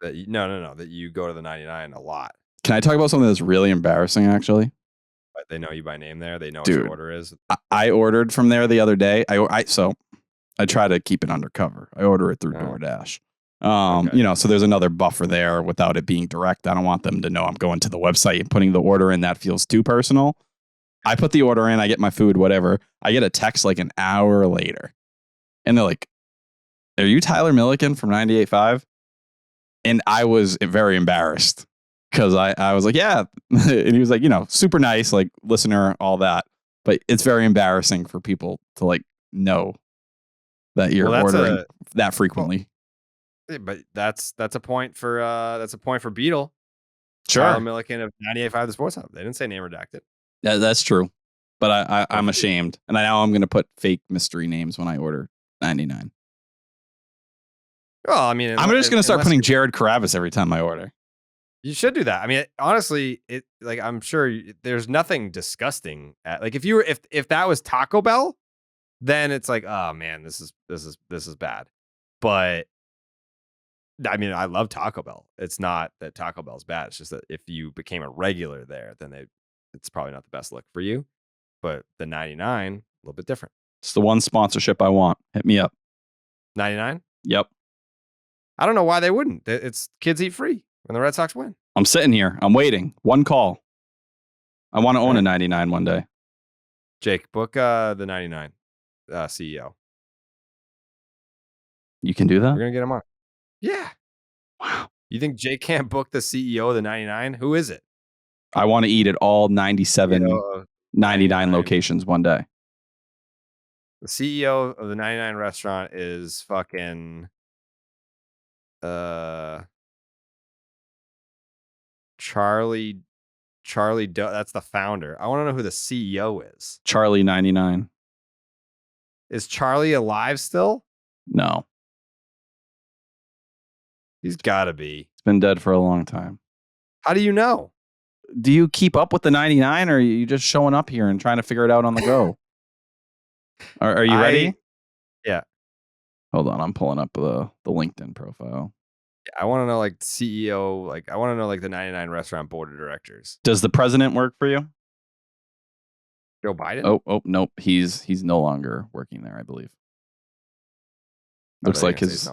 No. That you go to the 99 a lot. Can I talk about something that's really embarrassing, actually? But they know you by name there. They know Dude, what your order is. I ordered from there the other day. So I try to keep it undercover. I order it through DoorDash. Okay. So there's another buffer there without it being direct. I don't want them to know I'm going to the website and putting the order in. That feels too personal. I put the order in. I get my food, whatever. I get a text like an hour later. And they're like, are you Tyler Milliken from 98.5? And I was very embarrassed because I was like, yeah. And he was like, super nice, like listener, all that. But it's very embarrassing for people to like know that you're ordering that frequently. But that's a point for Beetle. Sure. Tyler Milliken of 98.5 The Sports Hub. They didn't say name redacted. Yeah, that's true. But I'm ashamed. And now I'm going to put fake mystery names when I order 99. Well, I mean, I'm just going to start putting Jared Karavis every time I order. You should do that. I mean, honestly, I'm sure there's nothing disgusting if that was Taco Bell, then it's like, oh man, this is bad. But I mean, I love Taco Bell. It's not that Taco Bell's bad. It's just that if you became a regular there, then it's probably not the best look for you. But the 99, a little bit different. It's the one sponsorship I want. Hit me up. 99? Yep. I don't know why they wouldn't. It's kids eat free when the Red Sox win. I'm sitting here. I'm waiting. One call. I want to own a 99 one day. Jake, book the 99 CEO. You can do that? We're going to get him on. Yeah. Wow. You think Jake can't book the CEO of the 99? Who is it? I want to eat at all 97, 99 locations one day. The CEO of the 99 restaurant is fucking Charlie, that's the founder. I want to know who the CEO is. Charlie 99. Is Charlie alive still? No, He's got to be. it's been dead for a long time. How do you know? Do you keep up with the 99, or are you just showing up here and trying to figure it out on the go? Are you ready? Yeah. Hold on, I'm pulling up the LinkedIn profile. I want to know like CEO, like I want to know like the 99 restaurant board of directors. Does the president work for you? Joe Biden? Oh, nope. He's no longer working there, I believe. Looks like his.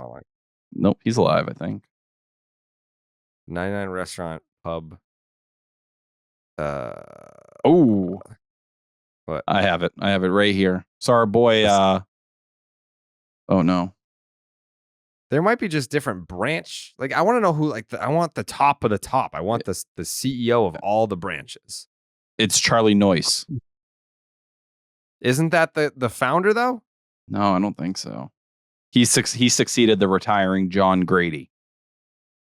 Nope, he's alive, I think. 99 restaurant pub. Oh, what? I have it right here. So our boy. Oh no. There might be just different branch. Like I want to know who. Like I want the top of the top. I want the CEO of all the branches. It's Charlie Noyce. Isn't that the founder though? No, I don't think so. He succeeded the retiring John Grady.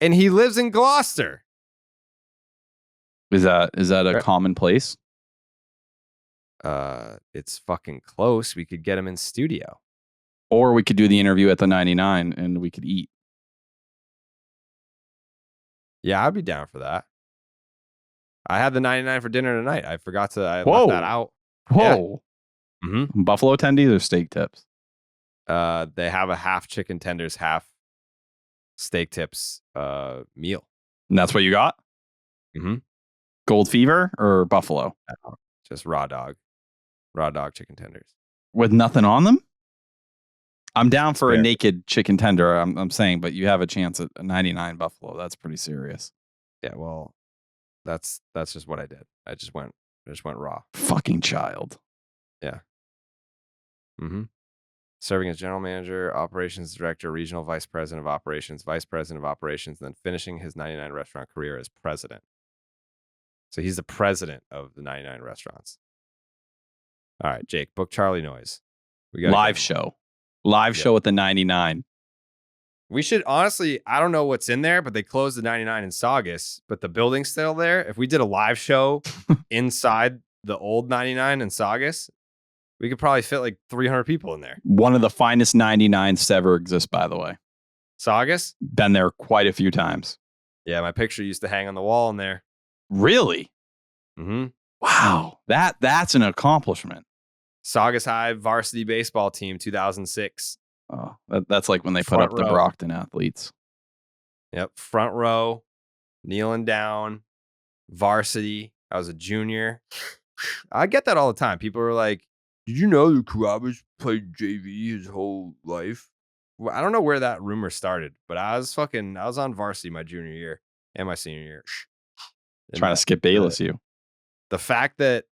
And he lives in Gloucester. Is that a common place? It's fucking close. We could get him in studio. Or we could do the interview at the 99 and we could eat. Yeah, I'd be down for that. I had the 99 for dinner tonight. I forgot to left that out. Whoa. Yeah. Mm-hmm. Buffalo tendies or steak tips? They have a half chicken tenders, half steak tips meal. And that's what you got? Mm-hmm. Gold Fever or Buffalo? Just raw dog chicken tenders. With nothing on them? I'm down for a naked chicken tender, I'm saying, but you have a chance at a 99 Buffalo. That's pretty serious. Yeah, well, that's just what I did. I just went raw. Fucking child. Yeah. Mm-hmm. Serving as general manager, operations director, regional vice president of operations, and then finishing his 99 restaurant career as president. So he's the president of the 99 restaurants. All right, Jake, book Charlie Noyce. We got live show at the 99. We should honestly, I don't know what's in there, but they closed the 99 in Saugus, but the building's still there. If we did a live show inside the old 99 in Saugus, we could probably fit like 300 people in there. One of the finest 99s to ever exist, by the way. Saugus? Been there quite a few times. Yeah, my picture used to hang on the wall in there. Really? Mm-hmm. Wow. That's an accomplishment. Saugus High varsity baseball team, 2006. Oh, that's like when they put up the Brockton athletes. Yep. Front row, kneeling down, varsity. I was a junior. I get that all the time. People are like, did you know that Karaba's played JV his whole life? Well, I don't know where that rumor started, but I was on varsity my junior year and my senior year. Trying to skip Bayless, you. The fact that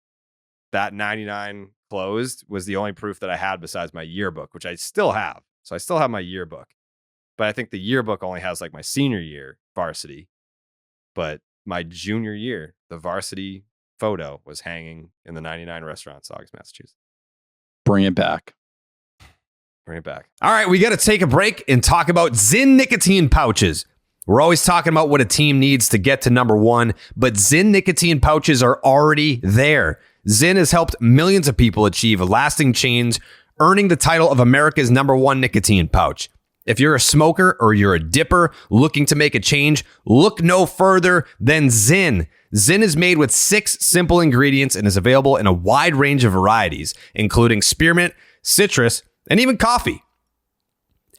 99 closed was the only proof that I had besides my yearbook, which I still have. So I still have my yearbook. But I think the yearbook only has like my senior year varsity. But my junior year, the varsity photo was hanging in the 99 restaurant, Saugus, Massachusetts. Bring it back. Bring it back. All right, we got to take a break and talk about Zyn nicotine pouches. We're always talking about what a team needs to get to number one, but Zyn nicotine pouches are already there. Zyn has helped millions of people achieve a lasting change, earning the title of America's number one nicotine pouch. If you're a smoker or you're a dipper looking to make a change, look no further than Zyn. Zyn is made with 6 simple ingredients and is available in a wide range of varieties, including spearmint, citrus, and even coffee.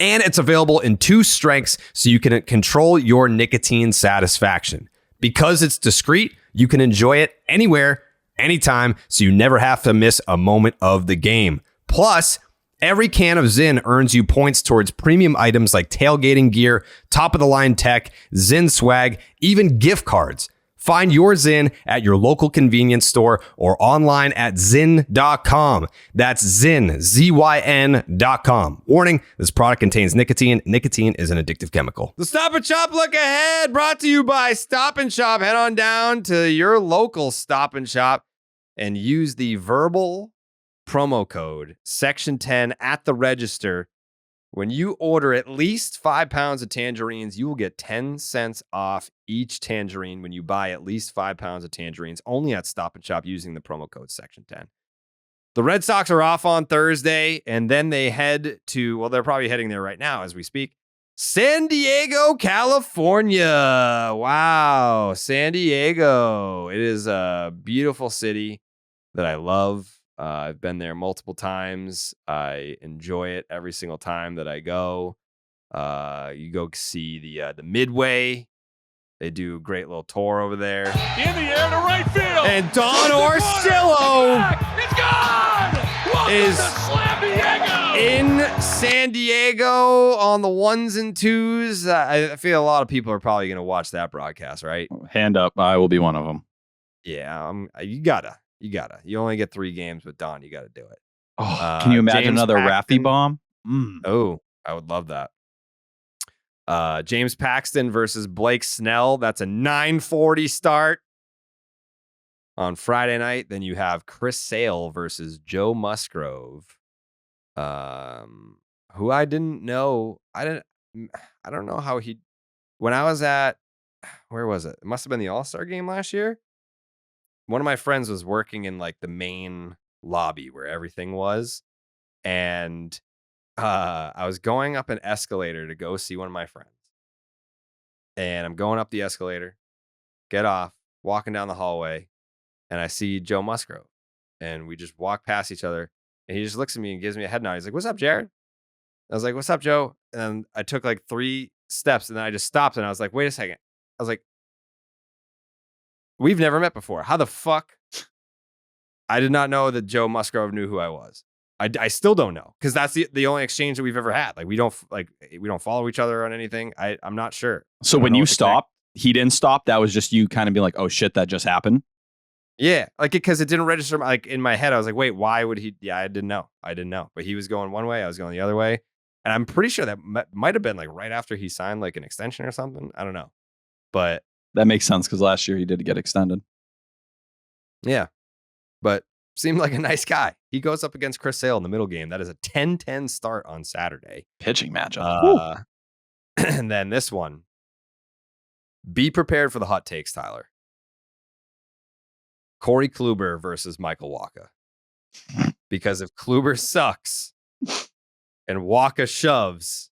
And it's available in 2 strengths so you can control your nicotine satisfaction. Because it's discreet, you can enjoy it anywhere, anytime, so you never have to miss a moment of the game. Plus, every can of Zyn earns you points towards premium items like tailgating gear, top-of-the-line tech, Zyn swag, even gift cards. Find your Zyn at your local convenience store or online at Zyn.com. That's Zyn, ZYN.com. Warning, this product contains nicotine. Nicotine is an addictive chemical. The Stop and Shop look ahead, brought to you by Stop and Shop. Head on down to your local Stop and Shop and use the verbal promo code Section 10 at the register When you order at least 5 pounds of tangerines, you will get 10 cents off each tangerine when you buy at least 5 pounds of tangerines, only at Stop and Shop using the promo code Section 10. The Red Sox are off on Thursday, and then they head to, well, they're probably heading there right now as we speak, San Diego, California. Wow, San Diego. It is a beautiful city that I love. I've been there multiple times. I enjoy it every single time that I go. You go see the Midway. They do a great little tour over there. In the air to right field. And Don Orsillo It's gone. is Slam Diego. in San Diego on the ones and twos. I feel a lot of people are probably going to watch that broadcast, right? Hand up. I will be one of them. Yeah, you gotta. You only get 3 games with Don. You got to do it. Oh, can you imagine James another Paxton. Raffy bomb? Oh, I would love that. James Paxton versus Blake Snell. That's a 9:40 start on Friday night. Then you have Chris Sale versus Joe Musgrove, who I didn't know. I don't know how he. When I was at, where was it? It must have been the All-Star game last year. One of my friends was working in like the main lobby where everything was, and I was going up an escalator to go see one of my friends. And I'm going up the escalator, get off, walking down the hallway, and I see Joe Musgrove. And we just walk past each other, and he just looks at me and gives me a head nod. He's like, "What's up, Jared?" I was like, "What's up, Joe?" And I took like 3 steps, and then I just stopped, and I was like, "Wait a second." I was like, "We've never met before. How the fuck?" I did not know that Joe Musgrove knew who I was. I still don't know, because that's the only exchange that we've ever had. Like we don't follow each other on anything. I'm not sure. So when you stopped, he didn't stop. That was just you kind of being like, "Oh shit, that just happened." Yeah, like because it didn't register. Like in my head, I was like, "Wait, why would he?" Yeah, I didn't know. But he was going one way, I was going the other way, and I'm pretty sure that might have been like right after he signed like an extension or something. I don't know, but that makes sense because last year he did get extended. Yeah, but seemed like a nice guy. He goes up against Chris Sale in the middle game. That is a 10-10 start on Saturday. Pitching matchup. And then this one. Be prepared for the hot takes, Tyler. Corey Kluber versus Michael Wacha. Because if Kluber sucks and Wacha shoves,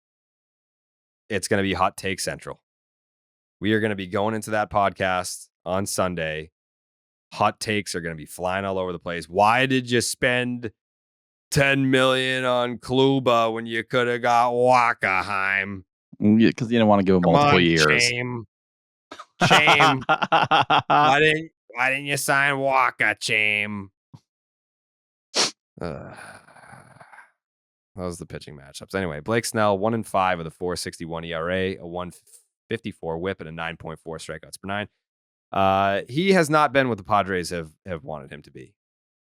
it's going to be hot take central. We are going to be going into that podcast on Sunday. Hot takes are going to be flying all over the place. Why did you spend $10 million on Kluber when you could have got Wachaheim? Yeah, because you didn't want to give him multiple years. Shame. Why didn't you sign Wacha, Shame? That was the pitching matchups. Anyway, Blake Snell, 1-5 with a 4.61 ERA, a 1.54 WHIP, and a 9.4 strikeouts per 9. He has not been what the Padres have wanted him to be.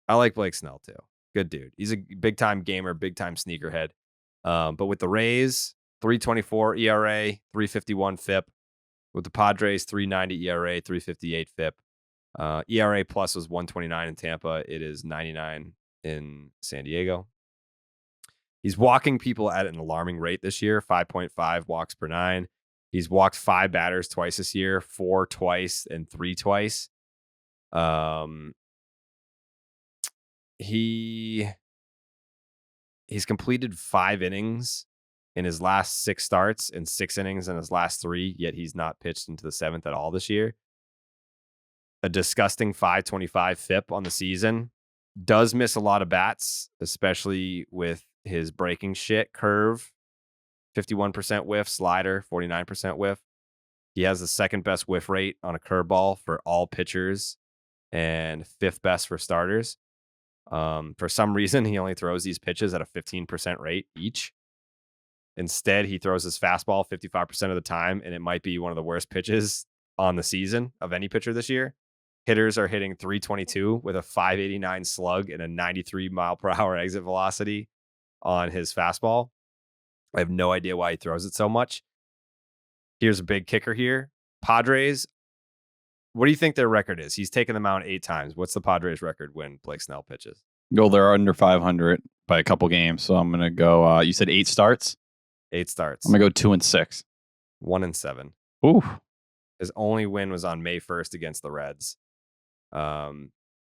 I like Blake Snell too. Good dude. He's a big time gamer, big time sneakerhead. But with the Rays, 3.24 ERA, 3.51 FIP. With the Padres, 3.90 ERA, 3.58 FIP. ERA plus was 1.29 in Tampa. It is 99 in San Diego. He's walking people at an alarming rate this year, 5.5 walks per 9. He's walked 5 batters twice this year, 4 twice and 3 twice. He's completed 5 innings in his last 6 starts and 6 innings in his last 3, yet he's not pitched into the 7th at all this year. A disgusting 5.25 FIP on the season. Does miss a lot of bats, especially with his breaking shit curve. 51% whiff, slider, 49% whiff. He has the second best whiff rate on a curveball for all pitchers and 5th best for starters. For some reason, he only throws these pitches at a 15% rate each. Instead, he throws his fastball 55% of the time, and it might be one of the worst pitches on the season of any pitcher this year. Hitters are hitting 322 with a 589 slug and a 93 mile per hour exit velocity on his fastball. I have no idea why he throws it so much. Here's a big kicker here. Padres, what do you think their record is? He's taken them out 8 times. What's the Padres record when Blake Snell pitches? They're under 500 by a couple games. So I'm going to go, you said 8 starts? 8 starts. I'm going to go 2-6. 1-7. Ooh. His only win was on May 1st against the Reds. The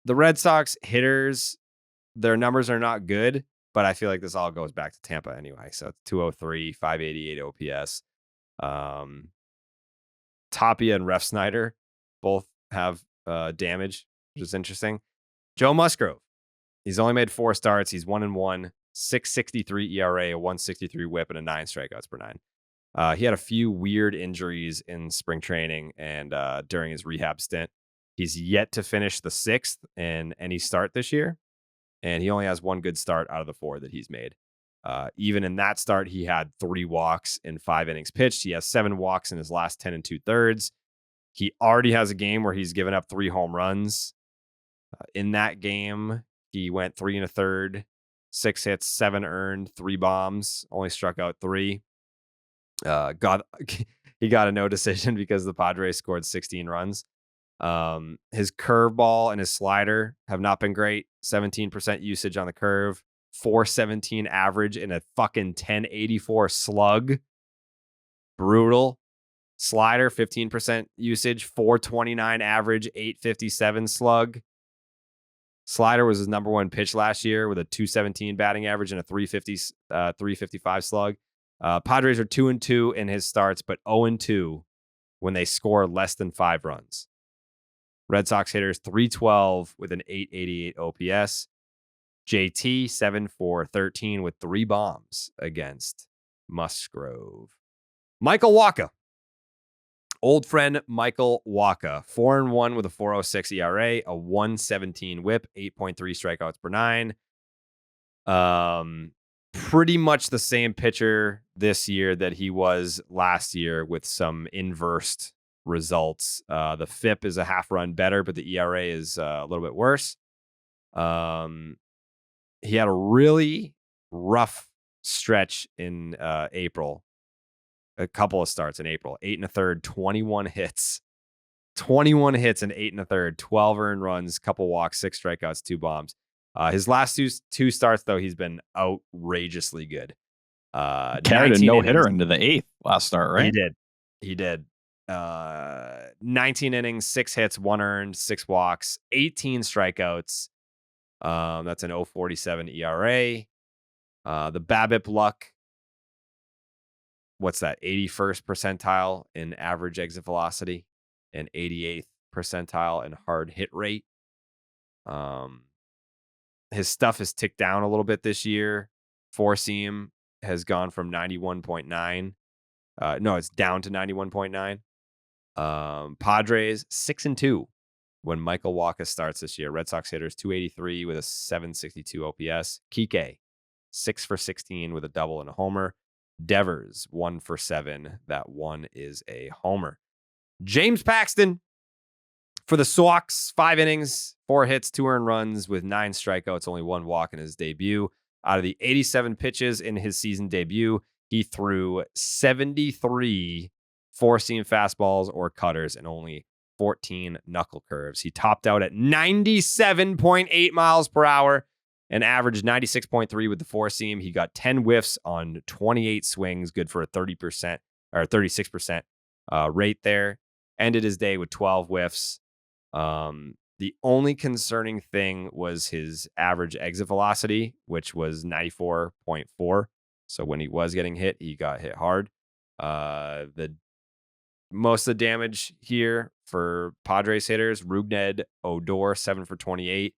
Red Sox hitters, their numbers are not good, but I feel like this all goes back to Tampa anyway. So it's 203, 588 OPS. Tapia and Ref Snyder both have damage, which is interesting. Joe Musgrove, he's only made 4 starts. He's 1-1, 6.63 ERA, a 1.63 WHIP, and a 9 strikeouts per 9. He had a few weird injuries in spring training and during his rehab stint. He's yet to finish the 6th in any start this year, and he only has 1 good start out of the 4 that he's made. Even in that start, he had 3 walks in 5 innings pitched. He has 7 walks in his last 10 2/3. He already has a game where he's given up 3 home runs. In that game, he went 3 1/3, 6 hits, 7 earned, 3 bombs, only struck out 3. He got a no decision because the Padres scored 16 runs. His curveball and his slider have not been great. 17% usage on the curve, 417 average in a fucking 1084 slug. Brutal. Slider, 15% usage, 429 average, 857 slug. Slider was his number 1 pitch last year with a 217 batting average and a 355 slug. Padres are 2-2 in his starts, but 0-2 when they score less than 5 runs. Red Sox hitters 312 with an 888 OPS. JT 7-for-13 with 3 bombs against Musgrove. Michael Wacha. Old friend Michael Wacha, 4-1 with a 4.06 ERA, a 1.17 WHIP, 8.3 strikeouts per 9. Pretty much the same pitcher this year that he was last year with some inversed results. The FIP is a half run better, but the ERA is a little bit worse. He had a really rough stretch in April. A couple of starts in April. 8 1/3, 21 hits. 21 hits and 8 1/3, 12 earned runs, couple walks, 6 strikeouts, 2 bombs. His last two starts, though, he's been outrageously good. Carried a no-hitter into the 8th last start, right? He did. 19 innings, 6 hits, 1 earned, 6 walks, 18 strikeouts. That's an 0.47 ERA. The BABIP luck, what's that? 81st percentile in average exit velocity and 88th percentile in hard hit rate. His stuff has ticked down a little bit this year. 4-seam has gone from 91.9. No, it's down to 91.9. Padres 6-2 when Michael Wacha starts this year. Red Sox hitters 283 with a 762 OPS. Kike 6-for-16 with a double and a homer. Devers 1-for-7. That one is a homer. James Paxton for the Sox, 5 innings, 4 hits, 2 earned runs with 9 strikeouts, only 1 walk in his debut. Out of the 87 pitches in his season debut, he threw 73 4-seam fastballs or cutters and only 14 knuckle curves. He topped out at 97.8 miles per hour and averaged 96.3 with the 4-seam. He got 10 whiffs on 28 swings, good for a 30% or 36% rate there. Ended his day with 12 whiffs. The only concerning thing was his average exit velocity, which was 94.4. So when he was getting hit, he got hit hard. Most of the damage here for Padres hitters, Rougned Odor, 7-for-28.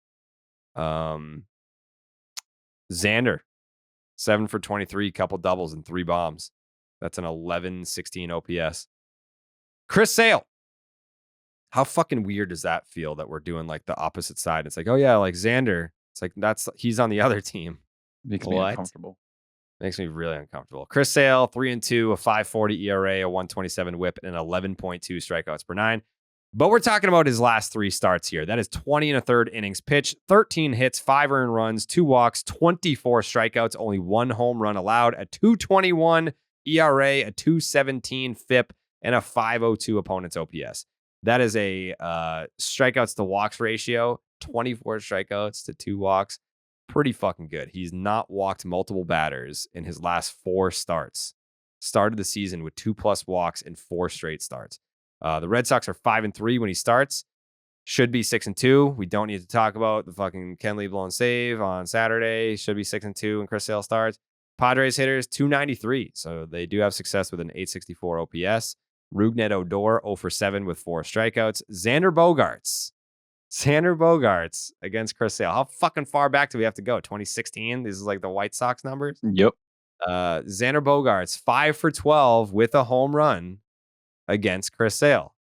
Xander, 7-for-23, couple doubles and 3 bombs. That's an 11-16 OPS. Chris Sale. How fucking weird does that feel that we're doing like the opposite side? It's like, oh yeah, like Xander. It's like he's on the other team. Makes me uncomfortable. Makes me really uncomfortable. Chris Sale, 3-2, a 5.40 ERA, a 1.27 WHIP, and 11.2 strikeouts per 9. But we're talking about his last 3 starts here. That is 20 1/3 innings pitched, 13 hits, 5 earned runs, 2 walks, 24 strikeouts, only 1 home run allowed, a 2.21 ERA, a 2.17 FIP, and a 5.02 opponent's OPS. That is a strikeouts to walks ratio, 24 strikeouts to 2 walks. Pretty fucking good. He's not walked multiple batters in his last 4 starts started the season with 2+ walks in 4 straight starts. The Red Sox are 5-3 when he starts. Should be 6-2. We don't need to talk about the fucking Kenley blown save on Saturday. Should be 6-2 when Chris Sale starts. Padres hitters 293, so they do have success with an 864 OPS. Rougned Odor 0-for-7 with 4 strikeouts. Xander Bogaerts against Chris Sale. How fucking far back do we have to go? 2016. These is like the White Sox numbers. Yep. Xander Bogaerts 5-for-12 with a home run against Chris Sale.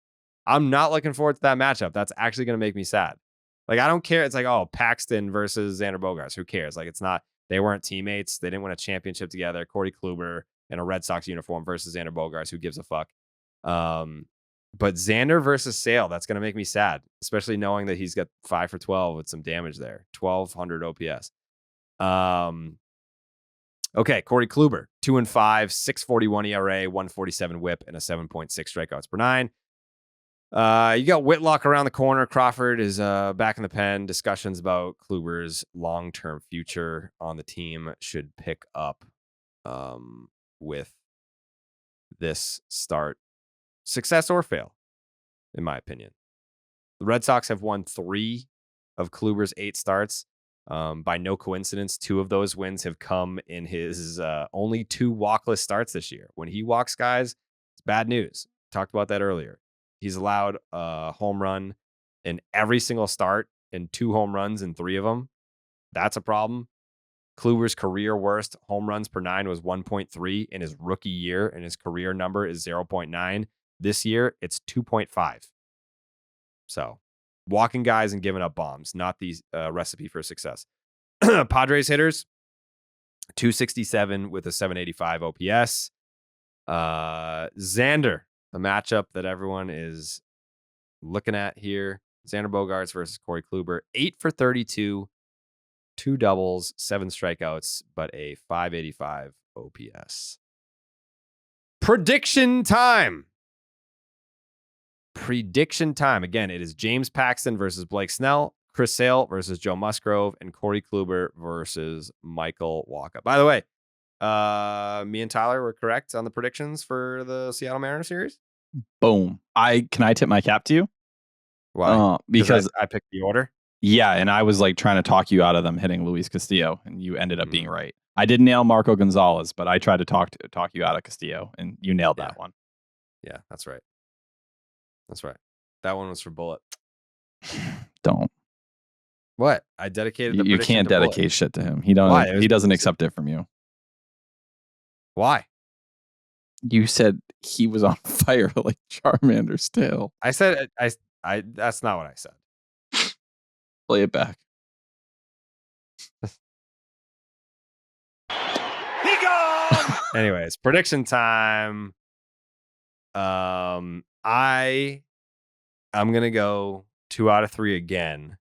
I'm not looking forward to that matchup. That's actually going to make me sad. Like, I don't care. It's like, oh, Paxton versus Xander Bogaerts. Who cares? Like, it's not, they weren't teammates. They didn't win a championship together. Corey Kluber in a Red Sox uniform versus Xander Bogaerts. Who gives a fuck? But Xander versus Sale, that's going to make me sad, especially knowing that he's got 5-for-12 with some damage there. 1,200 OPS. Okay, Corey Kluber, 2-5, 6.41 ERA, 1.47 WHIP, and a 7.6 strikeouts per 9. You got Whitlock around the corner. Crawford is back in the pen. Discussions about Kluber's long-term future on the team should pick up with this start. Success or fail, in my opinion. The Red Sox have won 3 of Kluber's 8 starts. By no coincidence, 2 of those wins have come in his only 2 walkless starts this year. When he walks guys, it's bad news. Talked about that earlier. He's allowed a home run in every single start and 2 home runs in 3 of them. That's a problem. Kluber's career worst home runs per 9 was 1.3 in his rookie year, and his career number is 0.9. This year, it's 2.5. So, walking guys and giving up bombs, not the recipe for success. Padres hitters, 267 with a 785 OPS. Xander, the matchup that everyone is looking at here. Xander Bogaerts versus Corey Kluber, 8-for-32, 2 doubles, 7 strikeouts, but a 585 OPS. Prediction time. Again, it is James Paxton versus Blake Snell, Chris Sale versus Joe Musgrove, and Corey Kluber versus Michael Wacha. By the way, me and Tyler were correct on the predictions for the Seattle Mariners series. Boom. Can I tip my cap to you? Why? Because I picked the order. Yeah, and I was like trying to talk you out of them hitting Luis Castillo, and you ended up being right. I didn't nail Marco Gonzalez, but I tried to talk you out of Castillo, and you nailed that one. Yeah, that's right. That one was for Bullet. Don't. What? I dedicated the You prediction can't to dedicate Bullet. shit to him. He doesn't accept it from you. Why? You said he was on fire like Charmander's tail. I said I that's not what I said. Play it back. He gone! Anyways, prediction time. I'm gonna go 2 out of 3 again,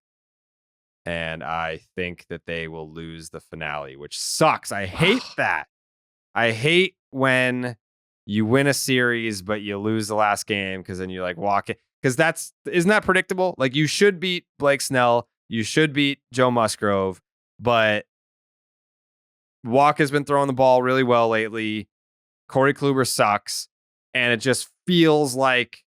and I think that they will lose the finale, which sucks. I hate that. I hate when you win a series but you lose the last game because then you like walk it. Because isn't that predictable? Like, you should beat Blake Snell, you should beat Joe Musgrove, but Walker's been throwing the ball really well lately. Corey Kluber sucks, and it just feels like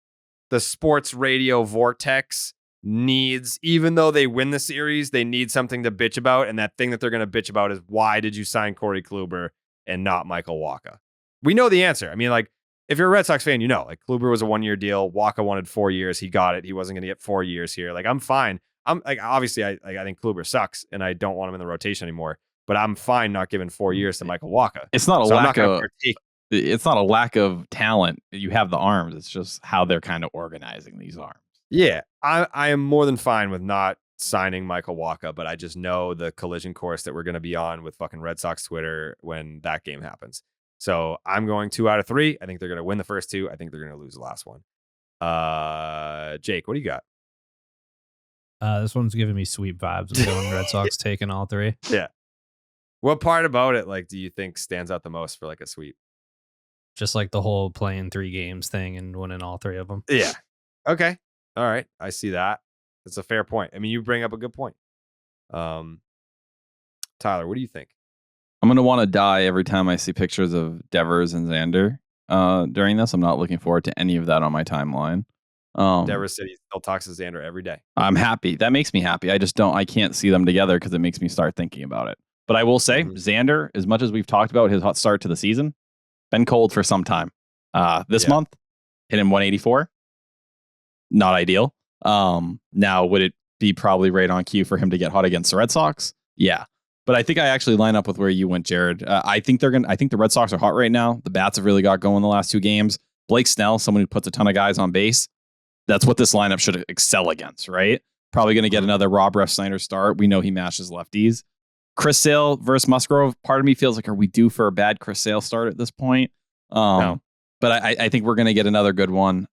the sports radio vortex needs, even though they win the series, they need something to bitch about, and that thing that they're going to bitch about is, why did you sign Corey Kluber and not Michael Wacha? We know the answer. I mean, like, if you're a Red Sox fan, you know, like, Kluber was a 1-year deal. Wacha wanted 4 years. He got it. He wasn't going to get 4 years here. Like, I'm fine. I'm like, obviously, I think Kluber sucks, and I don't want him in the rotation anymore. But I'm fine not giving 4 years to Michael Wacha. It's not It's not a lack of talent. You have the arms. It's just how they're kind of organizing these arms. Yeah, I am more than fine with not signing Michael Wacha, but I just know the collision course that we're going to be on with fucking Red Sox Twitter when that game happens. So I'm going 2 out of 3. I think they're going to win the first 2. I think they're going to lose the last one. Jake, what do you got? This one's giving me sweet vibes of going Red Sox taking all 3. Yeah. What part about it, like, do you think stands out the most for like a sweep? Just like the whole playing 3 games thing and winning all 3 of them. Yeah. Okay. All right. I see that. That's a fair point. I mean, you bring up a good point. Tyler, what do you think? I'm going to want to die every time I see pictures of Devers and Xander. during this. I'm not looking forward to any of that on my timeline. Deborah said he still talks to Xander every day. I'm happy. That makes me happy. I can't see them together because it makes me start thinking about it. But I will say, Xander, as much as we've talked about his hot start to the season, been cold for some time. This month, hit him 184. Not ideal. Now, would it be probably right on cue for him to get hot against the Red Sox? Yeah. But I think I actually line up with where you went, Jared. I think the Red Sox are hot right now. The bats have really got going the last 2 games. Blake Snell, someone who puts a ton of guys on base. That's what this lineup should excel against, right? Probably going to get another Rob Refsnyder start. We know he mashes lefties. Chris Sale versus Musgrove. Part of me feels like, are we due for a bad Chris Sale start at this point? No. But I think we're going to get another good one.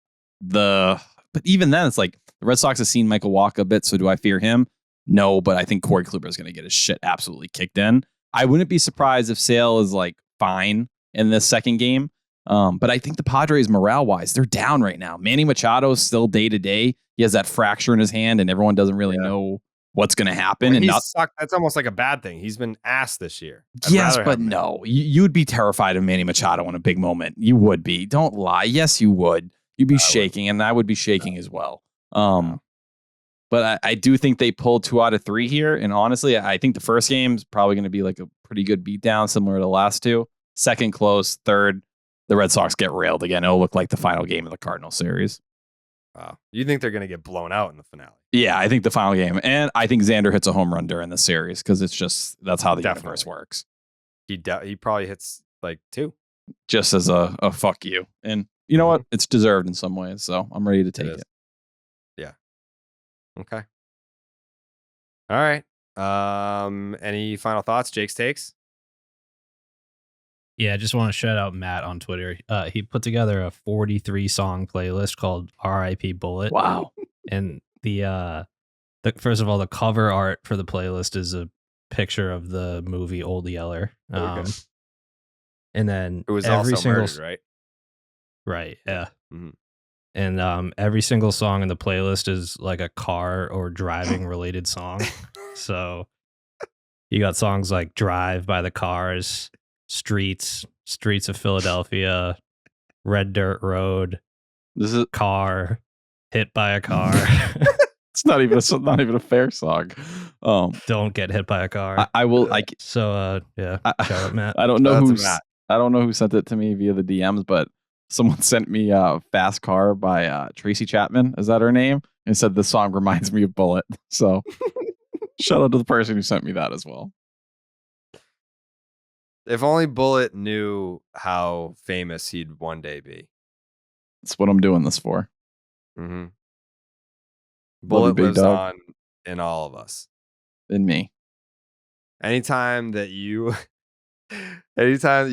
But even then, it's like the Red Sox have seen Michael Wacha a bit, so do I fear him? No, but I think Corey Kluber is going to get his shit absolutely kicked in. I wouldn't be surprised if Sale is like fine in this second game. But I think the Padres, morale-wise, they're down right now. Manny Machado is still day-to-day. He has that fracture in his hand, and everyone doesn't really know what's going to happen. Well, and that's almost like a bad thing. He's been ass this year. Yes, but no. You'd be terrified of Manny Machado in a big moment. You would be. Don't lie. Yes, you would. You'd be shaking, and I would be shaking as well. But I do think they pulled 2 out of 3 here. And honestly, I think the first game is probably going to be like a pretty good beatdown, similar to the last 2. Second, close. Third, the Red Sox get railed again. It'll look like the final game of the Cardinal series. Wow. You think they're going to get blown out in the finale? Yeah, I think the final game. And I think Xander hits a home run during the series because that's how the universe works. He probably hits like 2. Just as a fuck you. And you know what? It's deserved in some ways. So I'm ready to take it. Yeah. Okay. All right. Any final thoughts? Jake's takes? Yeah, I just want to shout out Matt on Twitter. He put together a 43 song playlist called R.I.P. Bullet. Wow. And the first of all, the cover art for the playlist is a picture of the movie Old Yeller. Okay. And then it was every also single murdered, right? Right, yeah. Mm-hmm. And every single song in the playlist is like a car or driving related song. So you got songs like Drive by the Cars, Streets of Philadelphia, Red Dirt Road, this is Car, Hit by a Car. It's not even a fair song. Don't get hit by a car. I will. Shout out Matt. I don't know who sent it to me via the DMs, but someone sent me "Fast Car" by Tracy Chapman. Is that her name? And said this song reminds me of Bullet. So shout out to the person who sent me that as well. If only Bullet knew how famous he'd one day be. That's what I'm doing this for. Mm-hmm. Bullet lives on in all of us. In me. Anytime that you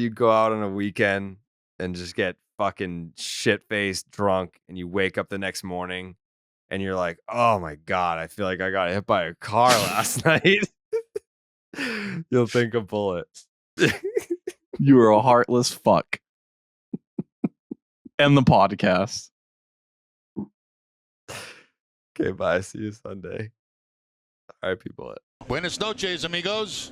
go out on a weekend and just get fucking shit-faced drunk and you wake up the next morning and you're like, oh my God, I feel like I got hit by a car last night. You'll think of Bullet. You are a heartless fuck. End the podcast. Okay, bye. See you Sunday. All right, people. Buenas noches, amigos.